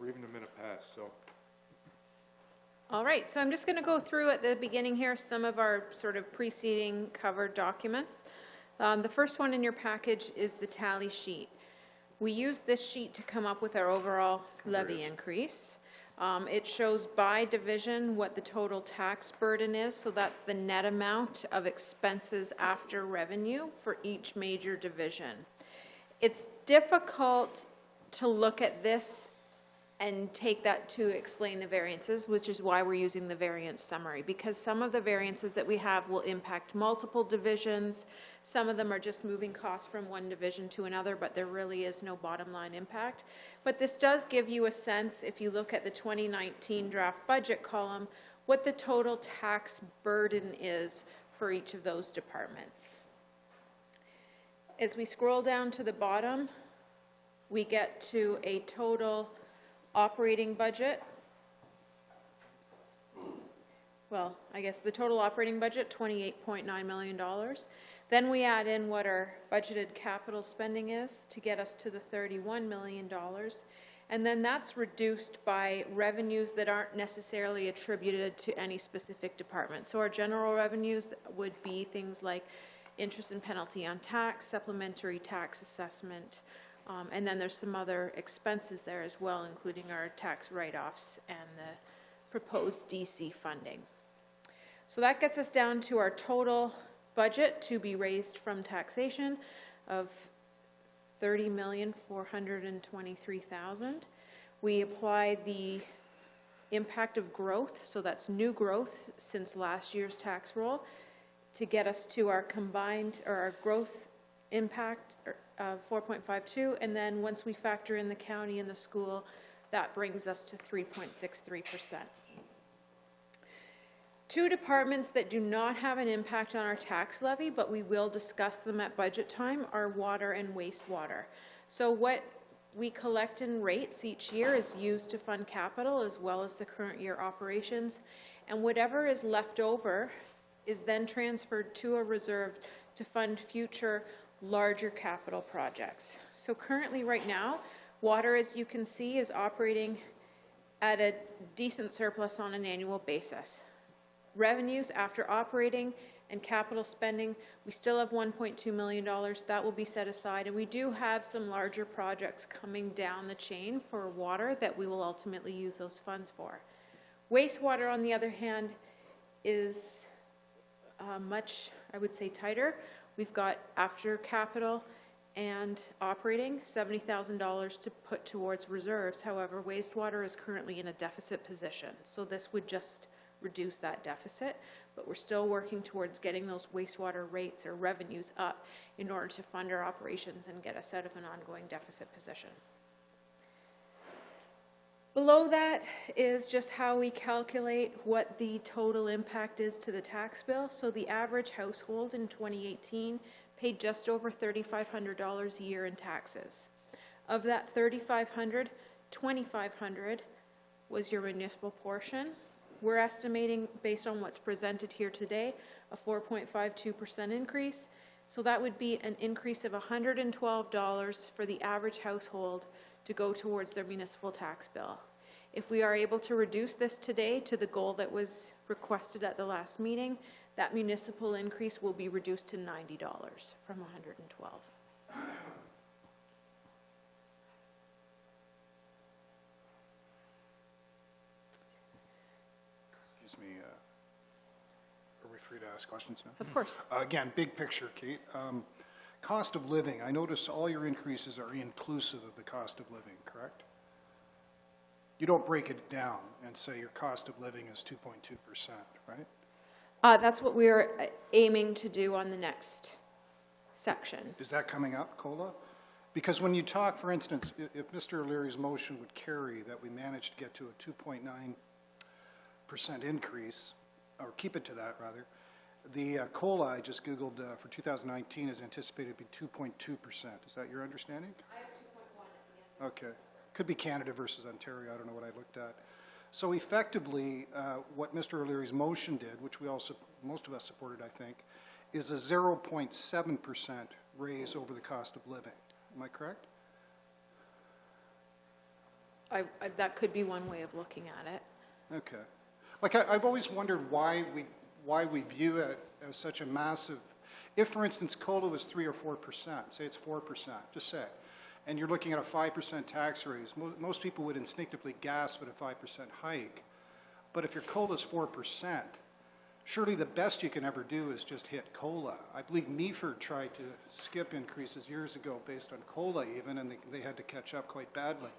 or even a minute past, so. All right, so I'm just going to go through at the beginning here some of our sort of preceding covered documents. The first one in your package is the tally sheet. We use this sheet to come up with our overall levy increase. It shows by division what the total tax burden is, so that's the net amount of expenses after revenue for each major division. It's difficult to look at this and take that to explain the variances, which is why we're using the variance summary, because some of the variances that we have will impact multiple divisions. Some of them are just moving costs from one division to another, but there really is no bottom line impact. But this does give you a sense, if you look at the 2019 draft budget column, what the total tax burden is for each of those departments. As we scroll down to the bottom, we get to a total operating budget. Well, I guess the total operating budget, $28.9 million. Then we add in what our budgeted capital spending is to get us to the $31 million. And then that's reduced by revenues that aren't necessarily attributed to any specific department. So our general revenues would be things like interest and penalty on tax, supplementary tax assessment, and then there's some other expenses there as well, including our tax write-offs and the proposed DC funding. So that gets us down to our total budget to be raised from taxation of $30,423,000. We apply the impact of growth, so that's new growth since last year's tax roll, to get us to our combined, or our growth impact of 4.52, and then once we factor in the county and the school, that brings us to 3.63%. Two departments that do not have an impact on our tax levy, but we will discuss them at budget time, are water and wastewater. So what we collect in rates each year is used to fund capital as well as the current year operations, and whatever is left over is then transferred to a reserve to fund future larger capital projects. So currently right now, water, as you can see, is operating at a decent surplus on an annual basis. Revenues after operating and capital spending, we still have $1.2 million. That will be set aside, and we do have some larger projects coming down the chain for water that we will ultimately use those funds for. Wastewater, on the other hand, is much, I would say, tighter. We've got, after capital and operating, $70,000 to put towards reserves. However, wastewater is currently in a deficit position, so this would just reduce that deficit, but we're still working towards getting those wastewater rates or revenues up in order to fund our operations and get us out of an ongoing deficit position. Below that is just how we calculate what the total impact is to the tax bill. So the average household in 2018 paid just over $3,500 a year in taxes. Of that $3,500, $2,500 was your municipal portion. We're estimating, based on what's presented here today, a 4.52% increase. So that would be an increase of $112 for the average household to go towards their municipal tax bill. If we are able to reduce this today to the goal that was requested at the last meeting, that municipal increase will be reduced to $90 from $112. Excuse me, are we free to ask questions now? Of course. Again, big picture, Kate. Cost of living, I notice all your increases are inclusive of the cost of living, correct? You don't break it down and say your cost of living is 2.2%, right? That's what we're aiming to do on the next section. Is that coming up, COLA? Because when you talk, for instance, if Mr. O'Leary's motion would carry that we managed to get to a 2.9% increase, or keep it to that rather, the COLA I just Googled for 2019 is anticipated to be 2.2%. Is that your understanding? I have 2.1 at the end. Okay. Could be Canada versus Ontario. I don't know what I looked at. So effectively, what Mr. O'Leary's motion did, which we also, most of us supported, I think, is a 0.7% raise over the cost of living. Am I correct? that could be one way of looking at it. Okay. Like, I've always wondered why we view it as such a massive, if, for instance, COLA was 3 or 4%, say it's 4%, just say, and you're looking at a 5% tax raise, most people would instinctively gasp at a 5% hike. But if your COLA is 4%, surely the best you can ever do is just hit COLA. I believe Meaford tried to skip increases years ago based on COLA even, and they had to catch up quite badly.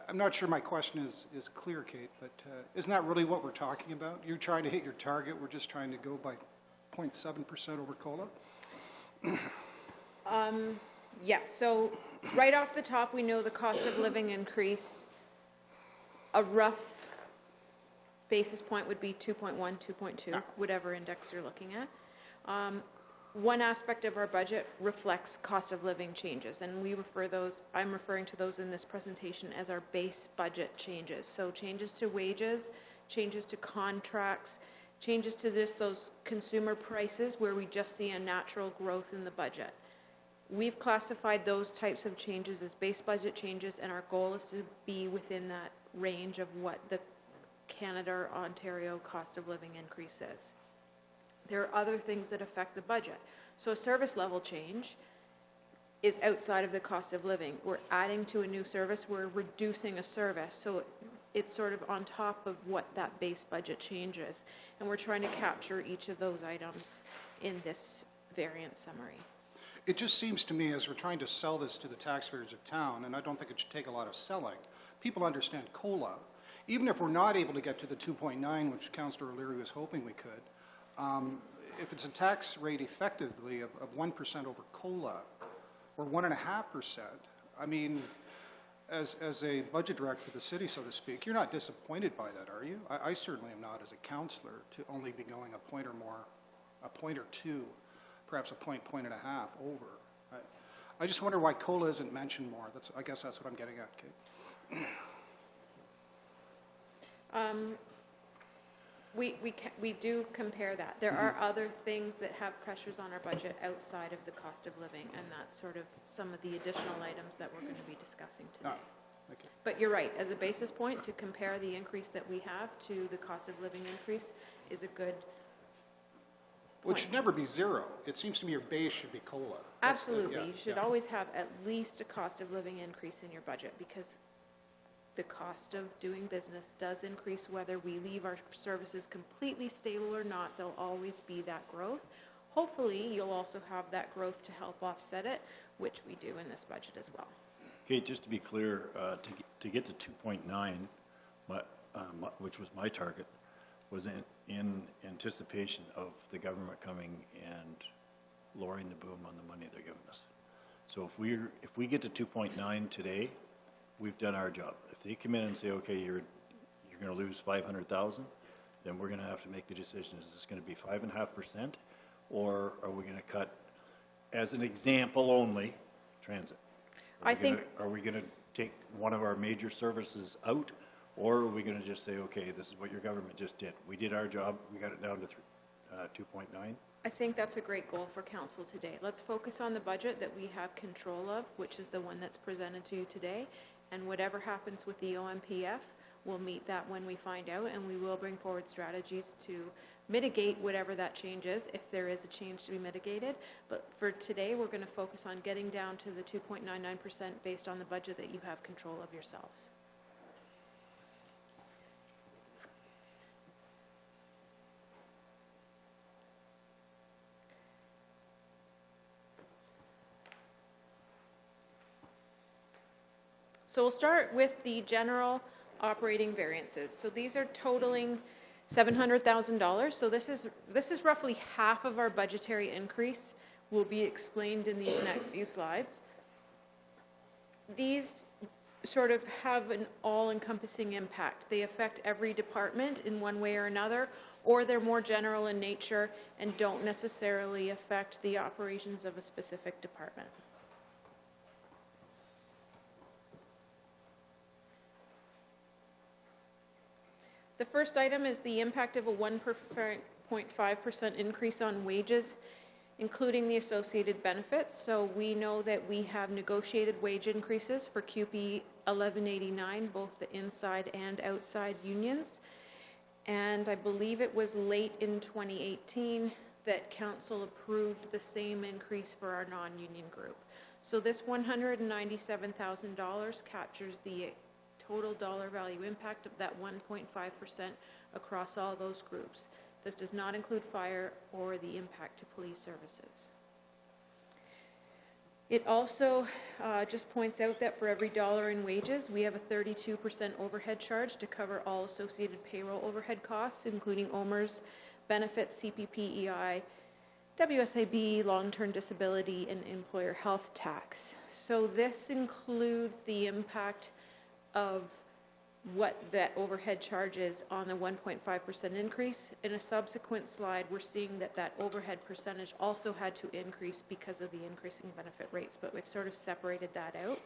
I'm not sure my question is clear, Kate, but isn't that really what we're talking about? You're trying to hit your target, we're just trying to go by 0.7% over COLA? Yeah, so right off the top, we know the cost of living increase, a rough basis point would be 2.1, 2.2, whatever index you're looking at. One aspect of our budget reflects cost of living changes, and I'm referring to those in this presentation as our base budget changes. So changes to wages, changes to contracts, changes to those consumer prices where we just see a natural growth in the budget. We've classified those types of changes as base budget changes, and our goal is to be within that range of what the Canada or Ontario cost of living increase is. There are other things that affect the budget. So a service level change is outside of the cost of living. We're adding to a new service, we're reducing a service. So it's sort of on top of what that base budget change is. And we're trying to capture each of those items in this variance summary. It just seems to me, as we're trying to sell this to the taxpayers of town, and I don't think it should take a lot of selling, people understand COLA. Even if we're not able to get to the 2.9, which Councillor O'Leary was hoping we could, if it's a tax rate effectively of 1% over COLA, or 1.5%, I mean, as a budget director for the city, so to speak, you're not disappointed by that, are you? I certainly am not as a councillor to only be going a point or more, a point or two, perhaps a point and a half over. I just wonder why COLA isn't mentioned more. I guess that's what I'm getting at, Kate. We do compare that. There are other things that have pressures on our budget outside of the cost of living, and that's sort of some of the additional items that we're going to be discussing today. Okay. But you're right, as a basis point, to compare the increase that we have to the cost of living increase is a good Well, it should never be zero. It seems to me your base should be COLA. Absolutely. You should always have at least a cost of living increase in your budget, because the cost of doing business does increase whether we leave our services completely stable or not. There'll always be that growth. Hopefully, you'll also have that growth to help offset it, which we do in this budget as well. Okay, just to be clear, to get to 2.9, which was my target, was in anticipation of the government coming and lowering the boom on the money they're giving us. So if we get to 2.9 today, we've done our job. If they come in and say, okay, you're going to lose 500,000, then we're going to have to make the decision: is this going to be 5.5%, or are we going to cut, as an example only, transit? Are we going to take one of our major services out, or are we going to just say, okay, this is what your government just did. We did our job. We got it down to 2.9. I think that's a great goal for council today. Let's focus on the budget that we have control of, which is the one that's presented to you today. And whatever happens with the OMPF, we'll meet that when we find out, and we will bring forward strategies to mitigate whatever that change is, if there is a change to be mitigated. But for today, we're going to focus on getting down to the 2.99% based on the budget that you have control of yourselves. So we'll start with the general operating variances. So these are totaling $700,000. So this is roughly half of our budgetary increase. Will be explained in these next few slides. These sort of have an all-encompassing impact. They affect every department in one way or another, or they're more general in nature and don't necessarily affect the operations of a specific department. The first item is the impact of a 1.5% increase on wages including the associated benefits. So we know that we have negotiated wage increases for QP 1189, both the inside and outside unions. And I believe it was late in 2018 that council approved the same increase for our non-union group. So this $197,000 captures the total dollar value impact of that 1.5% across all those groups. This does not include fire or the impact to police services. It also just points out that for every dollar in wages, we have a 32% overhead charge to cover all associated payroll overhead costs, including OMERS, benefits, CPP, EI, WSIB, long-term disability, and employer health tax. So this includes the impact of what that overhead charge is on the 1.5% increase. In a subsequent slide, we're seeing that that overhead percentage also had to increase because of the increasing benefit rates, but we've sort of separated that out.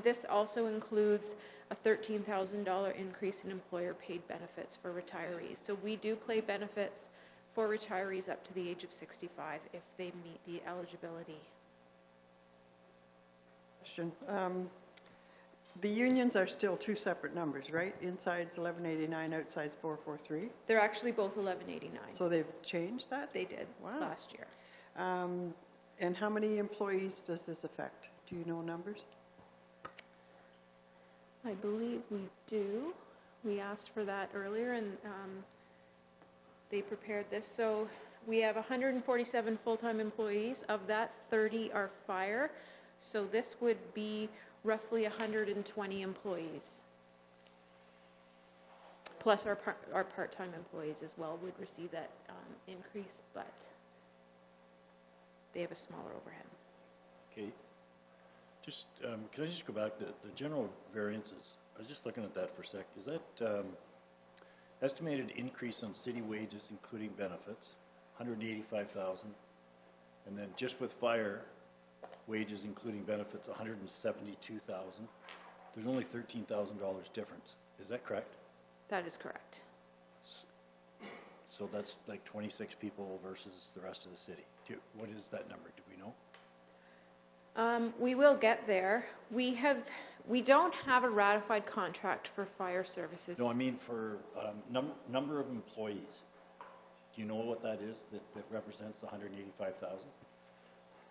This also includes a $13,000 increase in employer paid benefits for retirees. So we do pay benefits for retirees up to the age of 65 if they meet the eligibility. Question. The unions are still two separate numbers, right? Inside's 1189, outside's 443. They're actually both 1189. So they've changed that? They did last year. And how many employees does this affect? Do you know numbers? I believe we do. We asked for that earlier, and they prepared this. So we have 147 full-time employees. Of that, 30 are fire. So this would be roughly 120 employees. Plus our part-time employees as well would receive that increase, but they have a smaller overhead. Okay. Just, can I just go back to the general variances? I was just looking at that for a sec. Is that estimated increase on city wages, including benefits, 185,000, and then just with fire wages, including benefits, 172,000. There's only $13,000 difference. Is that correct? That is correct. So that's like 26 people versus the rest of the city. What is that number? Do we know? We will get there. We don't have a ratified contract for fire services. No, I mean for number of employees. Do you know what that is that represents the 185,000?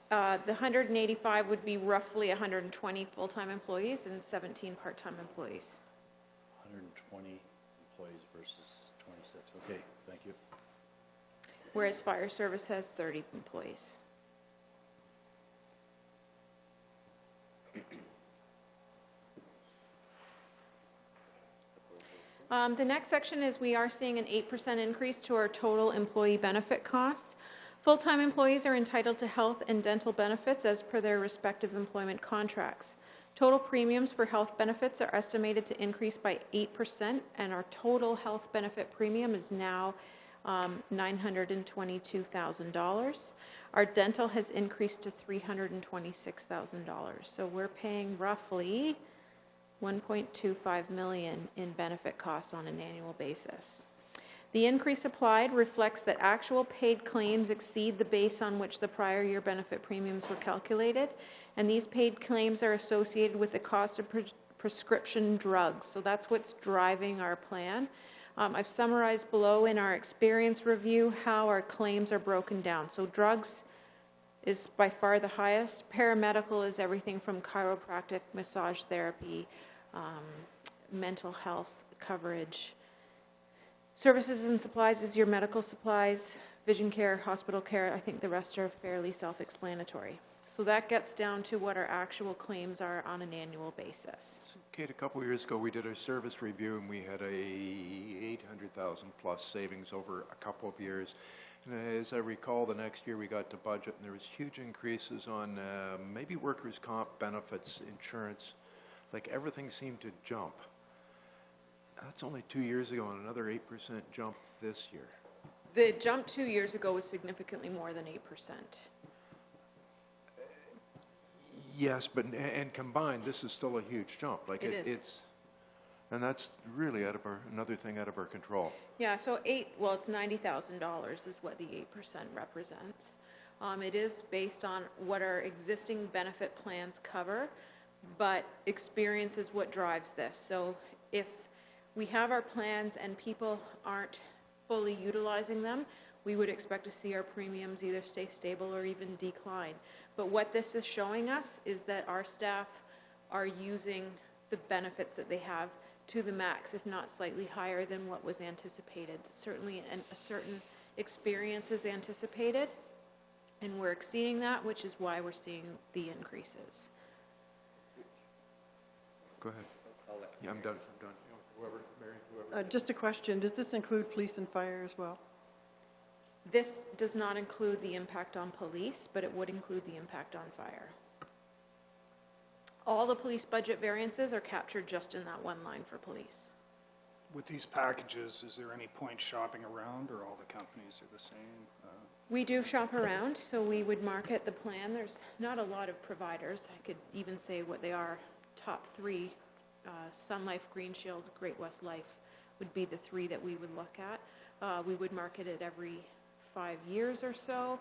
The 185 would be roughly 120 full-time employees and 17 part-time employees. 120 employees versus 26. Okay, thank you. Whereas fire service has 30 employees. The next section is we are seeing an 8% increase to our total employee benefit costs. Full-time employees are entitled to health and dental benefits as per their respective employment contracts. Total premiums for health benefits are estimated to increase by 8%, and our total health benefit premium is now $922,000. Our dental has increased to $326,000. So we're paying roughly $1.25 million in benefit costs on an annual basis. The increase applied reflects that actual paid claims exceed the base on which the prior year benefit premiums were calculated, and these paid claims are associated with the cost of prescription drugs. So that's what's driving our plan. I've summarized below in our experience review how our claims are broken down. So drugs is by far the highest. Paramedical is everything from chiropractic, massage therapy, mental health coverage. Services and supplies is your medical supplies, vision care, hospital care. I think the rest are fairly self-explanatory. So that gets down to what our actual claims are on an annual basis. So, Kate, a couple of years ago, we did a service review, and we had a 800,000 plus savings over a couple of years. And as I recall, the next year we got to budget, and there was huge increases on maybe workers' comp benefits, insurance. Like everything seemed to jump. That's only 2 years ago, and another 8% jump this year. The jump 2 years ago was significantly more than 8%. Yes, but and combined, this is still a huge jump. Like It is. It's, and that's really another thing out of our control. Yeah, so it's $90,000 is what the 8% represents. It is based on what our existing benefit plans cover, but experience is what drives this. So if we have our plans and people aren't fully utilizing them, we would expect to see our premiums either stay stable or even decline. But what this is showing us is that our staff are using the benefits that they have to the max, if not slightly higher than what was anticipated. Certainly a certain experience is anticipated, and we're exceeding that, which is why we're seeing the increases. Go ahead. Yeah, I'm done. Whoever, Mary, whoever. Just a question, does this include police and fire as well? This does not include the impact on police, but it would include the impact on fire. All the police budget variances are captured just in that one line for police. With these packages, is there any point shopping around, or all the companies are the same? We do shop around, so we would market the plan. There's not a lot of providers. I could even say what they are. Top three, Sun Life, Green Shield, Great West Life would be the three that we would look at. We would market it every 5 years or so.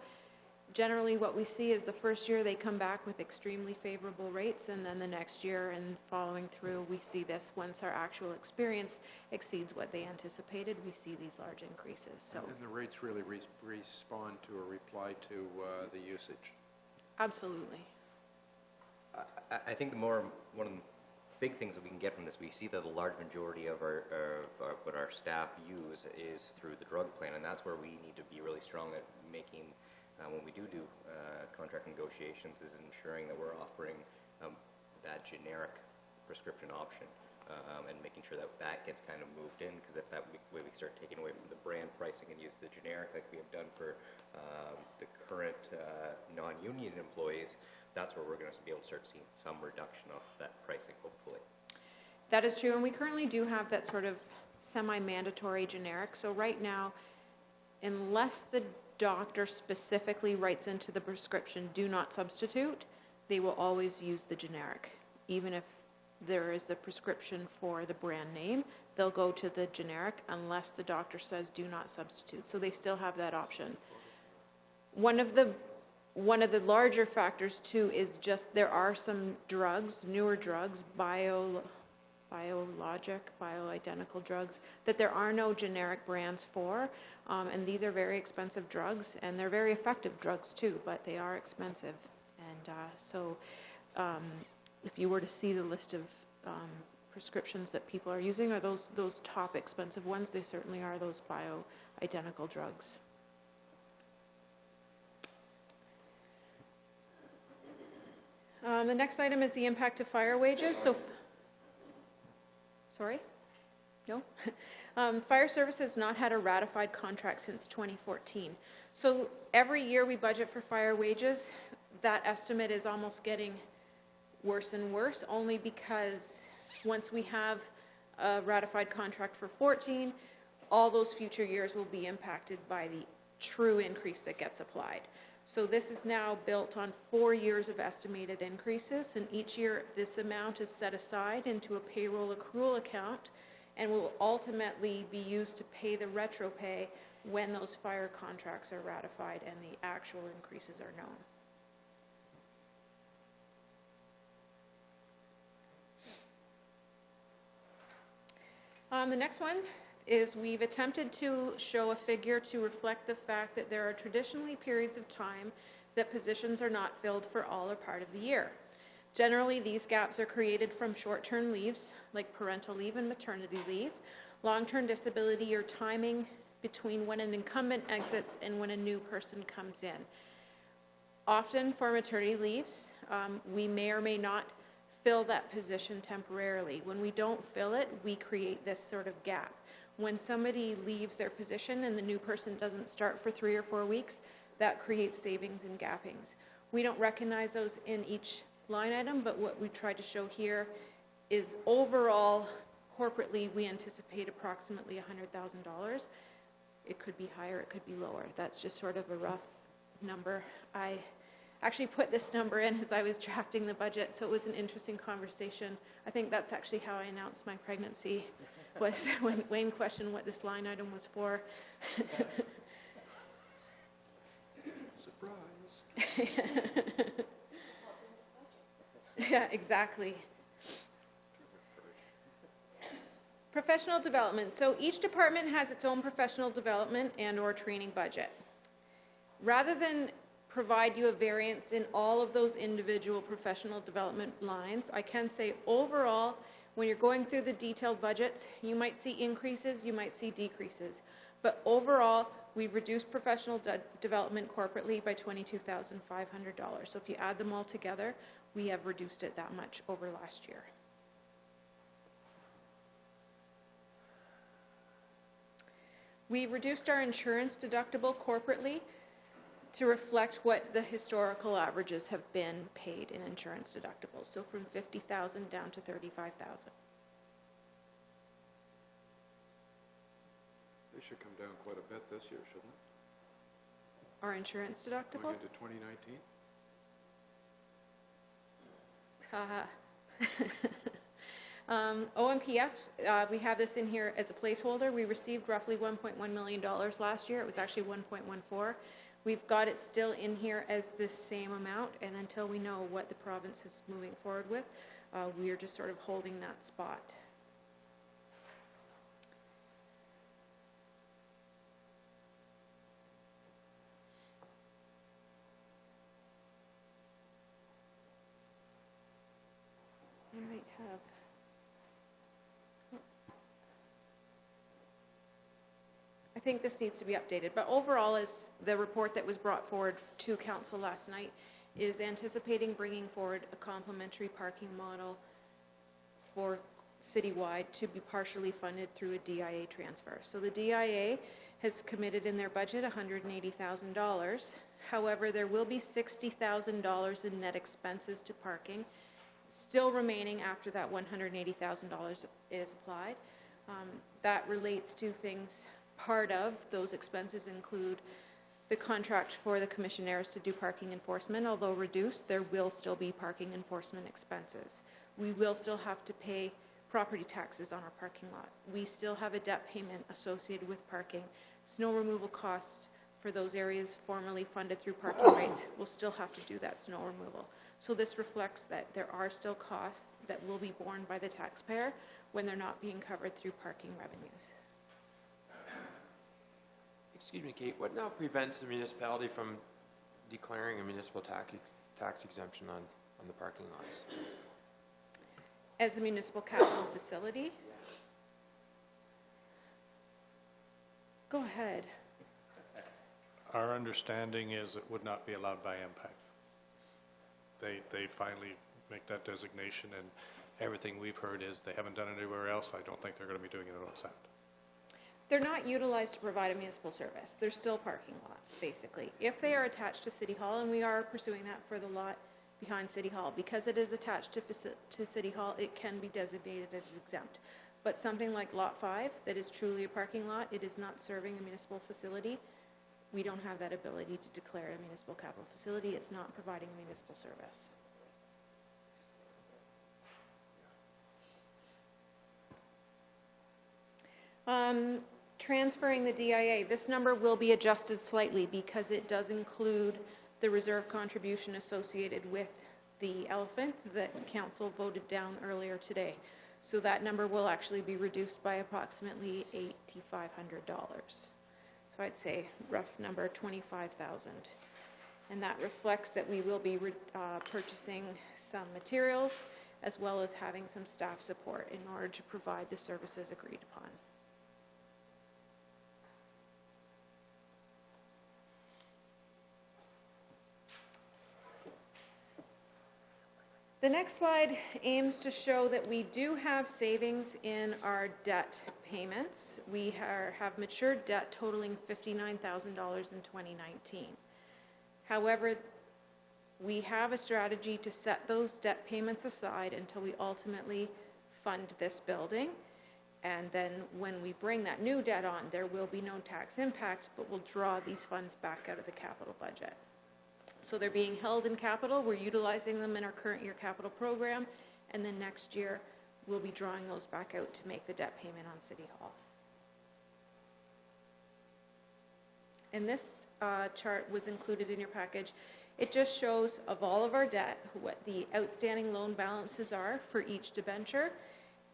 Generally, what we see is the first year they come back with extremely favorable rates, and then the next year and following through, we see this once our actual experience exceeds what they anticipated, we see these large increases. So, And the rates really respond to or reply to the usage. absolutely. I think one of the big things that we can get from this, we see that the large majority of what our staff use is through the drug plan, and that's where we need to be really strong at making, when we do contract negotiations, is ensuring that we're offering that generic prescription option, and making sure that that gets kind of moved in, because if that way we start taking away from the brand pricing and use the generic like we have done for the current non-union employees, that's where we're going to be able to start seeing some reduction of that pricing, hopefully. That is true, and we currently do have that sort of semi-mandatory generic. So right now, unless the doctor specifically writes into the prescription, do not substitute, they will always use the generic. Even if there is the prescription for the brand name, they'll go to the generic unless the doctor says do not substitute. So they still have that option. One of the larger factors too is just there are some drugs, newer drugs, biologic, bioidentical drugs, that there are no generic brands for, and these are very expensive drugs, and they're very effective drugs too, but they are expensive. And so if you were to see the list of prescriptions that people are using, are those top expensive ones, they certainly are those bioidentical drugs. The next item is the impact of fire wages. So, sorry? No? Fire service has not had a ratified contract since 2014. So every year we budget for fire wages. That estimate is almost getting worse and worse, only because once we have a ratified contract for 14, all those future years will be impacted by the true increase that gets applied. So this is now built on 4 years of estimated increases, and each year this amount is set aside into a payroll accrual account and will ultimately be used to pay the retro pay when those fire contracts are ratified and the actual increases are known. The next one is we've attempted to show a figure to reflect the fact that there are traditionally periods of time that positions are not filled for all or part of the year. Generally, these gaps are created from short-term leaves, like parental leave and maternity leave, long-term disability, or timing between when an incumbent exits and when a new person comes in. Often for maternity leaves, we may or may not fill that position temporarily. When we don't fill it, we create this sort of gap. When somebody leaves their position and the new person doesn't start for 3 or 4 weeks, that creates savings and gappings. We don't recognize those in each line item, but what we tried to show here is overall, corporately, we anticipate approximately $100,000. It could be higher, it could be lower. That's just sort of a rough number. I actually put this number in as I was drafting the budget, so it was an interesting conversation. I think that's actually how I announced my pregnancy, was when Wayne questioned what this line item was for. Surprise. Yeah, exactly. Professional development. So each department has its own professional development and/or training budget. Rather than provide you a variance in all of those individual professional development lines, I can say overall, when you're going through the detailed budgets, you might see increases, you might see decreases. But overall, we've reduced professional development corporately by $22,500. So if you add them all together, we have reduced it that much over last year. We've reduced our insurance deductible corporately to reflect what the historical averages have been paid in insurance deductibles. So from $50,000 down to $35,000. They should come down quite a bit this year, shouldn't it? Our insurance deductible? Going into 2019? OMPF, we have this in here as a placeholder. We received roughly $1.1 million last year. It was actually 1.14. We've got it still in here as the same amount, and until we know what the province is moving forward with, we are just sort of holding that spot. I might have. I think this needs to be updated, but overall, is the report that was brought forward to council last night is anticipating bringing forward a complementary parking model for citywide to be partially funded through a DIA transfer. So the DIA has committed in their budget $180,000. However, there will be $60,000 in net expenses to parking still remaining after that $180,000 is applied. That relates to things, part of those expenses include the contract for the commissionaires to do parking enforcement. Although reduced, there will still be parking enforcement expenses. We will still have to pay property taxes on our parking lot. We still have a debt payment associated with parking. Snow removal costs for those areas formerly funded through parking rates will still have to do that snow removal. So this reflects that there are still costs that will be borne by the taxpayer when they're not being covered through parking revenues. Excuse me, Kate, what now prevents the municipality from declaring a municipal tax exemption on the parking lots? As a municipal capital facility? Go ahead. Our understanding is it would not be allowed by impact. They finally make that designation, and everything we've heard is they haven't done it anywhere else. I don't think they're going to be doing it on Sound. They're not utilized to provide a municipal service. They're still parking lots, basically. If they are attached to City Hall, and we are pursuing that for the lot behind City Hall, because it is attached to City Hall, it can be designated as exempt. But something like Lot 5, that is truly a parking lot, it is not serving a municipal facility, we don't have that ability to declare a municipal capital facility. It's not providing a municipal service. Transferring the DIA, this number will be adjusted slightly because it does include the reserve contribution associated with the elephant that council voted down earlier today. So that number will actually be reduced by approximately $8,500. So I'd say rough number 25,000. And that reflects that we will be purchasing some materials as well as having some staff support in order to provide the services agreed upon. The next slide aims to show that we do have savings in our debt payments. We have matured debt totaling $59,000 in 2019. However, we have a strategy to set those debt payments aside until we ultimately fund this building. And then when we bring that new debt on, there will be no tax impact, but we'll draw these funds back out of the capital budget. So they're being held in capital. We're utilizing them in our current year capital program, and then next year we'll be drawing those back out to make the debt payment on City Hall. And this chart was included in your package. It just shows of all of our debt, what the outstanding loan balances are for each debenture,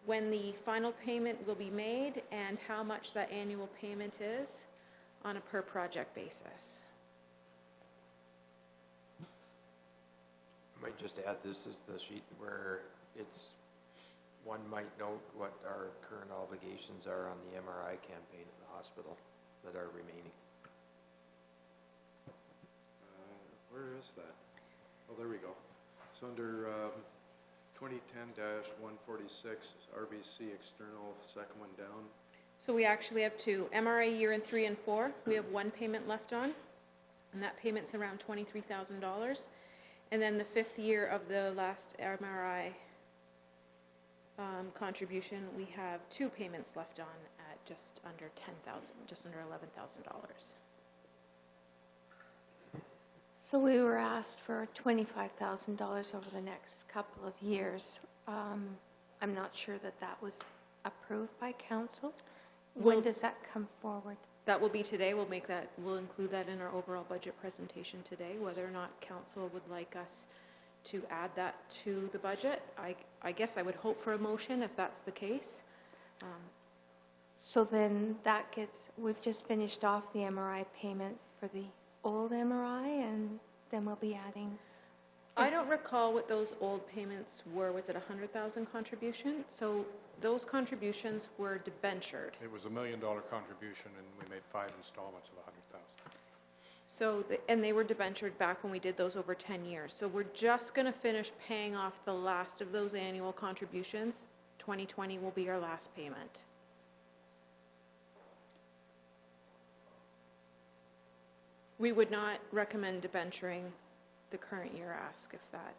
when the final payment will be made, and how much that annual payment is on a per project basis. I might just add, this is the sheet where one might note what our current obligations are on the MRI campaign at the hospital that are remaining. Where is that? Oh, there we go. It's under 2010-146, RBC external, second one down. So we actually have two, MRI year in 3 and 4. We have one payment left on, and that payment's around $23,000. And then the 5th year of the last MRI contribution, we have 2 payments left on at just under $10,000, just under $11,000. So we were asked for $25,000 over the next couple of years. I'm not sure that was approved by council. When Well- does that come forward? That will be today. We'll include that in our overall budget presentation today, whether or not council would like us to add that to the budget. I guess I would hope for a motion if that's the case. So then we've just finished off the MRI payment for the old MRI, and then we'll be adding. I don't recall what those old payments were. Was it a 100,000 contribution? So those contributions were debentured. It was $1 million contribution, and we made 5 installments of 100,000. So, and they were debentured back when we did those over 10 years. So we're just going to finish paying off the last of those annual contributions. 2020 will be our last payment. We would not recommend debenturing the current year ask if that.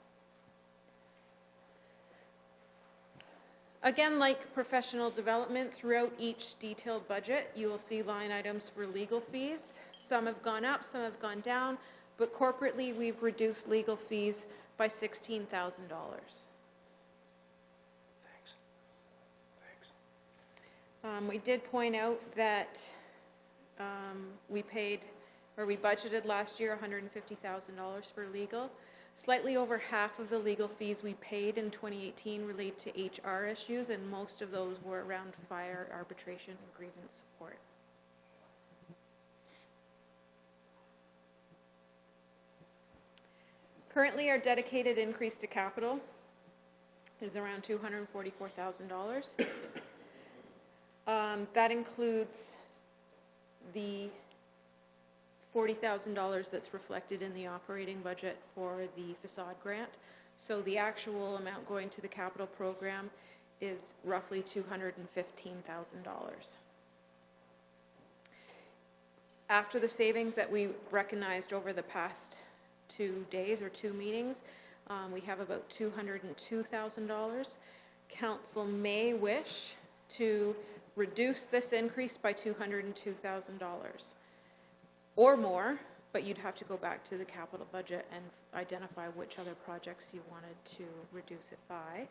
Again, like professional development, throughout each detailed budget, you will see line items for legal fees. Some have gone up, some have gone down, but corporately, we've reduced legal fees by $16,000. Thanks. We did point out that we budgeted last year $150,000 for legal. Slightly over half of the legal fees we paid in 2018 relate to HR issues, and most of those were around fire, arbitration, and grievance support. Currently, our dedicated increase to capital is around $244,000. That includes the $40,000 that's reflected in the operating budget for the facade grant. So the actual amount going to the capital program is roughly $215,000. After the savings that we recognized over the past 2 days or 2 meetings, we have about $202,000. Council may wish to reduce this increase by $202,000 or more, but you'd have to go back to the capital budget and identify which other projects you wanted to reduce it by.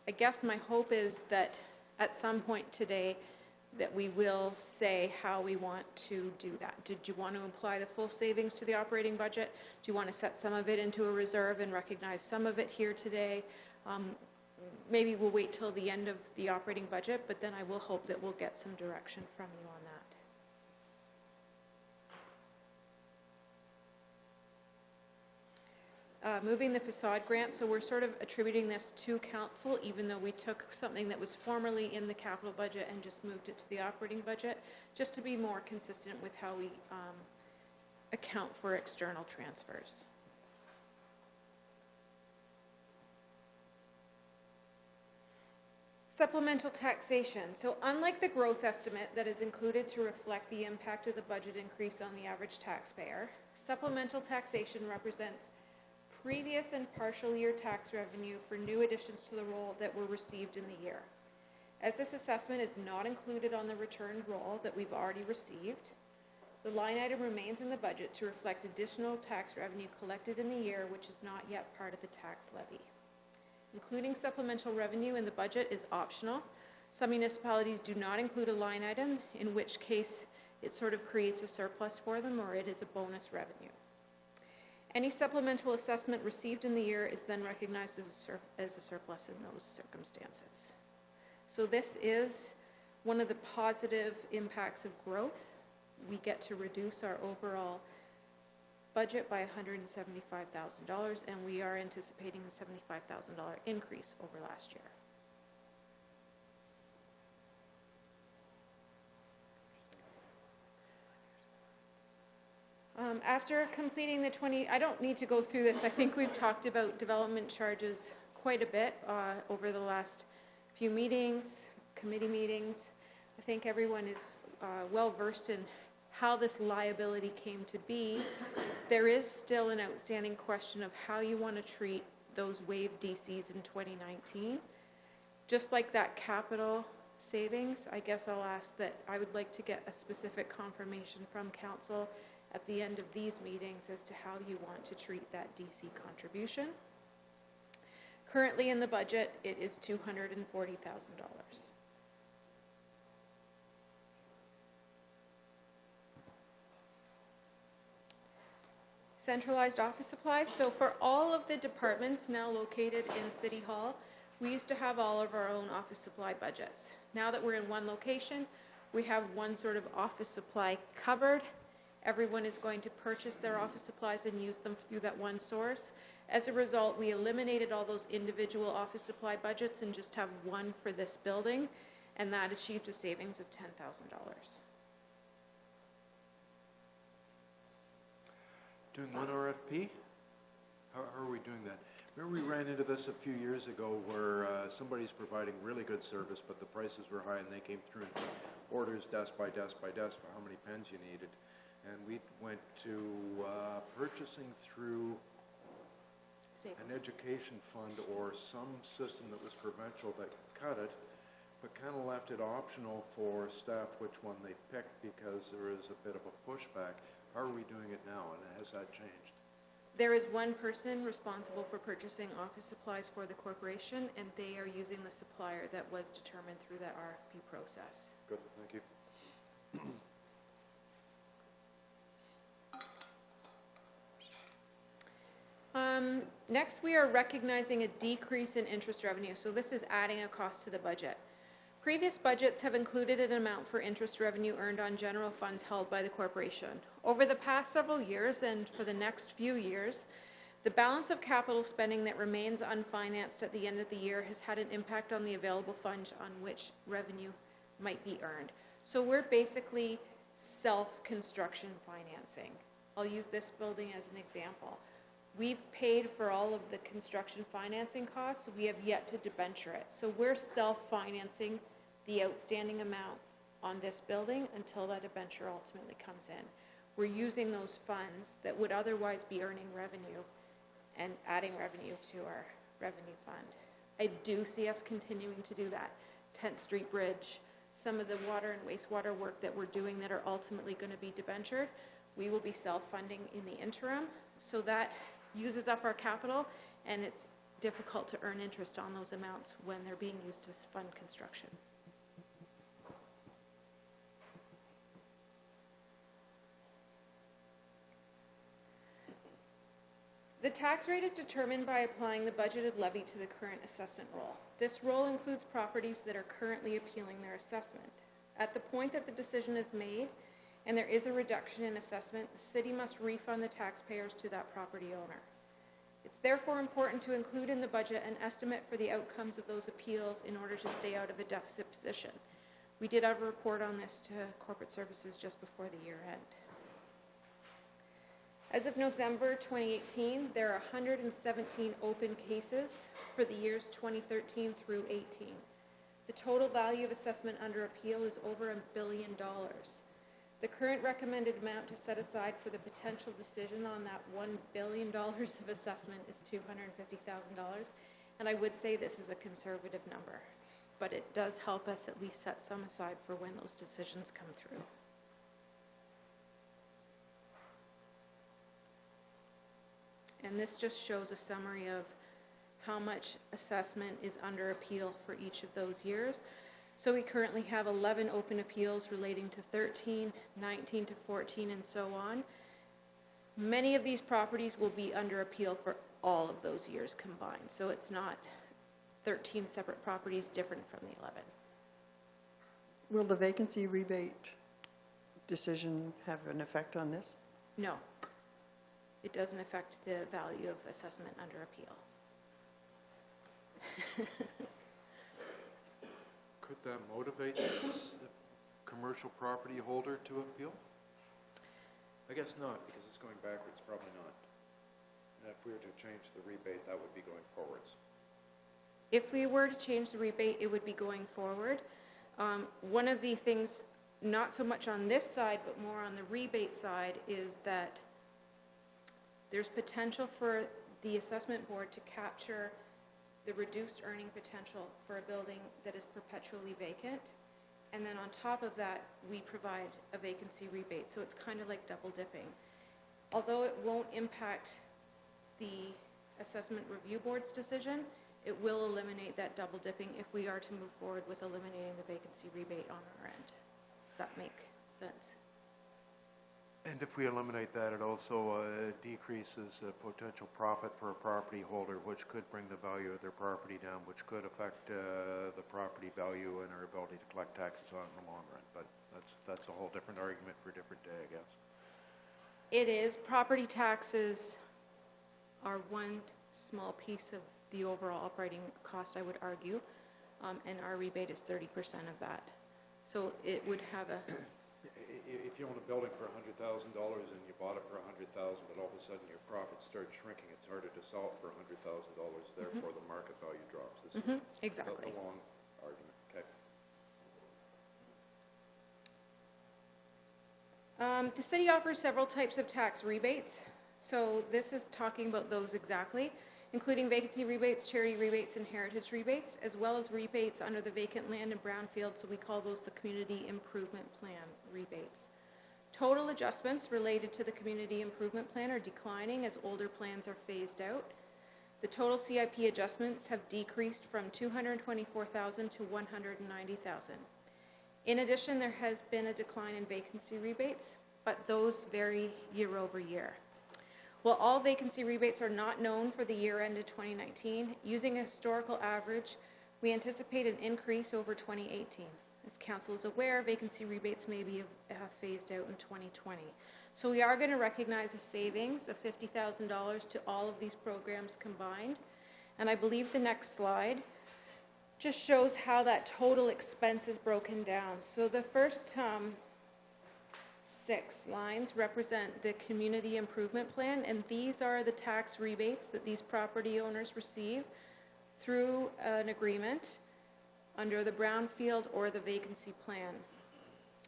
I guess my hope is that at some point today that we will say how we want to do that. Did you want to apply the full savings to the operating budget? Do you want to set some of it into a reserve and recognize some of it here today? Maybe we'll wait till the end of the operating budget, but then I will hope that we'll get some direction from you on that. Moving the facade grant, so we're sort of attributing this to council, even though we took something that was formerly in the capital budget and just moved it to the operating budget, just to be more consistent with how we account for external transfers. Supplemental taxation. So unlike the growth estimate that is included to reflect the impact of the budget increase on the average taxpayer, supplemental taxation represents previous and partial year tax revenue for new additions to the roll that were received in the year. As this assessment is not included on the returned roll that we've already received, the line item remains in the budget to reflect additional tax revenue collected in the year which is not yet part of the tax levy. Including supplemental revenue in the budget is optional. Some municipalities do not include a line item, in which case it sort of creates a surplus for them, or it is a bonus revenue. Any supplemental assessment received in the year is then recognized as a surplus in those circumstances. So this is one of the positive impacts of growth. We get to reduce our overall budget by $175,000, and we are anticipating a $75,000 increase over last year. After completing the I don't need to go through this. I think we've talked about development charges quite a bit over the last few meetings, committee meetings. I think everyone is well versed in how this liability came to be. There is still an outstanding question of how you want to treat those waived DCs in 2019. Just like that capital savings, I guess I'll ask that I would like to get a specific confirmation from council at the end of these meetings as to how you want to treat that DC contribution. Currently in the budget, it is $240,000. Centralized office supplies. So for all of the departments now located in City Hall, we used to have all of our own office supply budgets. Now that we're in one location, we have one sort of office supply cupboard. Everyone is going to purchase their office supplies and use them through that one source. As a result, we eliminated all those individual office supply budgets and just have one for this building, and that achieved a savings of $10,000. Doing one RFP? How are we doing that? Remember we ran into this a few years ago where somebody's providing really good service, but the prices were high, and they came through and put orders desk by desk by desk for how many pens you needed. And we went to purchasing through an education fund or some system that was provincial that cut it, but kind of left it optional for staff which one they picked because there is a bit of a pushback. How are we doing it now, and has that changed? There is one person responsible for purchasing office supplies for the corporation, and they are using the supplier that was determined through that RFP process. Good, thank you. Next, we are recognizing a decrease in interest revenue. So this is adding a cost to the budget. Previous budgets have included an amount for interest revenue earned on general funds held by the corporation. Over the past several years and for the next few years, the balance of capital spending that remains unfinanced at the end of the year has had an impact on the available funds on which revenue might be earned. So we're basically self-construction financing. I'll use this building as an example. We've paid for all of the construction financing costs. We have yet to debenture it. So we're self-financing the outstanding amount on this building until that debenture ultimately comes in. We're using those funds that would otherwise be earning revenue and adding revenue to our revenue fund. I do see us continuing to do that. 10th Street Bridge, some of the water and wastewater work that we're doing that are ultimately going to be debentured, we will be self-funding in the interim. So that uses up our capital, and it's difficult to earn interest on those amounts when they're being used to fund construction. The tax rate is determined by applying the budgeted levy to the current assessment roll. This roll includes properties that are currently appealing their assessment. At the point that the decision is made and there is a reduction in assessment, the city must refund the taxpayers to that property owner. It's therefore important to include in the budget an estimate for the outcomes of those appeals in order to stay out of a deficit position. We did have a report on this to Corporate Services just before the year end. As of November 2018, there are 117 open cases for the years 2013 through 18. The total value of assessment under appeal is over $1 billion. The current recommended amount to set aside for the potential decision on that $1 billion of assessment is $250,000, and I would say this is a conservative number, but it does help us at least set some aside for when those decisions come through. And this just shows a summary of how much assessment is under appeal for each of those years. So we currently have 11 open appeals relating to 13, 19 to 14, and so on. Many of these properties will be under appeal for all of those years combined. So it's not 13 separate properties different from the 11. Will the vacancy rebate decision have an effect on this? No. It doesn't affect the value of assessment under appeal. Could that motivate the commercial property holder to appeal? I guess not, because it's going backwards, probably not. And if we were to change the rebate, that would be going forwards. If we were to change the rebate, it would be going forward. One of the things, not so much on this side, but more on the rebate side, is that there's potential for the assessment board to capture the reduced earning potential for a building that is perpetually vacant. And then on top of that, we provide a vacancy rebate. So it's kind of like double dipping. Although it won't impact the assessment review board's decision, it will eliminate that double dipping if we are to move forward with eliminating the vacancy rebate on our end. Does that make sense? And if we eliminate that, it also decreases potential profit for a property holder, which could bring the value of their property down, which could affect the property value and our ability to collect taxes on it in the long run. But that's a whole different argument for a different day, I guess. It is. Property taxes are one small piece of the overall operating cost, I would argue, and our rebate is 30% of that. So it would have a... If you own a building for $100,000 and you bought it for $100,000, but all of a sudden your profits start shrinking, it's harder to sell it for $100,000. Therefore, the market value drops. This is Exactly. a long argument. Okay. The city offers several types of tax rebates. So this is talking about those exactly, including vacancy rebates, charity rebates, and heritage rebates, as well as rebates under the vacant land and brownfield, so we call those the Community Improvement Plan rebates. Total adjustments related to the Community Improvement Plan are declining as older plans are phased out. The total CIP adjustments have decreased from $224,000 to $190,000. In addition, there has been a decline in vacancy rebates, but those vary year over year. While all vacancy rebates are not known for the year ended 2019, using a historical average, we anticipate an increase over 2018. As council is aware, vacancy rebates may be phased out in 2020. So we are going to recognize a savings of $50,000 to all of these programs combined. And I believe the next slide just shows how that total expense is broken down. So the first 6 lines represent the Community Improvement Plan, and these are the tax rebates that these property owners receive through an agreement under the brownfield or the vacancy plan.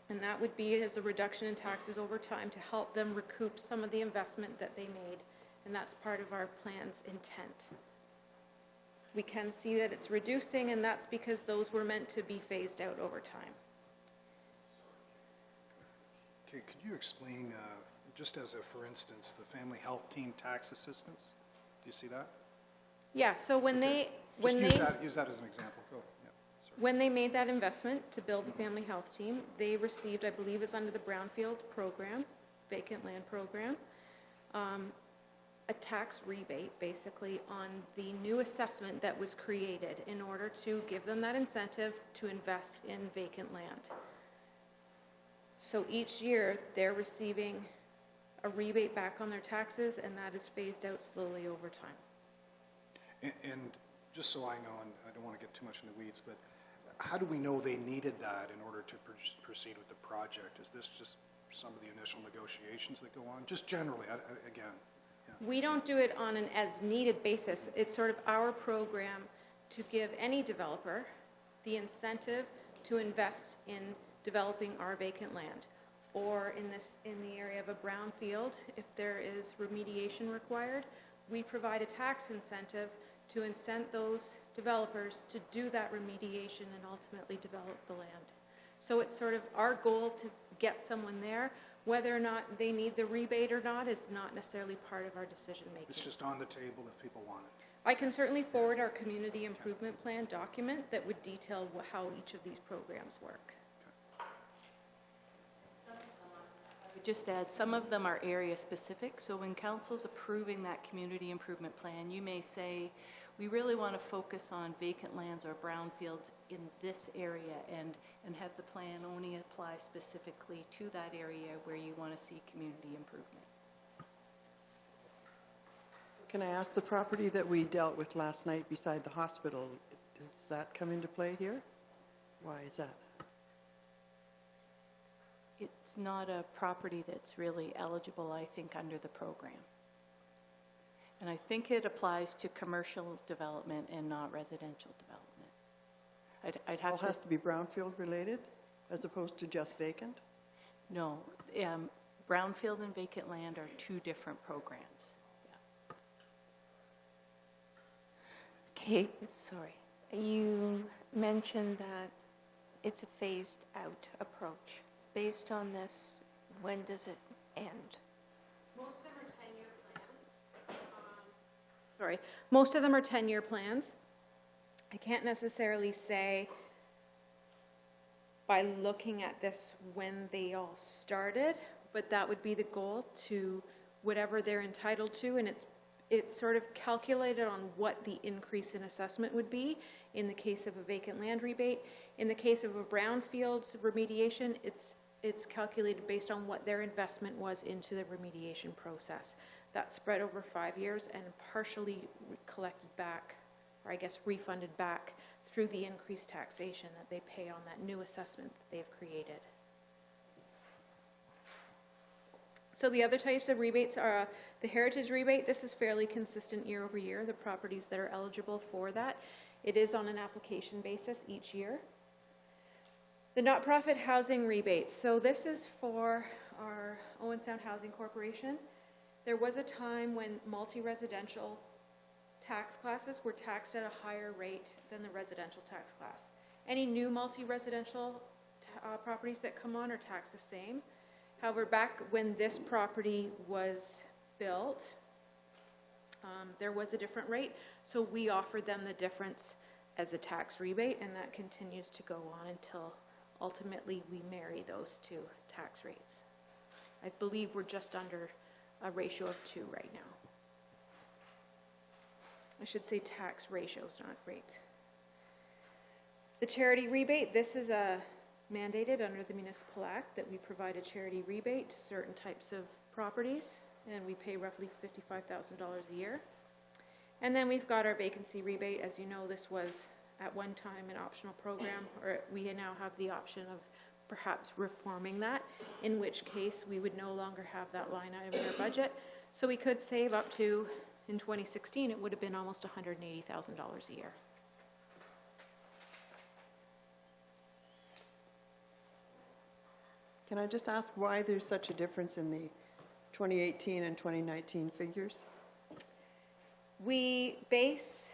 And that would be as a reduction in taxes over time to help them recoup some of the investment that they made, and that's part of our plan's intent. We can see that it's reducing, and that's because those were meant to be phased out over time. Okay, could you explain, just as a for instance, the family health team tax assistance? Do you see that? Yeah, so when they Use that as an example. Go. Yeah, sorry. when they made that investment to build the family health team, they received, I believe is under the brownfield program, vacant land program, a tax rebate basically on the new assessment that was created in order to give them that incentive to invest in vacant land. So each year, they're receiving a rebate back on their taxes, and that is phased out slowly over time. And just so I know, and I don't want to get too much in the weeds, but how do we know they needed that in order to proceed with the project? Is this just some of the initial negotiations that go on? Just generally, again. Yeah. We don't do it on an as-needed basis. It's sort of our program to give any developer the incentive to invest in developing our vacant land, or in the area of a brownfield, if there is remediation required, we provide a tax incentive to incent those developers to do that remediation and ultimately develop the land. So it's sort of our goal to get someone there. Whether or not they need the rebate or not is not necessarily part of our decision making. It's just on the table if people want it. I can certainly forward our community improvement plan document that would detail how each of these programs work. I would just add, some of them are area specific, so when council's approving that community improvement plan, you may say, we really want to focus on vacant lands or brownfields in this area and have the plan only apply specifically to that area where you want to see community improvement. Can I ask, the property that we dealt with last night beside the hospital, does that come into play here? Why is that? It's not a property that's really eligible, I think, under the program. And I think it applies to commercial development and not residential development. I'd It have all to... has to be brownfield related as opposed to just vacant? No, brownfield and vacant land are two different programs. Kate, sorry. You mentioned that it's a phased-out approach. Based on this, when does it end? Most of them are 10-year plans. Sorry, most of them are 10-year plans. I can't necessarily say by looking at this when they all started, but that would be the goal, to whatever they're entitled to, and it's sort of calculated on what the increase in assessment would be in the case of a vacant land rebate. In the case of a brownfields remediation, it's calculated based on what their investment was into the remediation process. That's spread over 5 years and partially collected back, or I guess refunded back, through the increased taxation that they pay on that new assessment that they've created. So the other types of rebates are the heritage rebate. This is fairly consistent year over year, the properties that are eligible for that. It is on an application basis each year. The not-profit housing rebates. So this is for our Owen Sound Housing Corporation. There was a time when multi-residential tax classes were taxed at a higher rate than the residential tax class. Any new multi-residential properties that come on are taxed the same. However, back when this property was built, there was a different rate, so we offered them the difference as a tax rebate, and that continues to go on until ultimately we marry those two tax rates. I believe we're just under a ratio of 2 right now. I should say tax ratios, not rates. The charity rebate, this is mandated under the Municipal Act that we provide a charity rebate to certain types of properties, and we pay roughly $55,000 a year. And then we've got our vacancy rebate. As you know, this was at one time an optional program, or we now have the option of perhaps reforming that, in which case we would no longer have that line item in our budget. So we could save up to, in 2016, it would have been almost $180,000 a year. Can I just ask why there's such a difference in the 2018 and 2019 figures? We base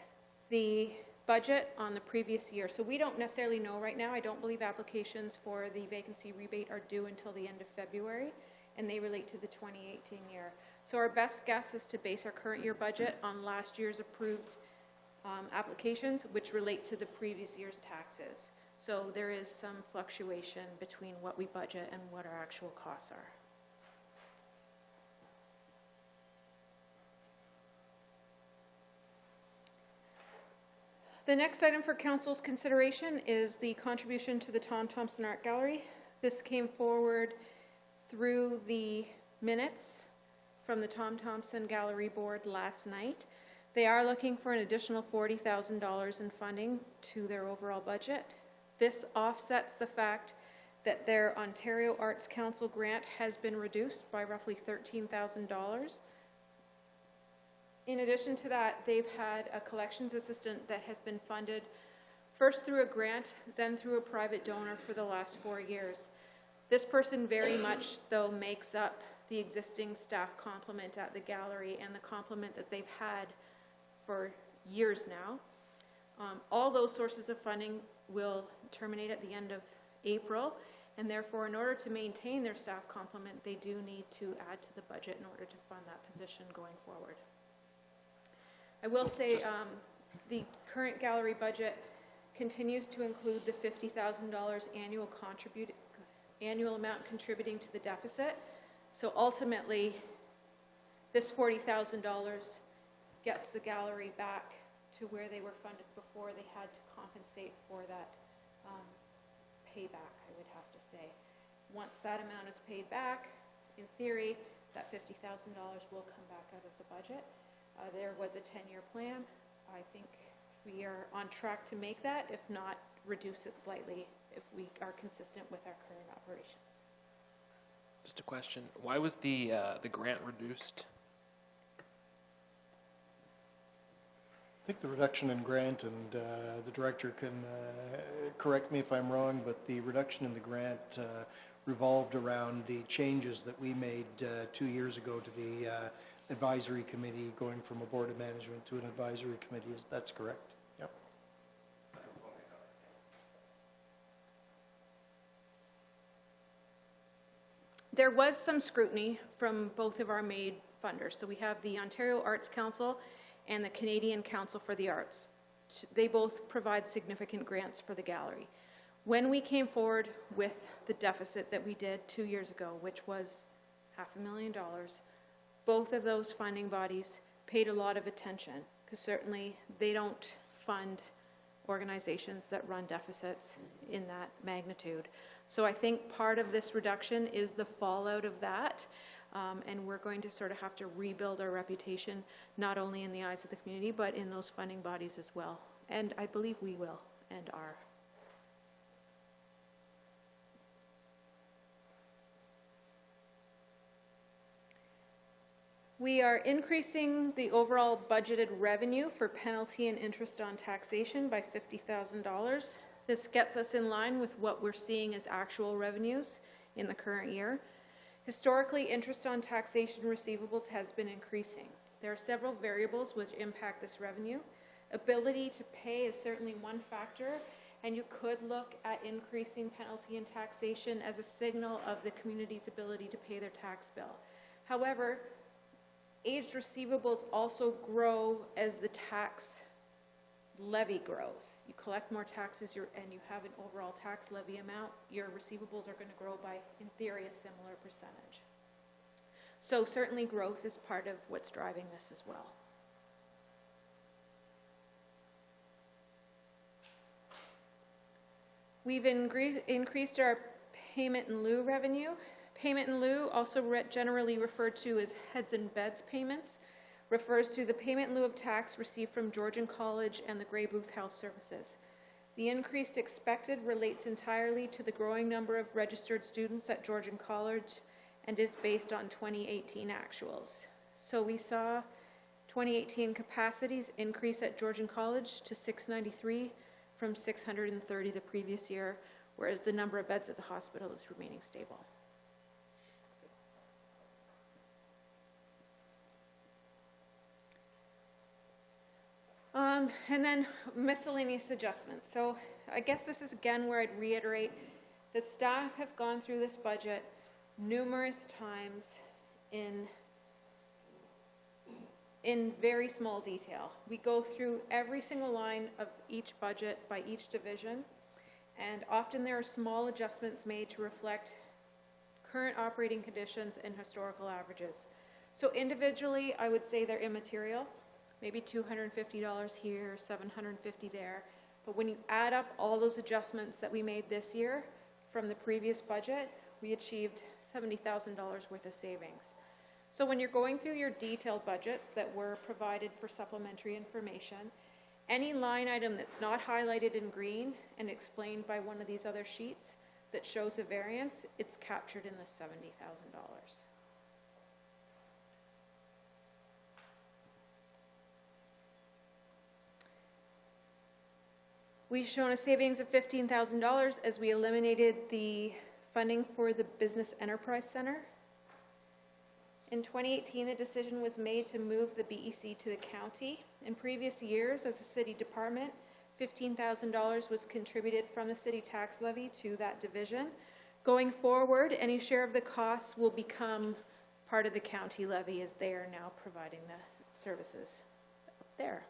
the budget on the previous year, so we don't necessarily know right now. I don't believe applications for the vacancy rebate are due until the end of February, and they relate to the 2018 year. So our best guess is to base our current year budget on last year's approved applications, which relate to the previous year's taxes. So there is some fluctuation between what we budget and what our actual costs are. The next item for council's consideration is the contribution to the Tom Thompson Art Gallery. This came forward through the minutes from the Tom Thompson Gallery Board last night. They are looking for an additional $40,000 in funding to their overall budget. This offsets the fact that their Ontario Arts Council grant has been reduced by roughly $13,000. In addition to that, they've had a collections assistant that has been funded first through a grant, then through a private donor for the last 4 years. This person very much, though, makes up the existing staff complement at the gallery and the complement that they've had for years now. All those sources of funding will terminate at the end of April, and therefore, in order to maintain their staff complement, they do need to add to the budget in order to fund that position going forward. I will say, the current gallery budget continues to include the $50,000 annual amount contributing to the deficit. So ultimately, this $40,000 gets the gallery back to where they were funded before they had to compensate for that payback, I would have to say. Once that amount is paid back, in theory, that $50,000 will come back out of the budget. There was a 10-year plan. I think we are on track to make that, if not reduce it slightly, if we are consistent with our current operations. Just a question. Why was the grant reduced? I think the reduction in grant, and the director can correct me if I'm wrong, but the reduction in the grant revolved around the changes that we made 2 years ago to the advisory committee, going from a board of management to an advisory committee. That's correct? Yep. There was some scrutiny from both of our main funders. So we have the Ontario Arts Council and the Canadian Council for the Arts. They both provide significant grants for the gallery. When we came forward with the deficit that we did 2 years ago, which was $500,000, both of those funding bodies paid a lot of attention, because certainly they don't fund organizations that run deficits in that magnitude. So I think part of this reduction is the fallout of that, and we're going to sort of have to rebuild our reputation, not only in the eyes of the community, but in those funding bodies as well. And I believe we will and are. We are increasing the overall budgeted revenue for penalty and interest on taxation by $50,000. This gets us in line with what we're seeing as actual revenues in the current year. Historically, interest on taxation receivables has been increasing. There are several variables which impact this revenue. Ability to pay is certainly one factor, and you could look at increasing penalty and taxation as a signal of the community's ability to pay their tax bill. However, aged receivables also grow as the tax levy grows. You collect more taxes and you have an overall tax levy amount, your receivables are going to grow by, in theory, a similar percentage. So certainly growth is part of what's driving this as well. We've increased our payment in lieu revenue. Payment in lieu, also generally referred to as heads and beds payments, refers to the payment in lieu of tax received from Georgian College and the Grey Booth Health Services. The increase expected relates entirely to the growing number of registered students at Georgian College and is based on 2018 actuals. So we saw 2018 capacities increase at Georgian College to 693 from 630 the previous year, whereas the number of beds at the hospital is remaining stable. And then miscellaneous adjustments. So I guess this is again where I'd reiterate that staff have gone through this budget numerous times in very small detail. We go through every single line of each budget by each division, and often there are small adjustments made to reflect current operating conditions and historical averages. So individually, I would say they're immaterial. Maybe $250 here, $750 there. But when you add up all those adjustments that we made this year from the previous budget, we achieved $70,000 worth of savings. So when you're going through your detailed budgets that were provided for supplementary information, any line item that's not highlighted in green and explained by one of these other sheets that shows a variance, it's captured in the $70,000. We've shown a savings of $15,000 as we eliminated the funding for the Business Enterprise Center. In 2018, the decision was made to move the BEC to the county. In previous years, as a city department, $15,000 was contributed from the city tax levy to that division. Going forward, any share of the costs will become part of the county levy as they are now providing the services there.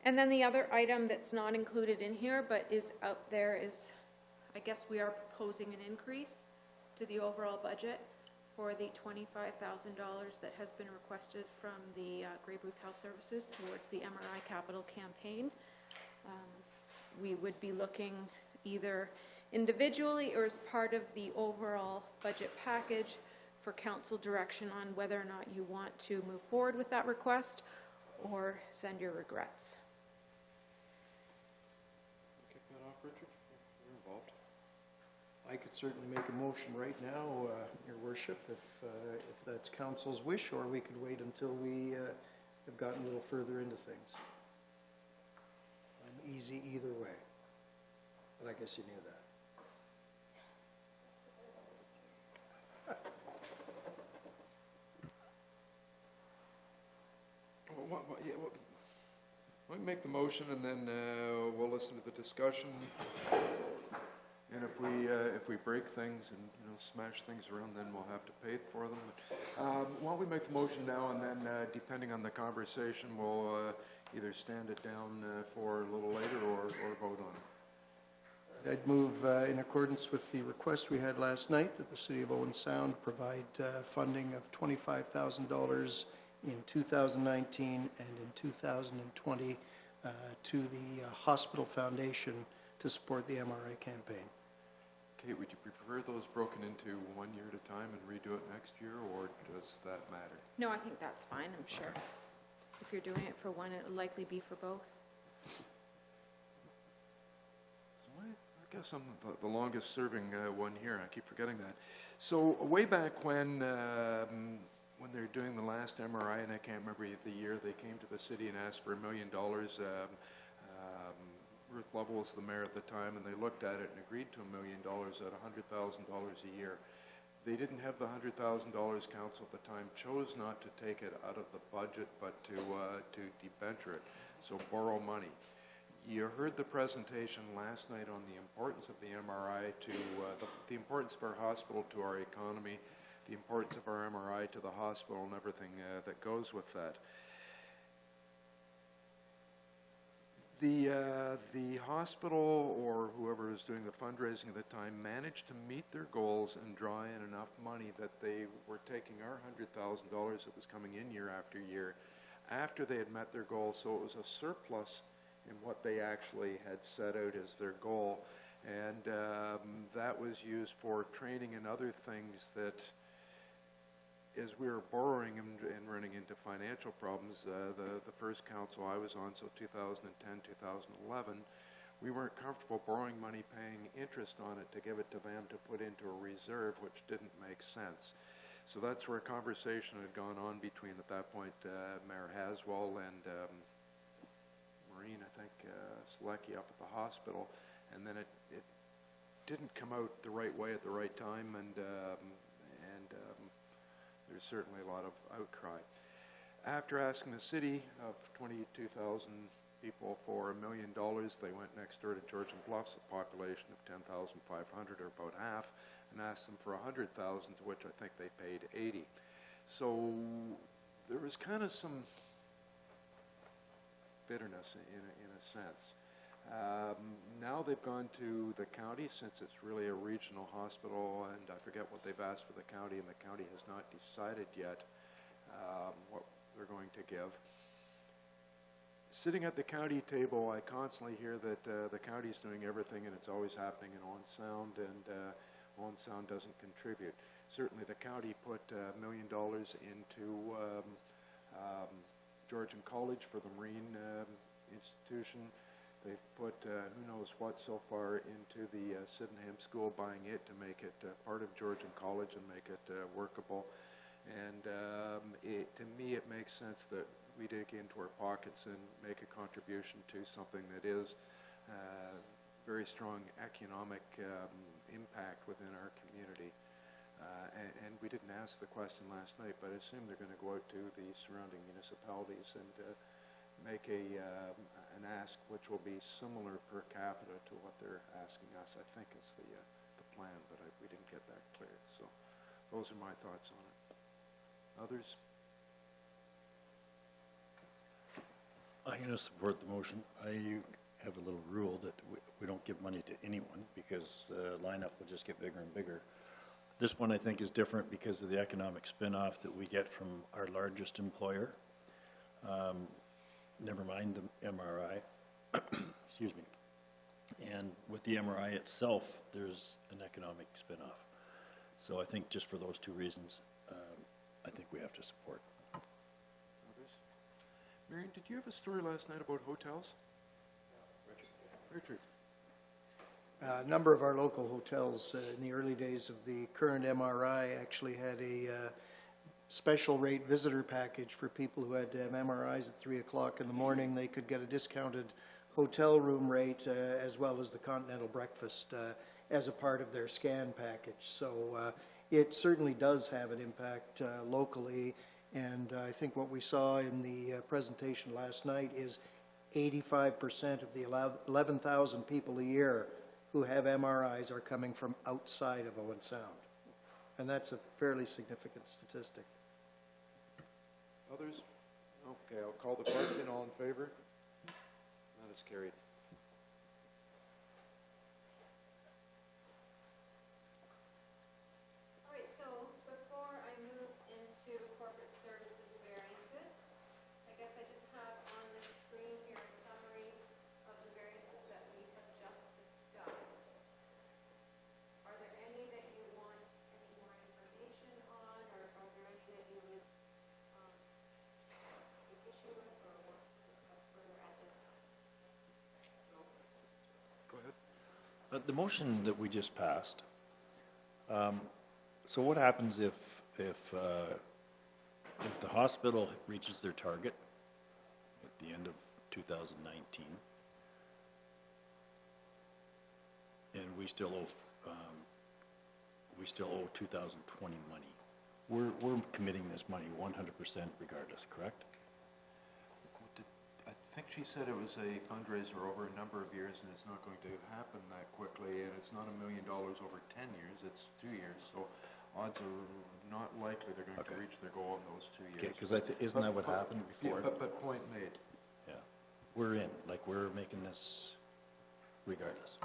And then the other item that's not included in here but is out there is, I guess we are proposing an increase to the overall budget for the $25,000 that has been requested from the Grey Booth Health Services towards the MRI capital campaign. We would be looking either individually or as part of the overall budget package for council direction on whether or not you want to move forward with that request or send your regrets. Kick that off, Richard? You're involved. I could certainly make a motion right now, Your Worship, if that's council's wish, or we could wait until we have gotten a little further into things. I'm easy either way, but I guess you knew that. Why don't we make the motion and then we'll listen to the discussion. And if we break things and, you know, smash things around, then we'll have to pay for them. Why don't we make the motion now, and then depending on the conversation, we'll either stand it down for a little later or vote on it. I'd move in accordance with the request we had last night that the City of Owen Sound provide funding of $25,000 in 2019 and in 2020 to the Hospital Foundation to support the MRI campaign. Kate, would you prefer those broken into 1 year at a time and redo it next year, or does that matter? No, I think that's fine, I'm sure. If you're doing it for one, it'll likely be for both. I guess I'm the longest serving one here. I keep forgetting that. So way back when they're doing the last MRI, and I can't remember the year, they came to the city and asked for $1 million. Ruth Lovell was the mayor at the time, and they looked at it and agreed to $1 million at $100,000 a year. They didn't have the $100,000. Council at the time chose not to take it out of the budget, but to debenture it, so borrow money. You heard the presentation last night on the importance of the MRI to the importance of our hospital to our economy, the importance of our MRI to the hospital, and everything that goes with that. The hospital, or whoever was doing the fundraising at the time, managed to meet their goals and draw in enough money that they were taking our $100,000 that was coming in year after year after they had met their goals, so it was a surplus in what they actually had set out as their goal, and that was used for training and other things that, as we were borrowing and running into financial problems, the first council I was on, so 2010, 2011, we weren't comfortable borrowing money, paying interest on it to give it to them to put into a reserve, which didn't make sense. So that's where a conversation had gone on between, at that point, Mayor Haswell and Maureen, I think, Selecki up at the hospital, and then it didn't come out the right way at the right time, and there's certainly a lot of outcry. After asking the city of 22,000 people for $1 million, they went next door to Georgian Bluffs, a population of 10,500, or about half, and asked them for 100,000, to which I think they paid 80. So there was kind of some bitterness in a sense. Now they've gone to the county, since it's really a regional hospital, and I forget what they've asked for the county, and the county has not decided yet what they're going to give. Sitting at the county table, I constantly hear that the county's doing everything, and it's always happening in Owen Sound, and Owen Sound doesn't contribute. Certainly the county put $1 million into Georgian College for the Marine Institution. They've put who knows what so far into the Sydenham School, buying it to make it part of Georgian College and make it workable. And to me, it makes sense that we dig into our pockets and make a contribution to something that is very strong economic impact within our community. And we didn't ask the question last night, but I assume they're going to go out to the surrounding municipalities and make an ask which will be similar per capita to what they're asking us, I think is the plan, but we didn't get that clear. So those are my thoughts on it. Others? I'm going to support the motion. I have a little rule that we don't give money to anyone because the lineup will just get bigger and bigger. This one I think is different because of the economic spin-off that we get from our largest employer. Never mind the MRI. Excuse me. And with the MRI itself, there's an economic spin-off. So I think just for those two reasons, I think we have to support. Others? Marion, did you have a story last night about hotels? Richard. A number of our local hotels in the early days of the current MRI actually had a special rate visitor package for people who had to have MRIs at 3 o'clock in the morning. They could get a discounted hotel room rate as well as the continental breakfast as a part of their scan package. So it certainly does have an impact locally, and I think what we saw in the presentation last night is 85% of the 11,000 people a year who have MRIs are coming from outside of Owen Sound. And that's a fairly significant statistic. Others? Okay, I'll call the question. All in favor? That is carried. All right, so before I move into corporate services variances, I guess I just have on the screen here a summary of the variances that we have just discussed. Are there any that you want any more information on, or are there any that you would take issue with or want to discuss further at this time? Go ahead. The motion that we just passed, so what happens if the hospital reaches their target at the end of 2019 and we still owe 2020 money? We're committing this money 100% regardless, correct? I think she said it was a fundraiser over a number of years, and it's not going to happen that quickly, and it's not $1 million over 10 years, it's 2 years, so odds are not likely they're going to reach their goal in those 2 years. Okay, because isn't that what happened before? Yeah, but point made. Yeah, we're in, like we're making this regardless.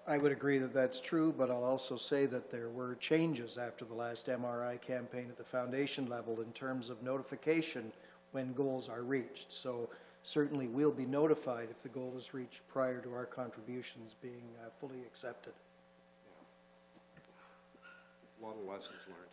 I would agree that that's true, but I'll also say that there were changes after the last MRI campaign at the foundation level in terms of notification when goals are reached. So certainly we'll be notified if the goal is reached prior to our contributions being fully accepted. A lot of lessons learned.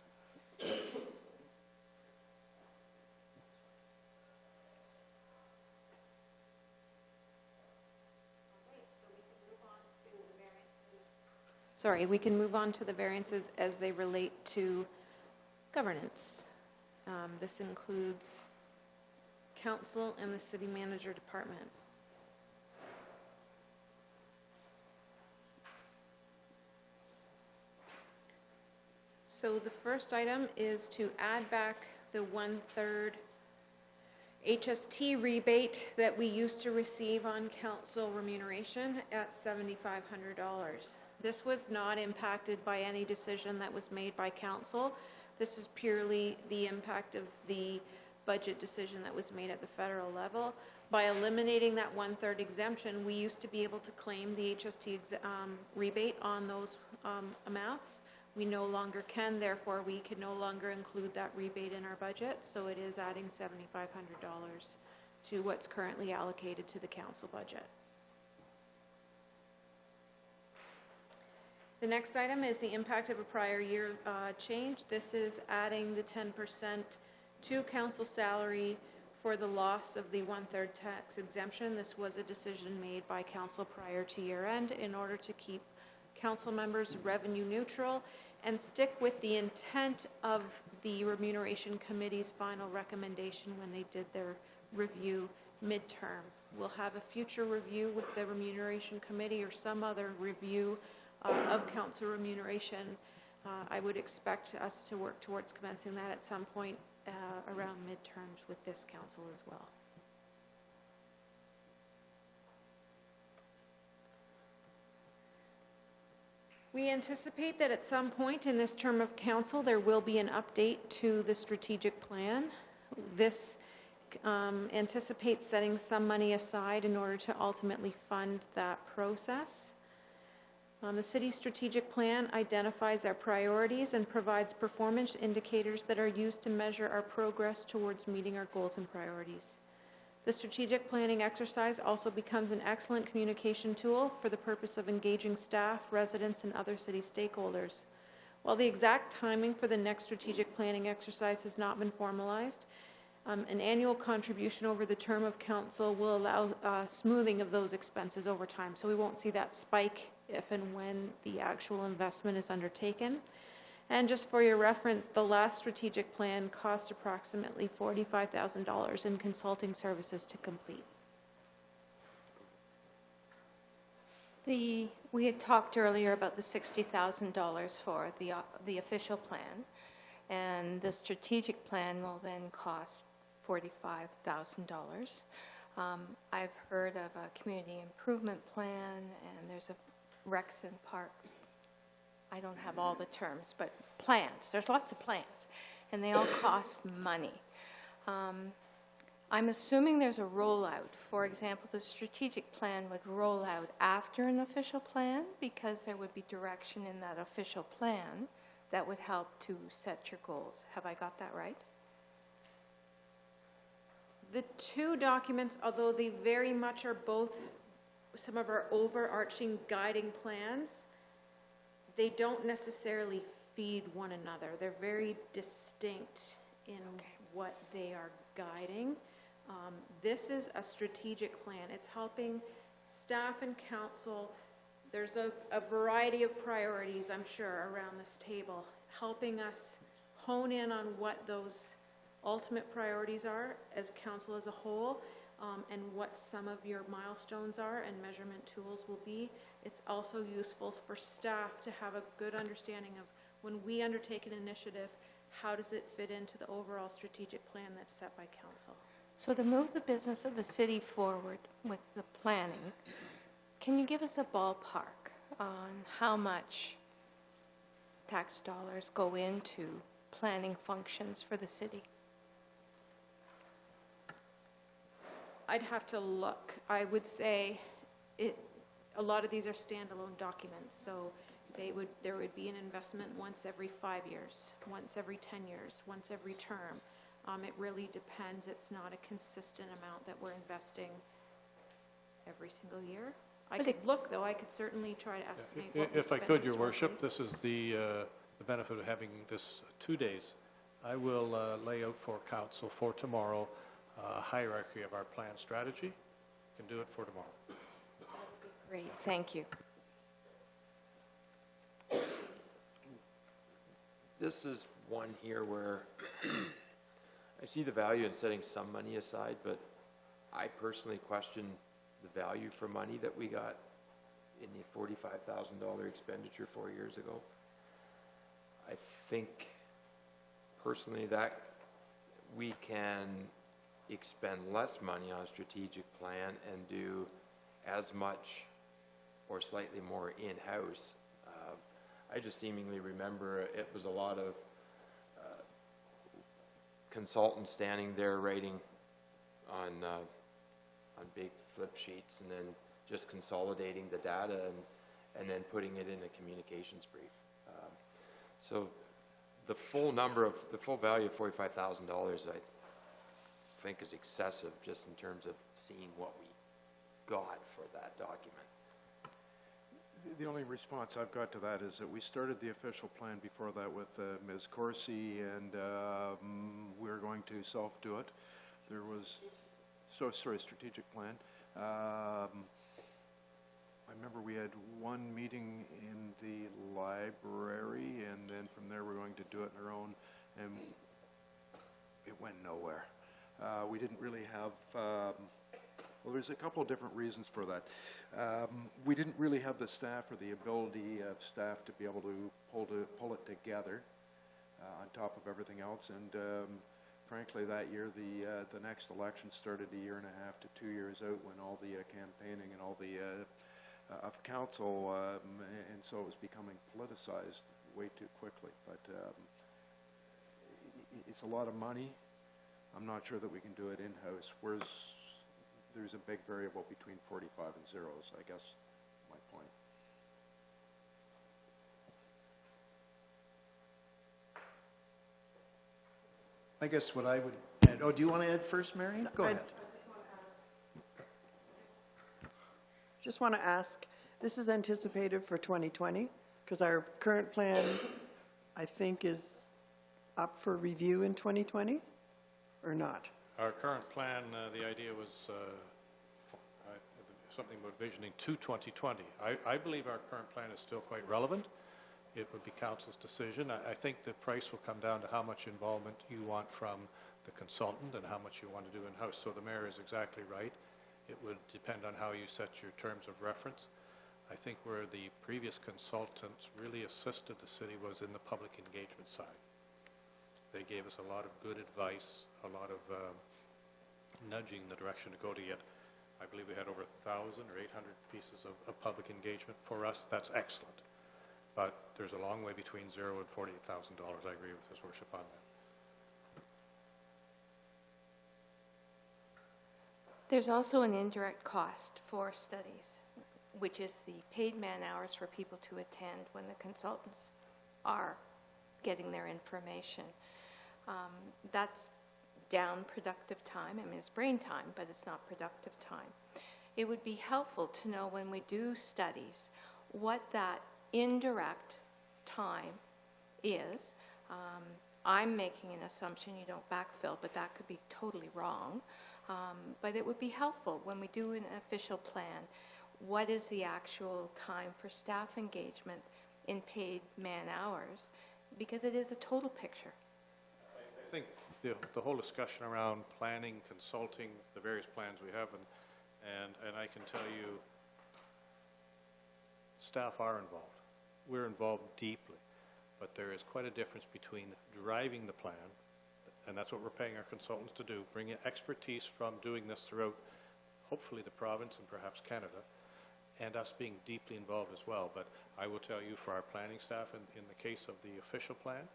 Sorry, we can move on to the variances as they relate to governance. This includes council and the city manager department. So the first item is to add back the 1/3 HST rebate that we used to receive on council remuneration at $7,500. This was not impacted by any decision that was made by council. This is purely the impact of the budget decision that was made at the federal level. By eliminating that 1/3 exemption, we used to be able to claim the HST rebate on those amounts. We no longer can, therefore we can no longer include that rebate in our budget, so it is adding $7,500 to what's currently allocated to the council budget. The next item is the impact of a prior year change. This is adding the 10% to council salary for the loss of the 1/3 tax exemption. This was a decision made by council prior to year end in order to keep council members revenue neutral and stick with the intent of the remuneration committee's final recommendation when they did their review midterm. We'll have a future review with the remuneration committee or some other review of council remuneration. I would expect us to work towards commencing that at some point around midterms with this council as well. We anticipate that at some point in this term of council, there will be an update to the strategic plan. This anticipates setting some money aside in order to ultimately fund that process. The city's strategic plan identifies our priorities and provides performance indicators that are used to measure our progress towards meeting our goals and priorities. The strategic planning exercise also becomes an excellent communication tool for the purpose of engaging staff, residents, and other city stakeholders. While the exact timing for the next strategic planning exercise has not been formalized, an annual contribution over the term of council will allow smoothing of those expenses over time, so we won't see that spike if and when the actual investment is undertaken. And just for your reference, the last strategic plan cost approximately $45,000 in consulting services to complete. We had talked earlier about the $60,000 for the official plan, and the strategic plan will then cost $45,000. I've heard of a community improvement plan, and there's a Rex and Parks. I don't have all the terms, but plans. There's lots of plans, and they all cost money. I'm assuming there's a rollout. For example, the strategic plan would roll out after an official plan because there would be direction in that official plan that would help to set your goals. Have I got that right? The two documents, although they very much are both some of our overarching guiding plans, they don't necessarily feed one another. They're very distinct in what they are guiding. This is a strategic plan. It's helping staff and council. There's a variety of priorities, I'm sure, around this table, helping us hone in on what those ultimate priorities are as council as a whole, and what some of your milestones are and measurement tools will be. It's also useful for staff to have a good understanding of when we undertake an initiative, how does it fit into the overall strategic plan that's set by council. So to move the business of the city forward with the planning, can you give us a ballpark on how much tax dollars go into planning functions for the city? I'd have to look. I would say a lot of these are standalone documents, so there would be an investment once every 5 years, once every 10 years, once every term. It really depends. It's not a consistent amount that we're investing every single year. I could look, though. I could certainly try to estimate what we If I spent could, Your Worship, historically. this is the benefit of having this 2 days. I will lay out for council for tomorrow a hierarchy of our plan strategy. Can do it for tomorrow. Great, thank you. This is one here where I see the value in setting some money aside, but I personally question the value for money that we got in the $45,000 expenditure 4 years ago. I think personally that we can expend less money on a strategic plan and do as much or slightly more in-house. I just seemingly remember it was a lot of consultants standing there writing on big flip sheets and then just consolidating the data and then putting it in a communications brief. So the full value of $45,000 I think is excessive just in terms of seeing what we got for that document. The only response I've got to that is that we started the official plan before that with Ms. Corsi, and we're going to self-do it. There was, strategic plan. I remember we had one meeting in the library, and then from there we're going to do it on our own, and it went nowhere. We didn't really have, well, there's a couple of different reasons for that. We didn't really have the staff or the ability of staff to be able to pull it together on top of everything else. And frankly, that year, the next election started 1.5 to 2 years out when all the campaigning and all the of council, and so it was becoming politicized way too quickly. But it's a lot of money. I'm not sure that we can do it in-house, whereas there's a big variable between 45 and zeros, I guess, my point. I guess what I would add, oh, do you want to add first, Marion? Go ahead. Just want to ask, this is anticipated for 2020, because our current plan, I think, is up for review in 2020, or not? Our current plan, the idea was something about visioning to 2020. I believe our current plan is still quite relevant. It would be council's decision. I think the price will come down to how much involvement you want from the consultant and how much you want to do in-house. So the mayor is exactly right. It would depend on how you set your terms of reference. I think where the previous consultants really assisted the city was in the public engagement side. They gave us a lot of good advice, a lot of nudging the direction to go to yet. I believe we had over 1,000 or 800 pieces of public engagement. For us, that's excellent. But there's a long way between $0 and $48,000. I agree with His Worship on that. There's also an indirect cost for studies, which is the paid man-hours for people to attend when the consultants are getting their information. That's down productive time. I mean, it's brain time, but it's not productive time. It would be helpful to know when we do studies what that indirect time is. I'm making an assumption you don't backfill, but that could be totally wrong. But it would be helpful when we do an official plan, what is the actual time for staff engagement in paid man-hours, because it is a total picture. I think the whole discussion around planning, consulting, the various plans we have, and I can tell you, staff are involved. We're involved deeply, but there is quite a difference between driving the plan, and that's what we're paying our consultants to do, bring in expertise from doing this throughout, hopefully, the province and perhaps Canada, and us being deeply involved as well. But I will tell you, for our planning staff, in the case of the official plan,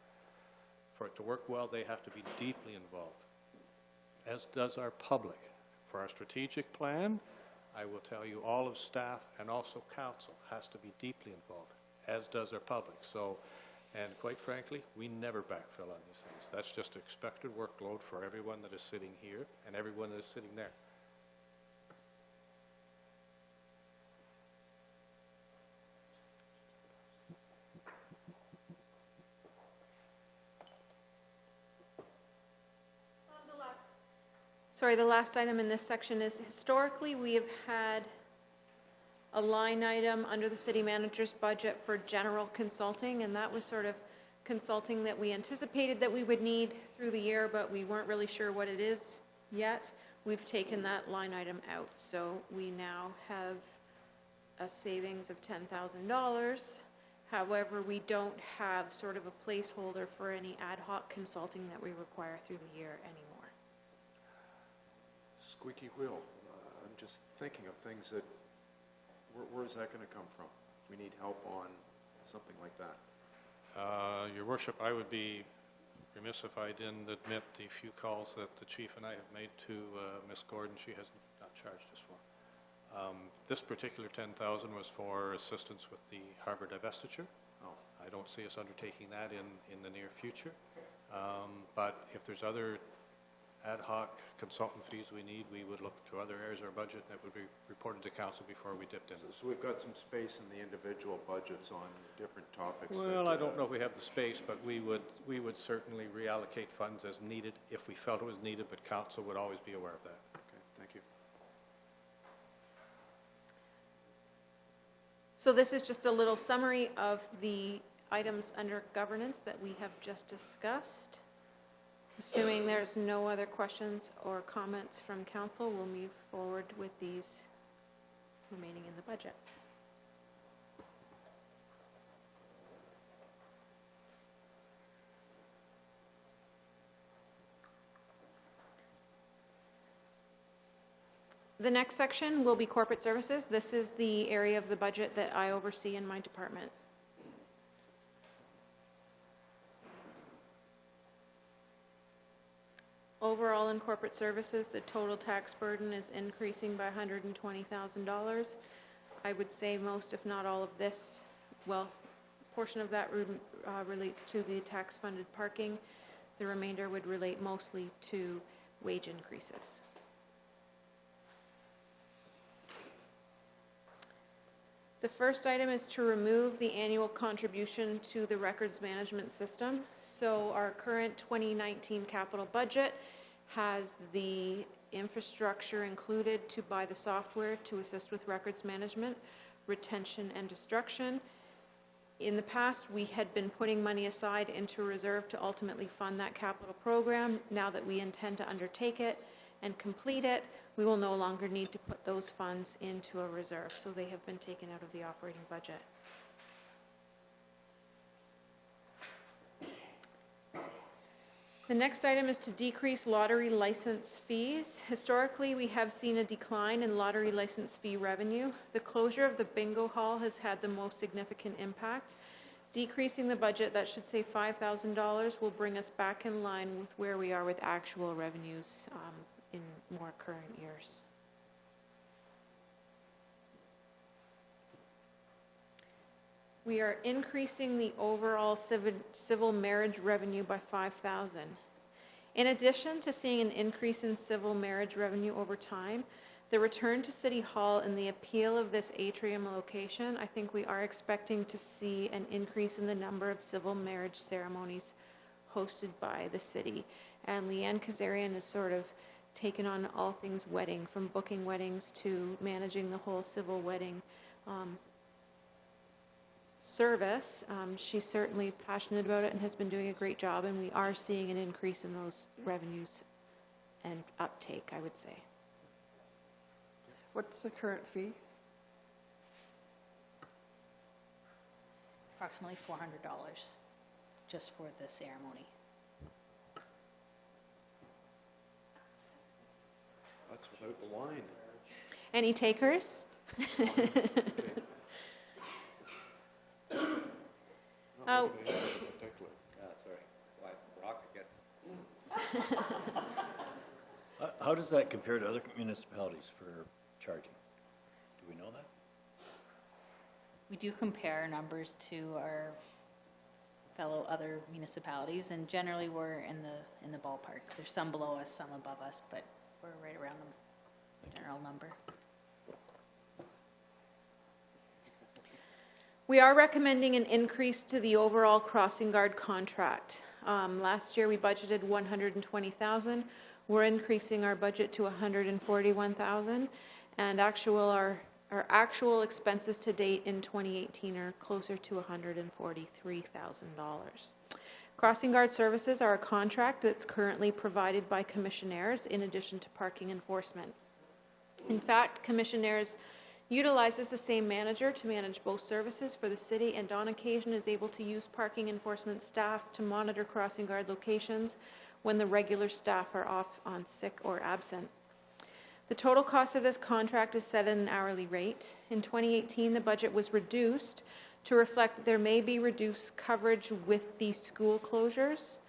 for it to work well, they have to be deeply involved, as does our public. For our strategic plan, I will tell you, all of staff and also council has to be deeply involved, as does our public. So, and quite frankly, we never backfill on these things. That's just expected workload for everyone that is sitting here and everyone that is sitting there. Sorry, the last item in this section is, historically, we have had a line item under the city manager's budget for general consulting, and that was sort of consulting that we anticipated that we would need through the year, but we weren't really sure what it is yet. We've taken that line item out, so we now have a savings of $10,000. However, we don't have sort of a placeholder for any ad hoc consulting that we require through the year anymore. Squeaky wheel. I'm just thinking of things that, where's that going to come from? We need help on something like that. Your Worship, I would be remiss if I didn't admit the few calls that the chief and I have made to Ms. Gordon. She has not charged us for. This particular $10,000 was for assistance with the harbor divestiture. Oh. I don't see us undertaking that in the near future. But if there's other ad hoc consultant fees we need, we would look to other areas of our budget that would be reported to council before we dipped in. So we've got some space in the individual budgets on different topics. Well, I don't know if we have the space, but we would certainly reallocate funds as needed if we felt it was needed, but council would always be aware of that. Okay, thank you. So this is just a little summary of the items under governance that we have just discussed. Assuming there's no other questions or comments from council, we'll move forward with these remaining in the budget. The next section will be corporate services. This is the area of the budget that I oversee in my department. Overall, in corporate services, the total tax burden is increasing by $120,000. I would say most, if not all of this, well, a portion of that relates to the tax-funded parking. The remainder would relate mostly to wage increases. The first item is to remove the annual contribution to the records management system. So our current 2019 capital budget has the infrastructure included to buy the software to assist with records management, retention, and destruction. In the past, we had been putting money aside into reserve to ultimately fund that capital program. Now that we intend to undertake it and complete it, we will no longer need to put those funds into a reserve, so they have been taken out of the operating budget. The next item is to decrease lottery license fees. Historically, we have seen a decline in lottery license fee revenue. The closure of the bingo hall has had the most significant impact. Decreasing the budget, that should save $5,000, will bring us back in line with where we are with actual revenues in more current years. We are increasing the overall civil marriage revenue by $5,000. In addition to seeing an increase in civil marriage revenue over time, the return to City Hall and the appeal of this atrium location, I think we are expecting to see an increase in the number of civil marriage ceremonies hosted by the city. And Leanne Kazarian has sort of taken on all things wedding, from booking weddings to managing the whole civil wedding service. She's certainly passionate about it and has been doing a great job, and we are seeing an increase in those revenues and uptake, I would say. What's the current fee? Approximately $400 just for the ceremony. That's without the wine. Any takers? Oh. Sorry. Why, Brock, I guess. How does that compare to other municipalities for charging? Do we know that? We do compare numbers to our fellow other municipalities, and generally we're in the ballpark. There's some below us, some above us, but we're right around the general number. We are recommending an increase to the overall crossing guard contract. Last year we budgeted $120,000. We're increasing our budget to $141,000, and our actual expenses to date in 2018 are closer to $143,000. Crossing guard services are a contract that's currently provided by commissionaires in addition to parking enforcement. In fact, commissionaires utilizes the same manager to manage both services for the city, and on occasion is able to use parking enforcement staff to monitor crossing guard locations when the regular staff are off on sick or absent. The total cost of this contract is set at an hourly rate. In 2018, the budget was reduced to reflect that there may be reduced coverage with the school closures.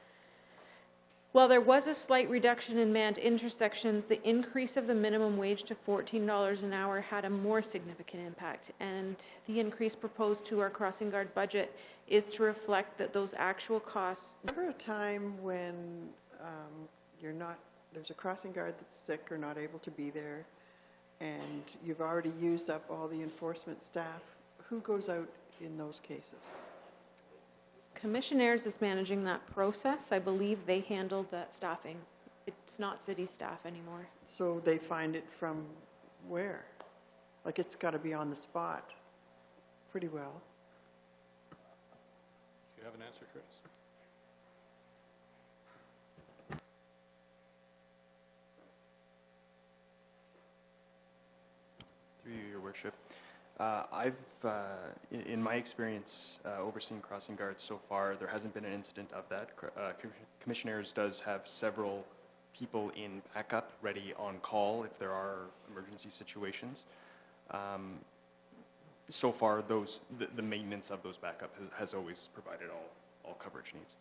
While there was a slight reduction in manned intersections, the increase of the minimum wage to $14 an hour had a more significant impact, and the increase proposed to our crossing guard budget is to reflect that those actual costs. Remember a time when there's a crossing guard that's sick or not able to be there, and you've already used up all the enforcement staff? Who goes out in those cases? Commissionaires is managing that process. I believe they handle that staffing. It's not city staff anymore. So they find it from where? Like, it's got to be on the spot pretty well. Do you have an answer, Chris? Through you, Your Worship. In my experience overseeing crossing guards so far, there hasn't been an incident of that. Commissioners does have several people in backup, ready on call if there are emergency situations. So far, the maintenance of those backup has always provided all coverage needs.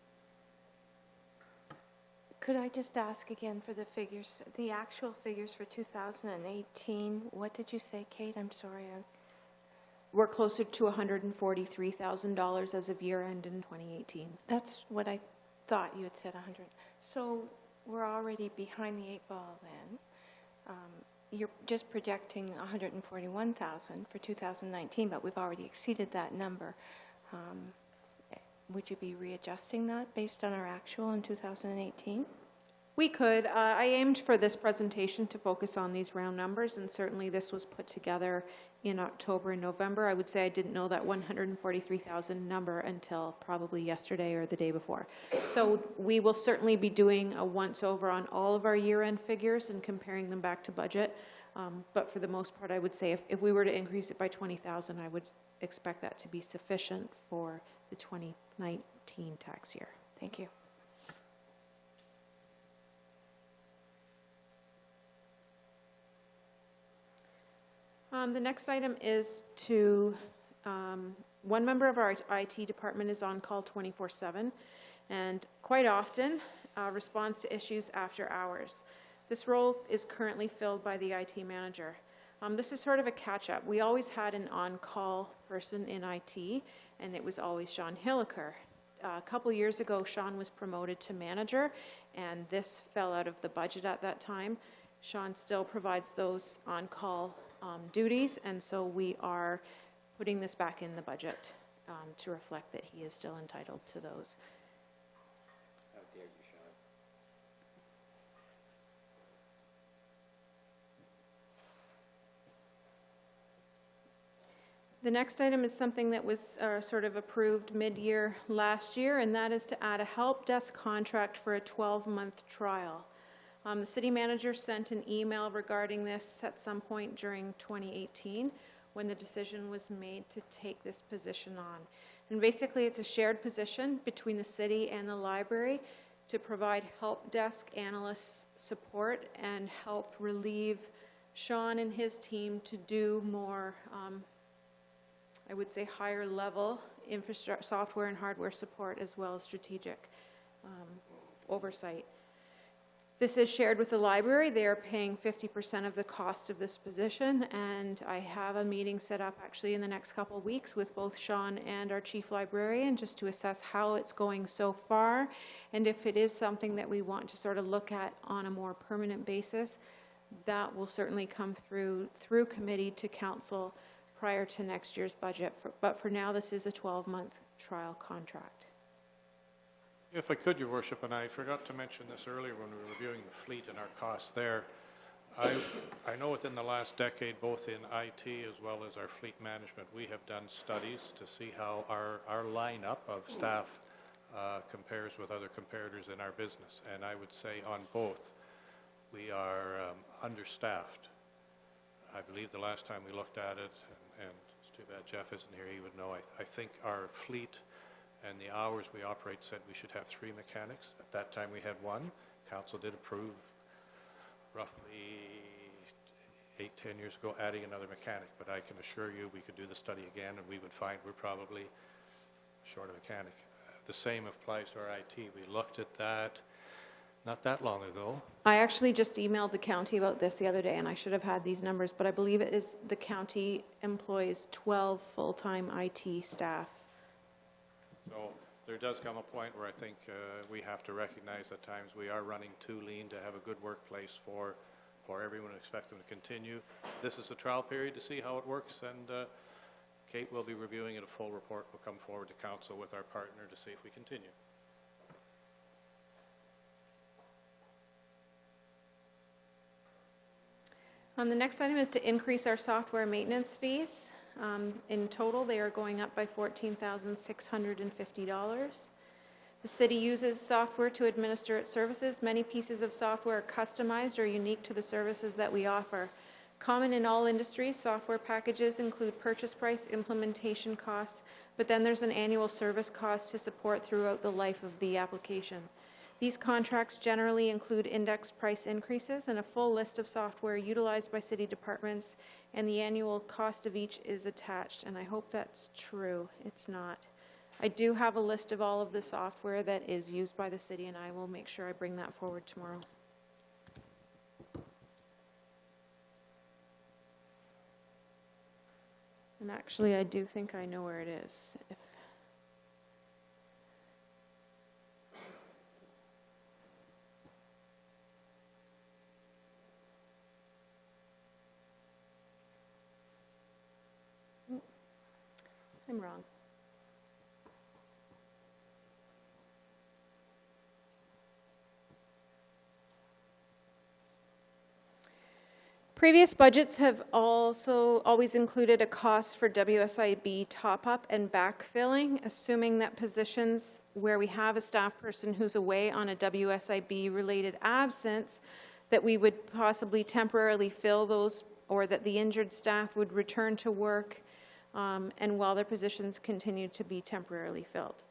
Could I just ask again for the figures, the actual figures for 2018? What did you say, Kate? I'm sorry. We're closer to $143,000 as of year end in 2018. That's what I thought you had said, 100. So we're already behind the 8 ball then. You're just projecting 141,000 for 2019, but we've already exceeded that number. Would you be readjusting that based on our actual in 2018? We could. I aimed for this presentation to focus on these round numbers, and certainly this was put together in October and November. I would say I didn't know that 143,000 number until probably yesterday or the day before. So we will certainly be doing a once-over on all of our year-end figures and comparing them back to budget. But for the most part, I would say if we were to increase it by 20,000, I would expect that to be sufficient for the 2019 tax year. Thank you. The next item is to, one member of our IT department is on call 24/7 and quite often responds to issues after hours. This role is currently filled by the IT manager. This is sort of a catch-up. We always had an on-call person in IT, and it was always Sean Hilliker. A couple years ago, Sean was promoted to manager, and this fell out of the budget at that time. Sean still provides those on-call duties, and so we are putting this back in the budget to reflect that he is still entitled to those. How dare you, Sean? The next item is something that was sort of approved mid-year last year, and that is to add a help desk contract for a 12-month trial. The city manager sent an email regarding this at some point during 2018 when the decision was made to take this position on. And basically it's a shared position between the city and the library to provide help desk analyst support and help relieve Sean and his team to do more, I would say, higher level infrastructure, software and hardware support, as well as strategic oversight. This is shared with the library. They are paying 50% of the cost of this position, and I have a meeting set up actually in the next couple of weeks with both Sean and our chief librarian just to assess how it's going so far, and if it is something that we want to sort of look at on a more permanent basis. That will certainly come through committee to council prior to next year's budget, but for now this is a 12-month trial contract. If I could, Your Worship, and I forgot to mention this earlier when we were reviewing the fleet and our costs there, I know within the last decade, both in IT as well as our fleet management, we have done studies to see how our lineup of staff compares with other comparators in our business. And I would say on both, we are understaffed. I believe the last time we looked at it, and it's too bad Jeff isn't here, he would know, I think our fleet and the hours we operate said we should have 3 mechanics. At that time we had 1. Council did approve roughly 8-10 years ago adding another mechanic, but I can assure you we could do the study again and we would find we're probably short a mechanic. The same applies to our IT. We looked at that not that long ago. I actually just emailed the county about this the other day, and I should have had these numbers, but I believe it is the county employs 12 full-time IT staff. So there does come a point where I think we have to recognize at times we are running too lean to have a good workplace for everyone and expect them to continue. This is a trial period to see how it works, and Kate will be reviewing it. A full report will come forward to council with our partner to see if we continue. The next item is to increase our software maintenance fees. In total, they are going up by $14,650. The city uses software to administer its services. Many pieces of software are customized or unique to the services that we offer. Common in all industries, software packages include purchase price, implementation costs, but then there's an annual service cost to support throughout the life of the application. These contracts generally include index price increases and a full list of software utilized by city departments, and the annual cost of each is attached, and I hope that's true. It's not. I do have a list of all of the software that is used by the city, and I will make sure I bring that forward tomorrow. And actually, I do think I know where it is. I'm wrong. Previous budgets have also always included a cost for WSIB top-up and backfilling, assuming that positions where we have a staff person who's away on a WSIB-related absence, that we would possibly temporarily fill those, or that the injured staff would return to work, and while their positions continue to be temporarily filled.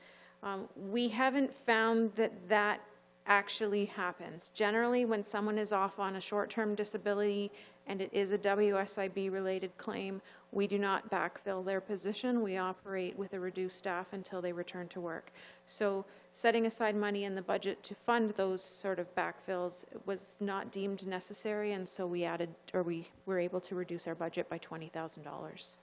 We haven't found that that actually happens. Generally, when someone is off on a short-term disability and it is a WSIB-related claim, we do not backfill their position. We operate with a reduced staff until they return to work. So setting aside money in the budget to fund those sort of backfills was not deemed necessary, and so we added, or we were able to reduce our budget by $20,000.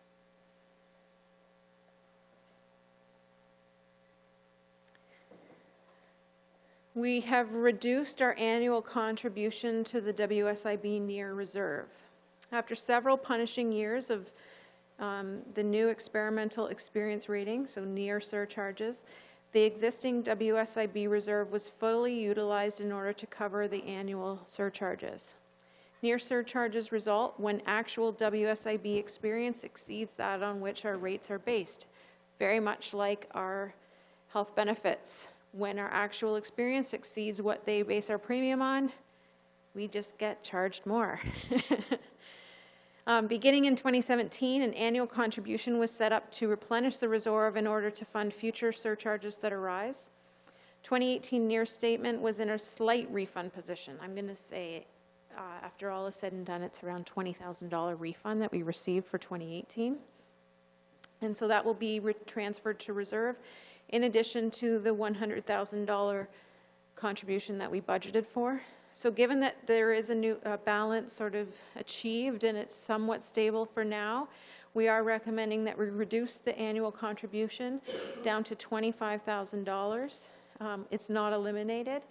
We have reduced our annual contribution to the WSIB NEAR reserve. After several punishing years of the new experimental experience rating, so NEAR surcharges, the existing WSIB reserve was fully utilized in order to cover the annual surcharges. NEAR surcharges result when actual WSIB experience exceeds that on which our rates are based, very much like our health benefits. When our actual experience exceeds what they base our premium on, we just get charged more. Beginning in 2017, an annual contribution was set up to replenish the reserve in order to fund future surcharges that arise. 2018 NEAR statement was in a slight refund position. I'm going to say, after all is said and done, it's around $20,000 refund that we received for 2018. And so that will be transferred to reserve, in addition to the $100,000 contribution that we budgeted for. So given that there is a new balance sort of achieved and it's somewhat stable for now, we are recommending that we reduce the annual contribution down to $25,000. It's not eliminated,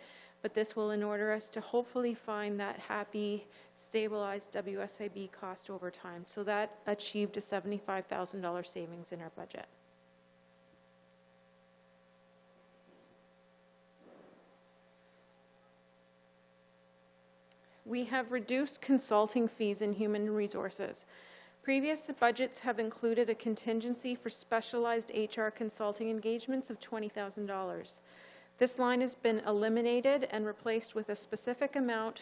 but this will in order us to hopefully find that happy, stabilized WSIB cost over time. So that achieved a $75,000 savings in our budget. We have reduced consulting fees in human resources. Previous budgets have included a contingency for specialized HR consulting engagements of $20,000. This line has been eliminated and replaced with a specific amount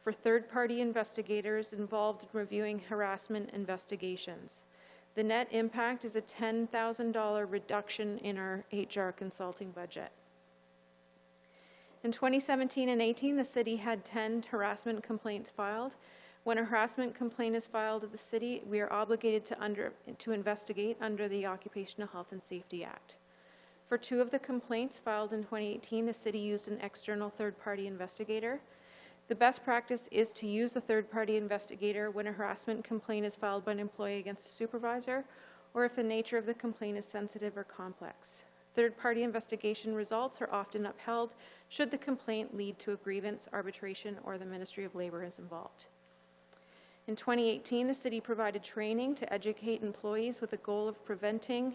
for third-party investigators involved in reviewing harassment investigations. The net impact is a $10,000 reduction in our HR consulting budget. In 2017 and 18, the city had 10 harassment complaints filed. When a harassment complaint is filed at the city, we are obligated to investigate under the Occupational Health and Safety Act. For 2 of the complaints filed in 2018, the city used an external third-party investigator. The best practice is to use a third-party investigator when a harassment complaint is filed by an employee against a supervisor, or if the nature of the complaint is sensitive or complex. Third-party investigation results are often upheld should the complaint lead to a grievance, arbitration, or the Ministry of Labor is involved. In 2018, the city provided training to educate employees with the goal of preventing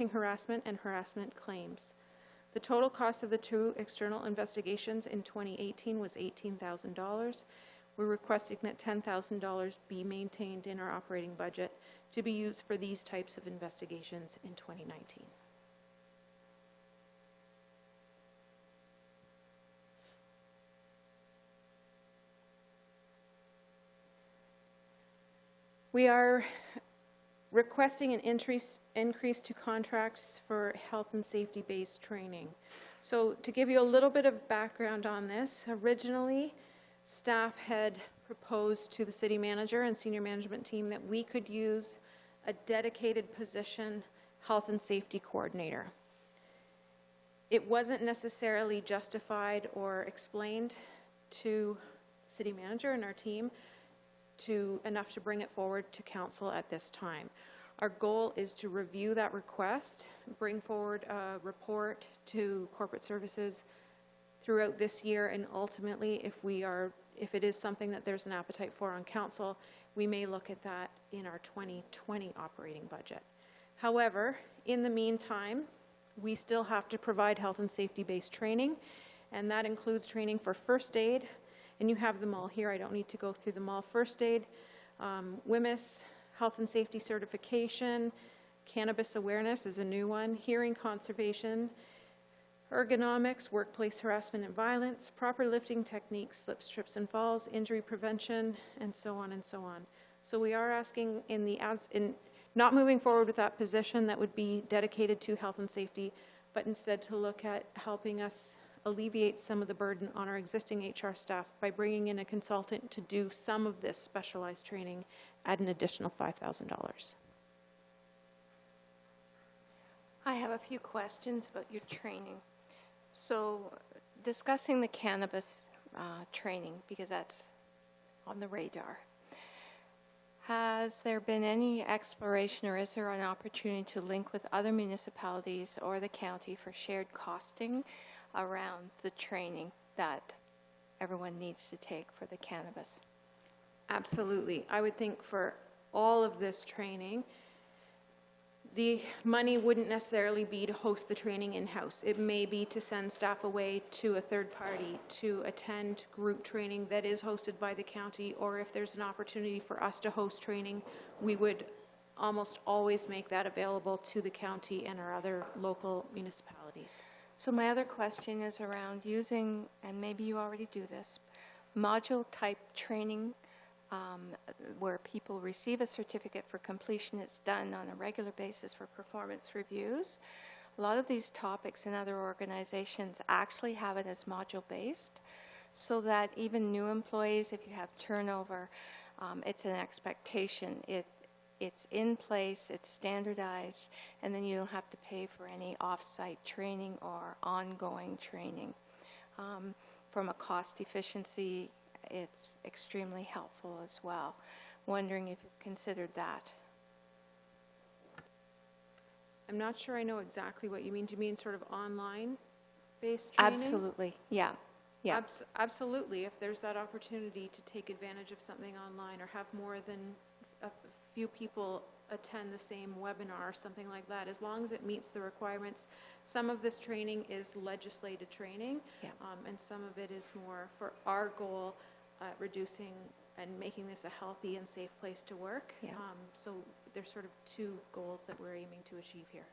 harassment and harassment claims. The total cost of the 2 external investigations in 2018 was $18,000. We're requesting that $10,000 be maintained in our operating budget to be used for these types of investigations in 2019. We are requesting an increase to contracts for health and safety-based training. So to give you a little bit of background on this, originally, staff had proposed to the city manager and senior management team that we could use a dedicated position, health and safety coordinator. It wasn't necessarily justified or explained to city manager and our team enough to bring it forward to council at this time. Our goal is to review that request, bring forward a report to corporate services throughout this year, and ultimately, if it is something that there's an appetite for on council, we may look at that in our 2020 operating budget. However, in the meantime, we still have to provide health and safety-based training, and that includes training for first aid, and you have them all here. I don't need to go through them all. First aid, WHMIS, health and safety certification, cannabis awareness is a new one, hearing conservation, ergonomics, workplace harassment and violence, proper lifting techniques, slips, trips and falls, injury prevention, and so on and so on. So we are asking in not moving forward with that position that would be dedicated to health and safety, but instead to look at helping us alleviate some of the burden on our existing HR staff by bringing in a consultant to do some of this specialized training at an additional $5,000. I have a few questions about your training. So, discussing the cannabis training, because that's on the radar. Has there been any exploration, or is there an opportunity to link with other municipalities or the county for shared costing around the training that everyone needs to take for the cannabis? Absolutely. I would think for all of this training, the money wouldn't necessarily be to host the training in-house. It may be to send staff away to a third party to attend group training that is hosted by the county, or if there's an opportunity for us to host training, we would almost always make that available to the county and our other local municipalities. So my other question is around using, and maybe you already do this, module type training where people receive a certificate for completion. It's done on a regular basis for performance reviews. A lot of these topics in other organizations actually have it as module based, so that even new employees, if you have turnover, it's an expectation. It's in place, it's standardized, and then you don't have to pay for any off-site training or ongoing training. From a cost efficiency, it's extremely helpful as well. Wondering if you've considered that. I'm not sure I know exactly what you mean. Do you mean sort of online-based training? Absolutely, yeah. Yeah. Absolutely. If there's that opportunity to take advantage of something online or have more than a few people attend the same webinar or something like that, as long as it meets the requirements. Some of this training is legislated training, yeah. And some of it is more for our goal, reducing and making this a healthy and safe place to work. Yeah. So there's sort of two goals that we're aiming to achieve here.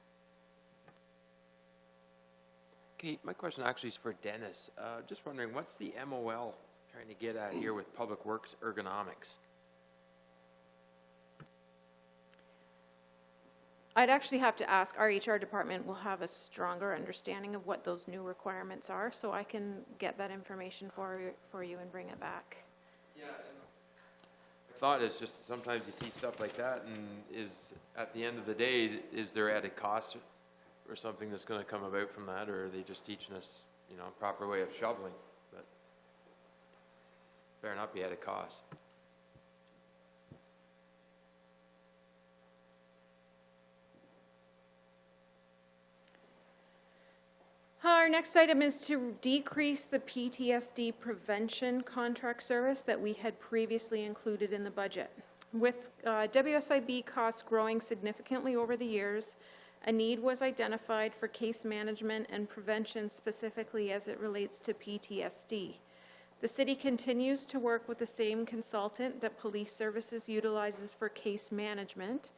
Kate, my question actually is for Dennis. Just wondering, what's the MOL trying to get at here with Public Works ergonomics? I'd actually have to ask, our HR department will have a stronger understanding of what those new requirements are, so I can get that information for you and bring it back. Yeah. My thought is just sometimes you see stuff like that, and is, at the end of the day, is there added cost or something that's going to come about from that, or are they just teaching us, you know, a proper way of shoveling? But better not be added cost. Our next item is to decrease the PTSD prevention contract service that we had previously included in the budget. With WSIB costs growing significantly over the years, a need was identified for case management and prevention specifically as it relates to PTSD. The city continues to work with the same consultant that police services utilizes for case management.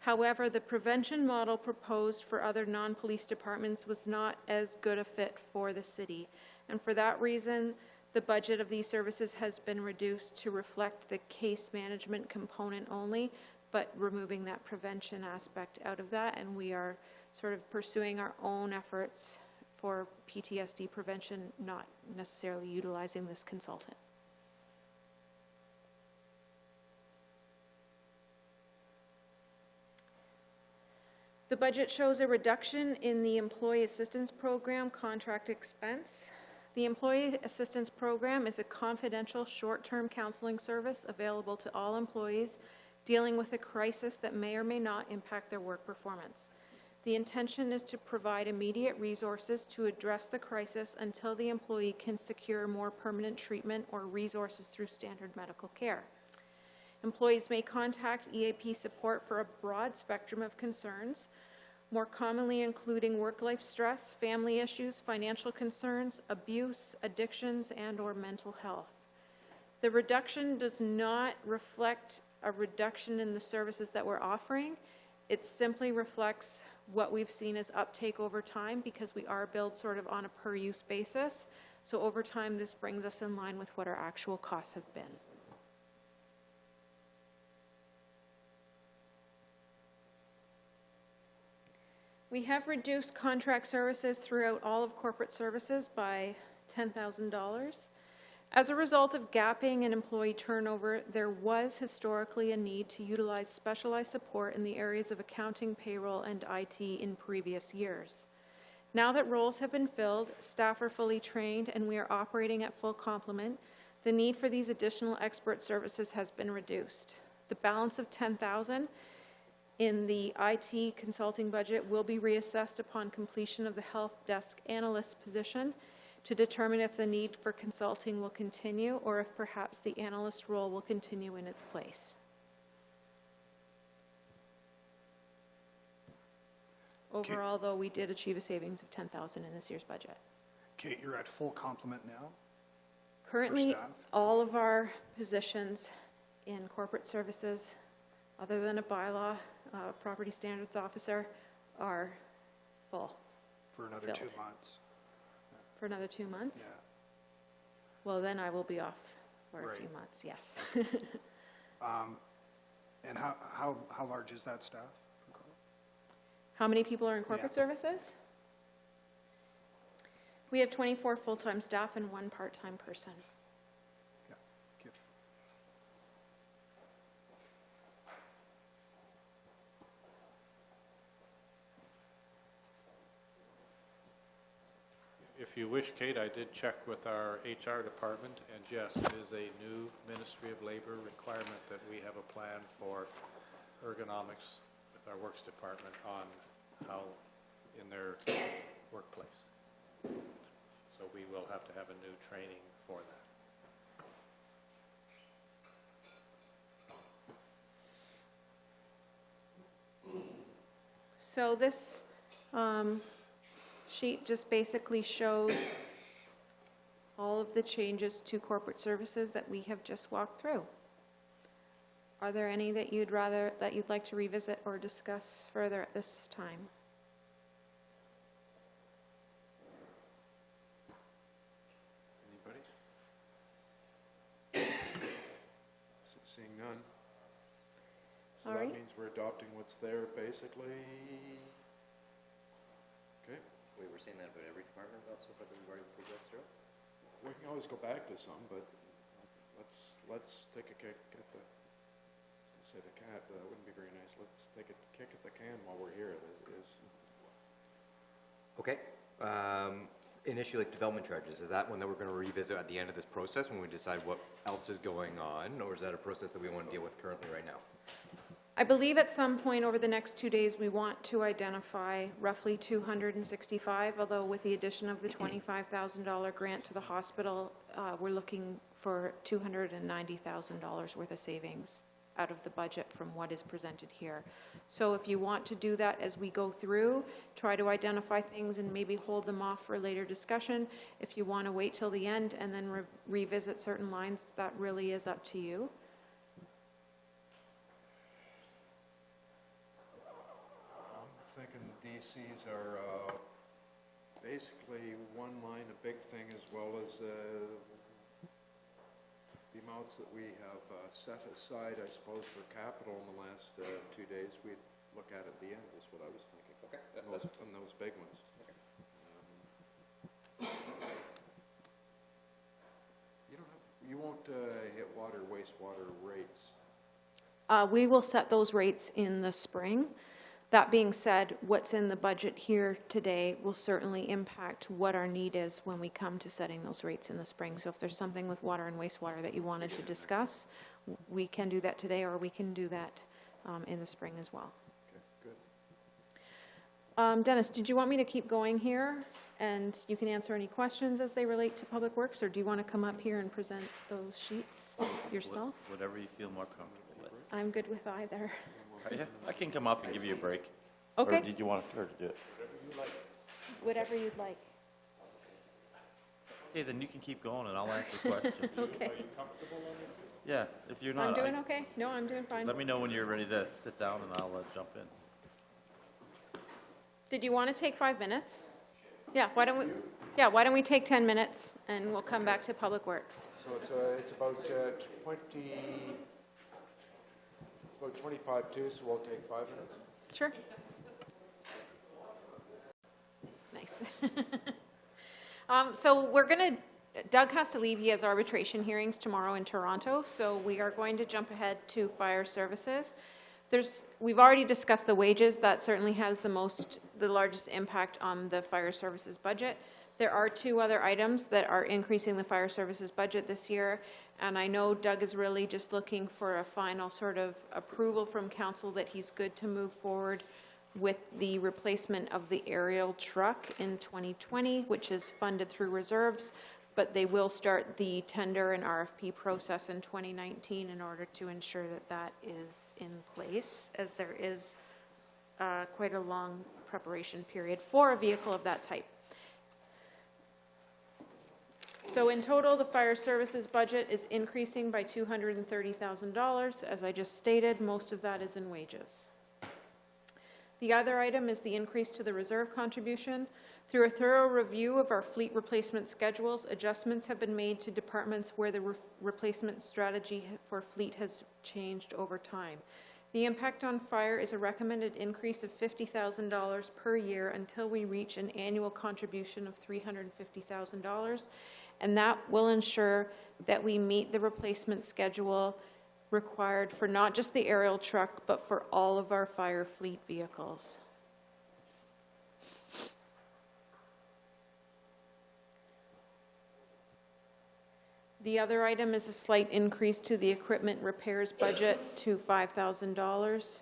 However, the prevention model proposed for other non-police departments was not as good a fit for the city. And for that reason, the budget of these services has been reduced to reflect the case management component only, but removing that prevention aspect out of that. And we are sort of pursuing our own efforts for PTSD prevention, not necessarily utilizing this consultant. The budget shows a reduction in the Employee Assistance Program contract expense. The Employee Assistance Program is a confidential short-term counseling service available to all employees dealing with a crisis that may or may not impact their work performance. The intention is to provide immediate resources to address the crisis until the employee can secure more permanent treatment or resources through standard medical care. Employees may contact EAP support for a broad spectrum of concerns, more commonly including work-life stress, family issues, financial concerns, abuse, addictions, and/or mental health. The reduction does not reflect a reduction in the services that we're offering. It simply reflects what we've seen as uptake over time, because we are billed sort of on a per-use basis. So over time, this brings us in line with what our actual costs have been. We have reduced contract services throughout all of corporate services by $10,000. As a result of gapping and employee turnover, there was historically a need to utilize specialized support in the areas of accounting, payroll, and IT in previous years. Now that roles have been filled, staff are fully trained, and we are operating at full complement, the need for these additional expert services has been reduced. The balance of $10,000 in the IT consulting budget will be reassessed upon completion of the help desk analyst position to determine if the need for consulting will continue or if perhaps the analyst role will continue in its place. Overall, though, we did achieve a savings of $10,000 in this year's budget. Kate, you're at full complement now? Currently, staff? all of our positions in corporate services, other than a bylaw, property standards officer, are full. For another Filled. 2 months? For another 2 months? Yeah. Well, then I will be off for a Right. few months, yes. And how large is that staff? How many people are in corporate services? We have 24 full-time staff and 1 part-time person. Yeah. Good. If you wish, Kate, I did check with our HR department, and yes, it is a new Ministry of Labor requirement that we have a plan for ergonomics with our Works department on how in their workplace. So we will have to have a new training for that. So this sheet just basically shows all of the changes to corporate services that we have just walked through. Are there any that you'd like to revisit or discuss further at this time? Anybody? Seeing none. So All that right. means we're adopting what's there, basically. Okay. We were saying that about every department also, but we've already progressed through. We can always go back to some, but let's take a kick at the, say the cat, that wouldn't be very nice. Let's take a kick at the can while we're here. Okay. Initially, like development charges, is that one that we're going to revisit at the end of this process when we decide what else is going on, or is that a process that we want to deal with currently right now? I believe at some point over the next 2 days, we want to identify roughly 265, although with the addition of the $25,000 grant to the hospital, we're looking for $290,000 worth of savings out of the budget from what is presented here. So if you want to do that as we go through, try to identify things and maybe hold them off for later discussion. If you want to wait till the end and then revisit certain lines, that really is up to you. Thinking DCs are basically one line, a big thing, as well as the amounts that we have set aside, I suppose, for capital in the last 2 days. We'd look at the end is what I was thinking. Okay. On those big ones. You won't hit water, wastewater rates. We will set those rates in the spring. That being said, what's in the budget here today will certainly impact what our need is when we come to setting those rates in the spring. So if there's something with water and wastewater that you wanted to discuss, we can do that today, or we can do that in the spring as well. Okay, good. Dennis, did you want me to keep going here? And you can answer any questions as they relate to Public Works, or do you want to come up here and present those sheets yourself? Whatever you feel more comfortable with. I'm good with either. Are you? I can come up and give you a break. Okay. Or did you want her to do it? Whatever you'd like. Okay, then you can keep going and I'll answer questions. Okay. Yeah, if you're not. I'm doing okay? No, I'm doing fine. Let me know when you're ready to sit down and I'll jump in. Did you want to take 5 minutes? Yeah, why don't we take 10 minutes and we'll come back to Public Works. So it's about 25 too, so we'll take 5 minutes. Sure. Nice. So we're going to, Doug has to leave. He has arbitration hearings tomorrow in Toronto, so we are going to jump ahead to fire services. We've already discussed the wages. That certainly has the largest impact on the fire services budget. There are 2 other items that are increasing the fire services budget this year, and I know Doug is really just looking for a final sort of approval from council that he's good to move forward with the replacement of the aerial truck in 2020, which is funded through reserves, but they will start the tender and RFP process in 2019 in order to ensure that that is in place, as there is quite a long preparation period for a vehicle of that type. So in total, the fire services budget is increasing by $230,000. As I just stated, most of that is in wages. The other item is the increase to the reserve contribution. Through a thorough review of our fleet replacement schedules, adjustments have been made to departments where the replacement strategy for fleet has changed over time. The impact on fire is a recommended increase of $50,000 per year until we reach an annual contribution of $350,000, and that will ensure that we meet the replacement schedule required for not just the aerial truck, but for all of our fire fleet vehicles. The other item is a slight increase to the equipment repairs budget to $5,000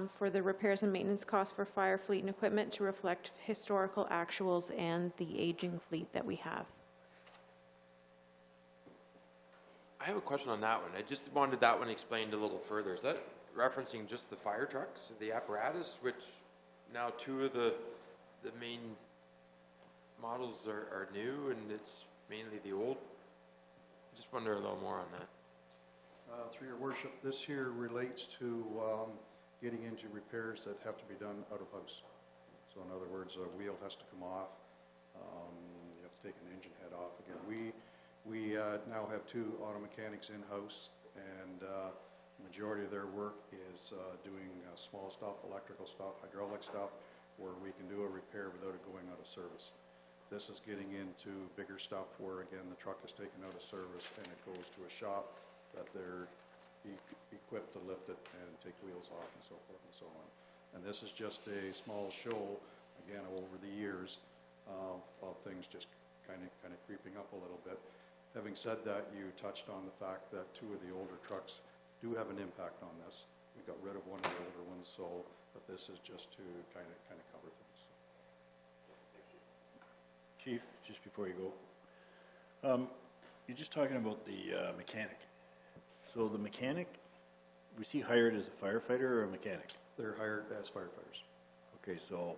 for the repairs and maintenance costs for fire fleet and equipment to reflect historical actuals and the aging fleet that we have. I have a question on that one. I just wanted that one explained a little further. Is that referencing just the fire trucks, the apparatus, which now 2 of the main models are new and it's mainly the old? I just wonder a little more on that. Through your worship, this here relates to getting into repairs that have to be done out of house. So in other words, a wheel has to come off. You have to take an engine head off again. We now have 2 auto mechanics in-house, and the majority of their work is doing small stuff, electrical stuff, hydraulic stuff, where we can do a repair without it going out of service. This is getting into bigger stuff where, again, the truck is taken out of service and it goes to a shop that they're equipped to lift it and take wheels off and so forth and so on. And this is just a small show, again, over the years of things just kind of creeping up a little bit. Having said that, you touched on the fact that 2 of the older trucks do have an impact on this. We got rid of one of the older ones, so but this is just to kind of cover things. Chief, just before you go, you're just talking about the mechanic. So the mechanic, we see hired as a firefighter or a mechanic? They're hired as firefighters. Okay, so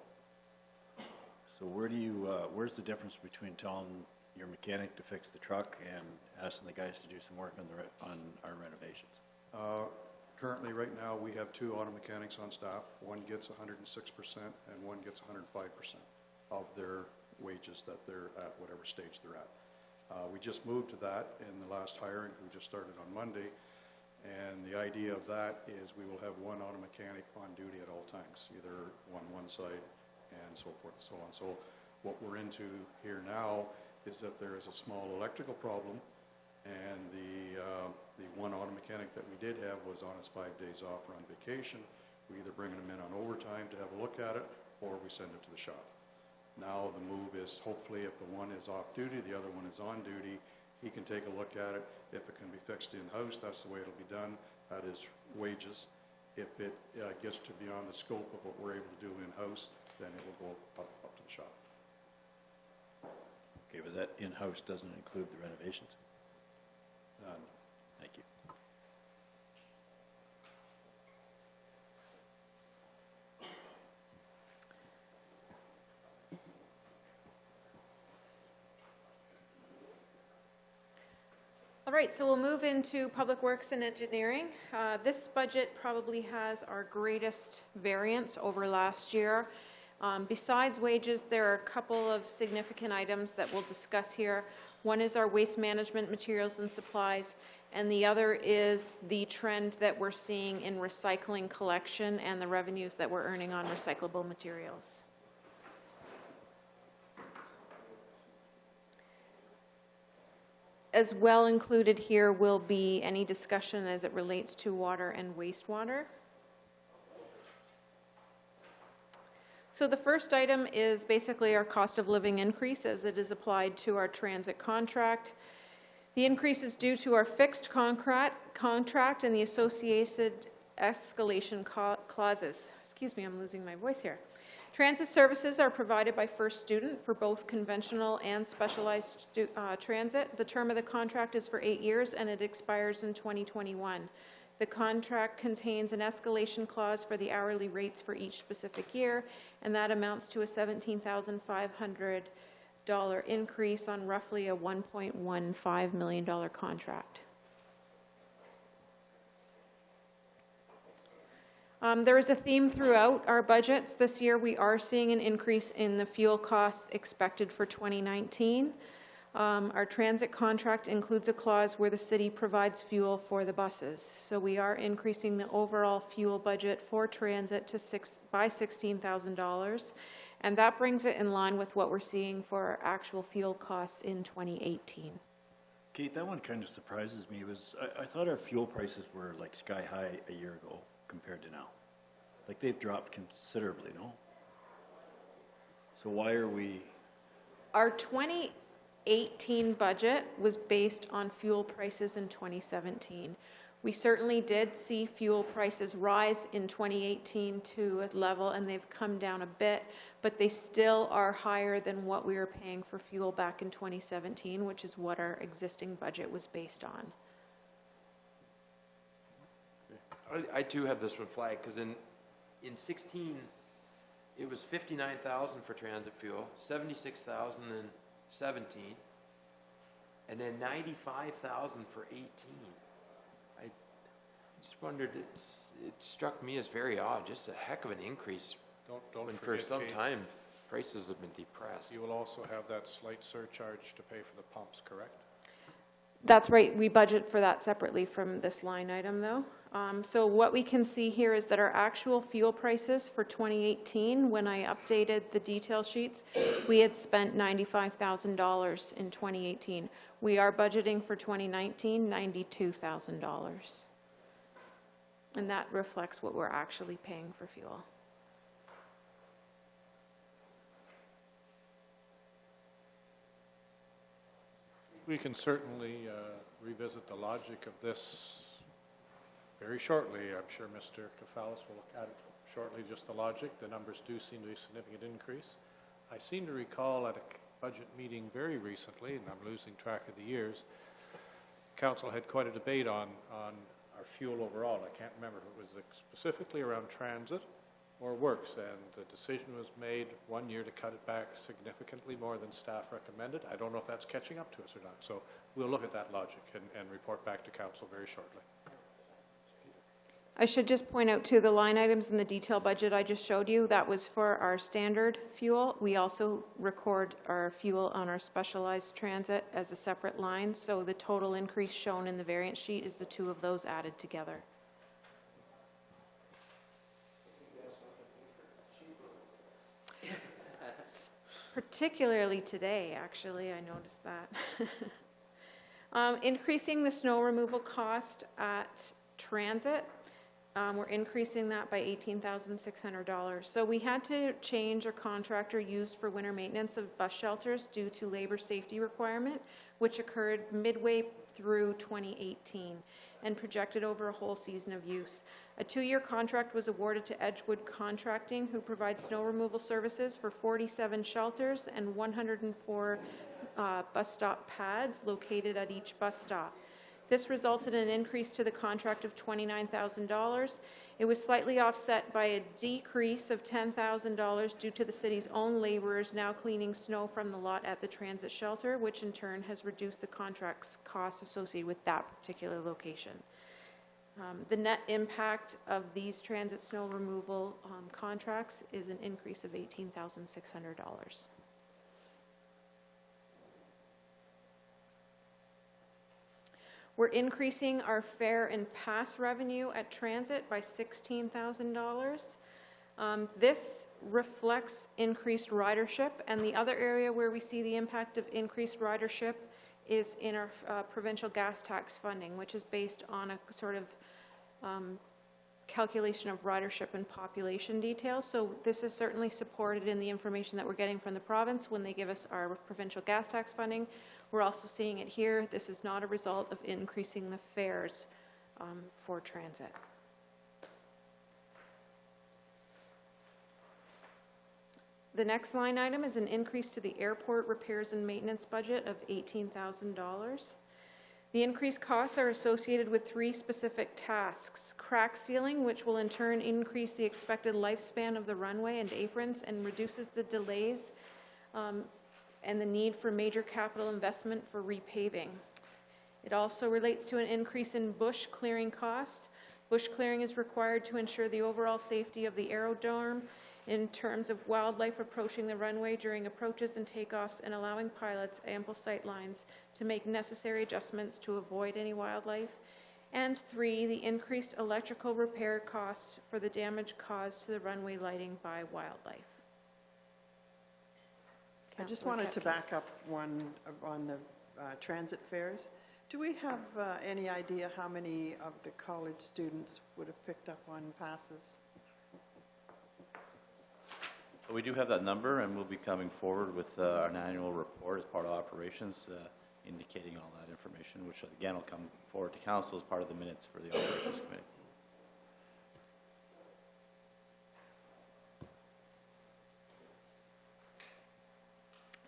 where do you, where's the difference between telling your mechanic to fix the truck and asking the guys to do some work on our renovations? Currently, right now, we have 2 auto mechanics on staff. One gets 106% and one gets 105% of their wages that they're at, whatever stage they're at. We just moved to that in the last hiring, who just started on Monday. And the idea of that is we will have 1 auto mechanic on duty at all times, either on one side and so forth and so on. So what we're into here now is that there is a small electrical problem, And the one auto mechanic that we did have was on his 5 days off or on vacation. We either bring him in on overtime to have a look at it, or we send it to the shop. Now the move is hopefully if the one is off duty, the other one is on duty, he can take a look at it. If it can be fixed in-house, that's the way it'll be done. That is wages. If it gets to beyond the scope of what we're able to do in-house, then it will go up to the shop. Okay, but that in-house doesn't include the renovations? No. Thank you. All right, so we'll move into Public Works and Engineering. This budget probably has our greatest variance over last year. Besides wages, there are a couple of significant items that we'll discuss here. One is our waste management materials and supplies, and the other is the trend that we're seeing in recycling collection and the revenues that we're earning on recyclable materials. As well included here will be any discussion as it relates to water and wastewater. So the first item is basically our cost of living increase as it is applied to our transit contract. The increase is due to our fixed contract and the associated escalation clauses. Excuse me, I'm losing my voice here. Transit services are provided by First Student for both conventional and specialized transit. The term of the contract is for 8 years and it expires in 2021. The contract contains an escalation clause for the hourly rates for each specific year, and that amounts to a $17,500 increase on roughly a $1.15 million contract. There is a theme throughout our budgets. This year we are seeing an increase in the fuel costs expected for 2019. Our transit contract includes a clause where the city provides fuel for the buses. So we are increasing the overall fuel budget for transit by $16,000. And that brings it in line with what we're seeing for our actual fuel costs in 2018. Kate, that one kind of surprises me. I thought our fuel prices were like sky high a year ago compared to now. Like they've dropped considerably, no? So why are we... Our 2018 budget was based on fuel prices in 2017. We certainly did see fuel prices rise in 2018 to a level, and they've come down a bit, but they still are higher than what we were paying for fuel back in 2017, which is what our existing budget was based on. I too have this one flagged, because in 16, it was 59,000 for transit fuel, 76,000 in 17, and then 95,000 for 18. I just wondered, it struck me as very odd, just a heck of an increase. Don't when forget, for some Kate, time, prices have been depressed. you will also have that slight surcharge to pay for the pumps, correct? That's right. We budget for that separately from this line item, though. So what we can see here is that our actual fuel prices for 2018, when I updated the detail sheets, we had spent $95,000 in 2018. We are budgeting for 2019, $92,000. And that reflects what we're actually paying for fuel. We can certainly revisit the logic of this very shortly. I'm sure Mr. Kafalis will look at it shortly, just the logic. The numbers do seem to be a significant increase. I seem to recall at a budget meeting very recently, and I'm losing track of the years, Council had quite a debate on our fuel overall. I can't remember if it was specifically around transit or works, and the decision was made one year to cut it back significantly more than staff recommended. I don't know if that's catching up to us or not, so we'll look at that logic and report back to Council very shortly. I should just point out too, the line items in the detail budget I just showed you, that was for our standard fuel. We also record our fuel on our specialized transit as a separate line, so the total increase shown in the variance sheet is the two of those added together. Particularly today, actually, I noticed that. Increasing the snow removal cost at transit. We're increasing that by $18,600. So we had to change a contractor used for winter maintenance of bus shelters due to labor safety requirement, which occurred midway through 2018 and projected over a whole season of use. A 2-year contract was awarded to Edgewood Contracting, who provides snow removal services for 47 shelters and 104 bus stop pads located at each bus stop. This resulted in an increase to the contract of $29,000. It was slightly offset by a decrease of $10,000 due to the city's own laborers now cleaning snow from the lot at the transit shelter, which in turn has reduced the contract's costs associated with that particular location. The net impact of these transit snow removal contracts is an increase of $18,600. We're increasing our fare and pass revenue at transit by $16,000. This reflects increased ridership, and the other area where we see the impact of increased ridership is in our provincial gas tax funding, which is based on a sort of calculation of ridership and population details. So this is certainly supported in the information that we're getting from the province when they give us our provincial gas tax funding. We're also seeing it here. This is not a result of increasing the fares for transit. The next line item is an increase to the airport repairs and maintenance budget of $18,000. The increased costs are associated with 3 specific tasks: crack sealing, which will in turn increase the expected lifespan of the runway and aprons and reduces the delays and the need for major capital investment for repaving. It also relates to an increase in bush clearing costs. Bush clearing is required to ensure the overall safety of the aerodrome in terms of wildlife approaching the runway during approaches and takeoffs, and allowing pilots ample sight lines to make necessary adjustments to avoid any wildlife. And 3, the increased electrical repair costs for the damage caused to the runway lighting by wildlife. I just wanted to back up one on the transit fares. Do we have any idea how many of the college students would have picked up on passes? We do have that number, and we'll be coming forward with an annual report as part of operations, indicating all that information, which again will come forward to council as part of the minutes for the operations committee.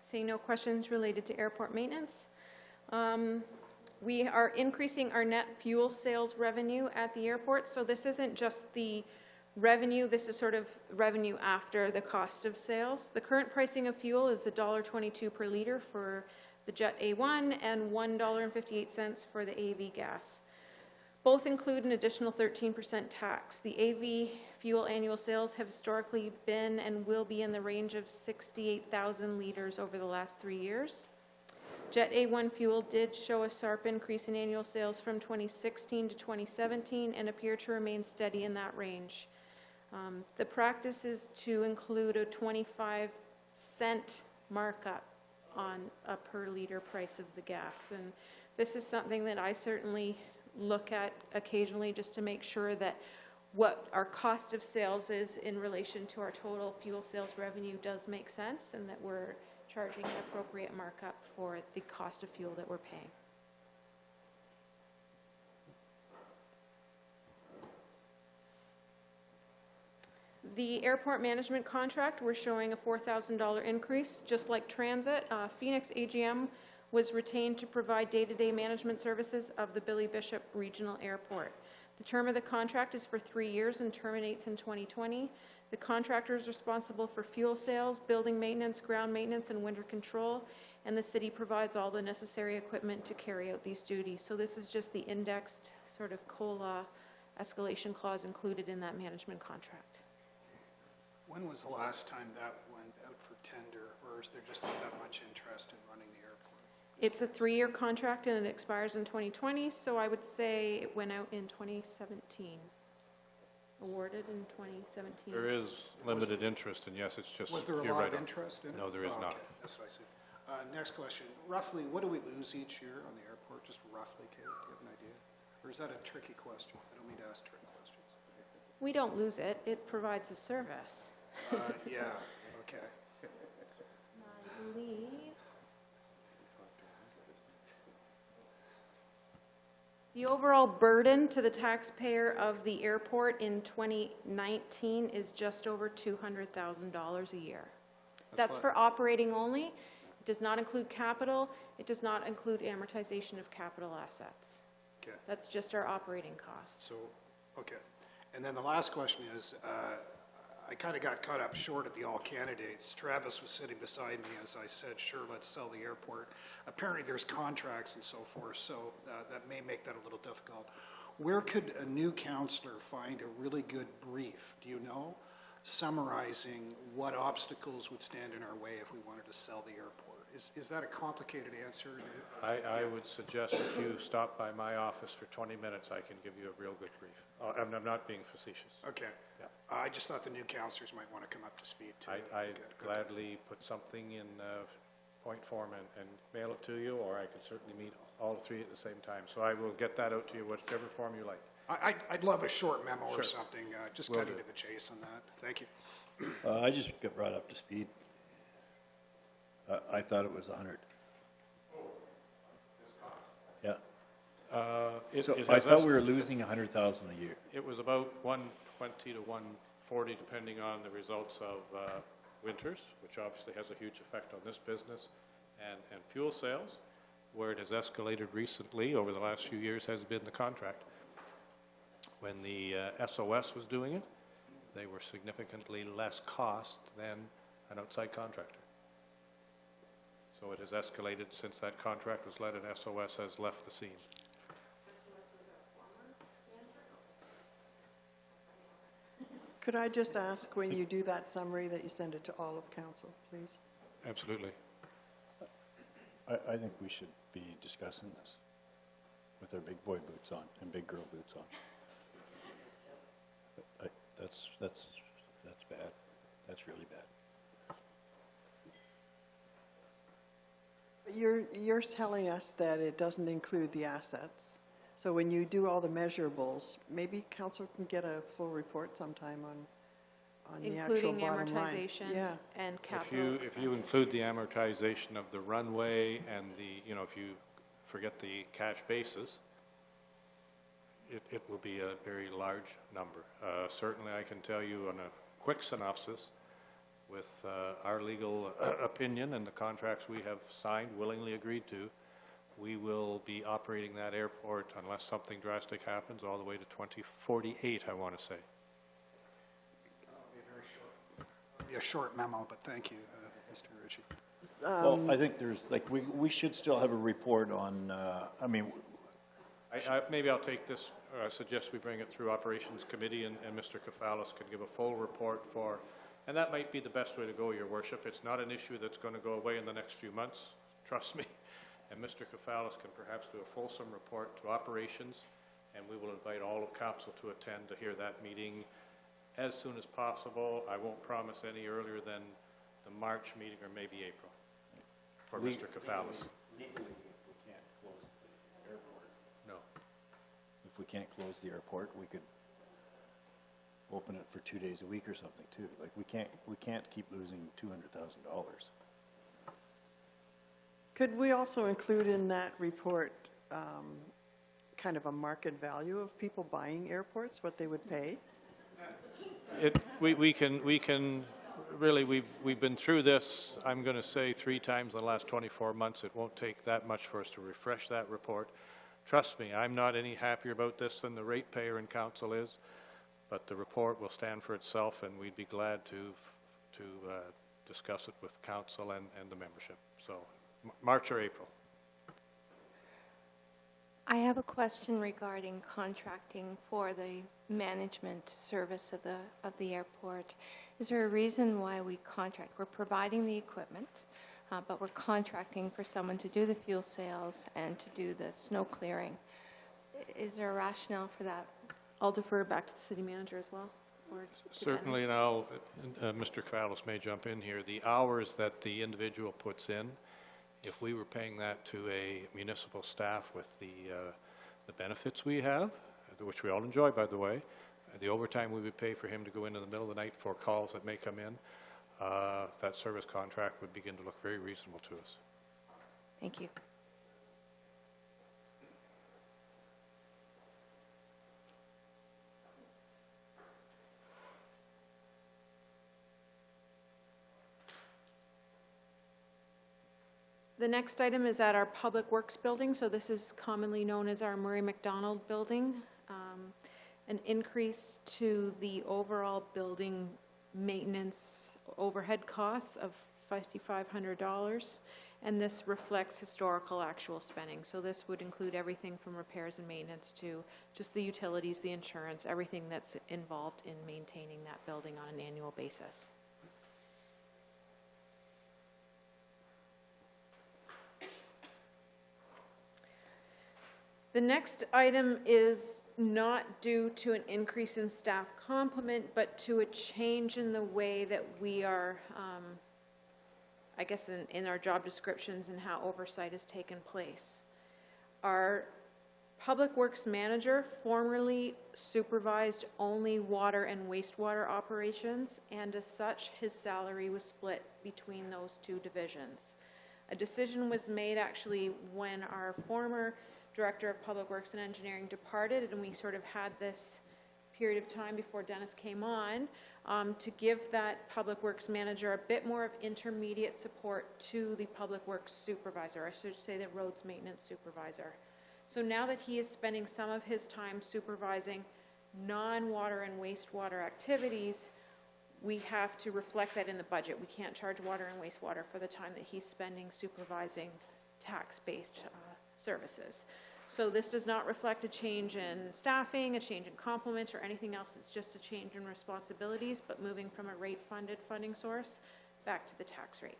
Seeing no questions related to airport maintenance. We are increasing our net fuel sales revenue at the airport. So this isn't just the revenue, this is sort of revenue after the cost of sales. The current pricing of fuel is $1.22 per liter for the Jet A1 and $1.58 for the AV gas. Both include an additional 13% tax. The AV fuel annual sales have historically been and will be in the range of 68,000 liters over the last 3 years. Jet A1 fuel did show a sharp increase in annual sales from 2016 to 2017 and appear to remain steady in that range. The practice is to include a 25-cent markup on a per liter price of the gas. And this is something that I certainly look at occasionally just to make sure that what our cost of sales is in relation to our total fuel sales revenue does make sense, and that we're charging an appropriate markup for the cost of fuel that we're paying. The airport management contract, we're showing a $4,000 increase, just like transit. Phoenix AGM was retained to provide day-to-day management services of the Billy Bishop Regional Airport. The term of the contract is for 3 years and terminates in 2020. The contractor is responsible for fuel sales, building maintenance, ground maintenance, and winter control, and the city provides all the necessary equipment to carry out these duties. So this is just the indexed sort of COLA escalation clause included in that management contract. When was the last time that went out for tender, or is there just not that much interest in running the airport? It's a 3-year contract and it expires in 2020, so I would say it went out in 2017. Awarded in 2017. There is limited interest, and yes, it's just... Was there a you're lot right of on. interest in it? No, there is not. Okay. That's what I said. Next question. Roughly, what do we lose each year on the airport just roughly, Kate? Do you have an idea? Or is that a tricky question? I don't mean to ask trick questions. We don't lose it. It provides a service. Yeah, okay. I believe. The overall burden to the taxpayer of the airport in 2019 is just over $200,000 a year. That's for operating only. It does not include capital. It does not include amortization of capital assets. Okay. That's just our operating costs. So, okay. And then the last question is, I kind of got caught up short at the all candidates. Travis was sitting beside me as I said, sure, let's sell the airport. Apparently there's contracts and so forth, so that may make that a little difficult. Where could a new councillor find a really good brief, do you know, summarizing what obstacles would stand in our way if we wanted to sell the airport? Is that a complicated answer? I would suggest if you stop by my office for 20 minutes, I can give you a real good brief. I'm not being facetious. Okay. Yeah. I just thought the new councillors might want to come up to speed too. I'd gladly put something in point form and mail it to you, or I could certainly meet all three at the same time. So I will get that out to you, whichever form you like. I'd love a short memo or Sure. something, just Will cutting do. to the chase on that. Thank you. I just got brought up to speed. I thought it was 100. Yeah. So I thought we were losing 100,000 a year. It was about 120 to 140, depending on the results of winters, which obviously has a huge effect on this business, and fuel sales. Where it has escalated recently over the last few years has been the contract. When the SOS was doing it, they were significantly less cost than an outside contractor. So it has escalated since that contract was let and SOS has left the scene. Could I just ask, when you do that summary, that you send it to all of council, please? Absolutely. I think we should be discussing this with our big boy boots on and big girl boots on. That's bad. That's really bad. But you're telling us that it doesn't include the assets. So when you do all the measurables, maybe council can get a full report sometime on the actual Including bottom line. amortization Yeah. and capital If you expenses. include the amortization of the runway and the, if you forget the cash basis, it will be a very large number. Certainly, I can tell you on a quick synopsis, with our legal opinion and the contracts we have signed, willingly agreed to, we will be operating that airport, unless something drastic happens, all the way to 2048, I want to say. Be a short memo, but thank you, Mr. Ritchie. Well, I think there's, like, we should still have a report on, Maybe I'll take this, suggest we bring it through Operations Committee, and Mr. Kafalis could give a full report for, and that might be the best way to go, Your Worship. It's not an issue that's going to go away in the next few months, trust me. And Mr. Kafalis can perhaps do a fulsome report to Operations, and we will invite all of council to attend to hear that meeting as soon as possible. I won't promise any earlier than the March meeting or maybe April for Mr. Kafalis. Legally, if we can't close the airport. No. If we can't close the airport, we could open it for 2 days a week or something too. Like, we can't keep losing $200,000. Could we also include in that report kind of a market value of people buying airports, what they would pay? We can really, we've been through this, I'm going to say 3 times in the last 24 months. It won't take that much for us to refresh that report. Trust me, I'm not any happier about this than the ratepayer in council is, but the report will stand for itself, and we'd be glad to discuss it with council and the membership. So March or April. I have a question regarding contracting for the management service of the airport. Is there a reason why we contract? We're providing the equipment, but we're contracting for someone to do the fuel sales and to do the snow clearing. Is there a rationale for that? I'll defer back to the city manager as well. Or to Certainly, Dennis. and Mr. Kafalis may jump in here. The hours that the individual puts in if we were paying that to a municipal staff with the benefits we have, which we all enjoy, by the way, the overtime we would pay for him to go in the middle of the night for calls that may come in, that service contract would begin to look very reasonable to us. Thank you. The next item is at our Public Works building, so this is commonly known as our Murray McDonald building. An increase to the overall building maintenance overhead costs of $5,500, and this reflects historical actual spending. So this would include everything from repairs and maintenance to just the utilities, the insurance, everything that's involved in maintaining that building on an annual basis. The next item is not due to an increase in staff complement, but to a change in the way that we are, I guess, in our job descriptions and how oversight has taken place. Our Public Works Manager formerly supervised only water and wastewater operations, and as such, his salary was split between those two divisions. A decision was made actually when our former Director of Public Works and Engineering departed, and we sort of had this period of time before Dennis came on to give that Public Works Manager a bit more of intermediate support to the Public Works Supervisor, I should say the Roads Maintenance Supervisor. So now that he is spending some of his time supervising non-water and wastewater activities, we have to reflect that in the budget. We can't charge water and wastewater for the time that he's spending supervising tax-based services. So this does not reflect a change in staffing, a change in complements, or anything else. It's just a change in responsibilities, but moving from a rate-funded funding source back to the tax rate.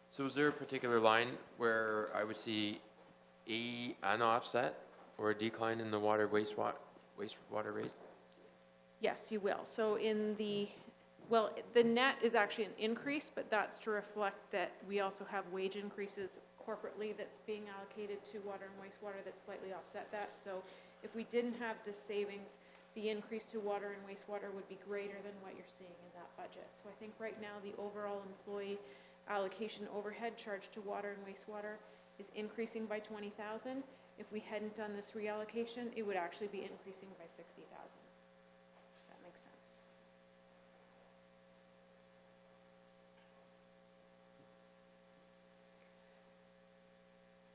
So is there a particular line where I would see an offset or a decline in the wastewater rate? Yes, you will. So in the, well, the net is actually an increase, but that's to reflect that we also have wage increases corporately that's being allocated to water and wastewater that slightly offset that. So if we didn't have this savings, the increase to water and wastewater would be greater than what you're seeing in that budget. So I think right now the overall employee allocation overhead charge to water and wastewater is increasing by 20,000. If we hadn't done this reallocation, it would actually be increasing by 60,000. That makes sense.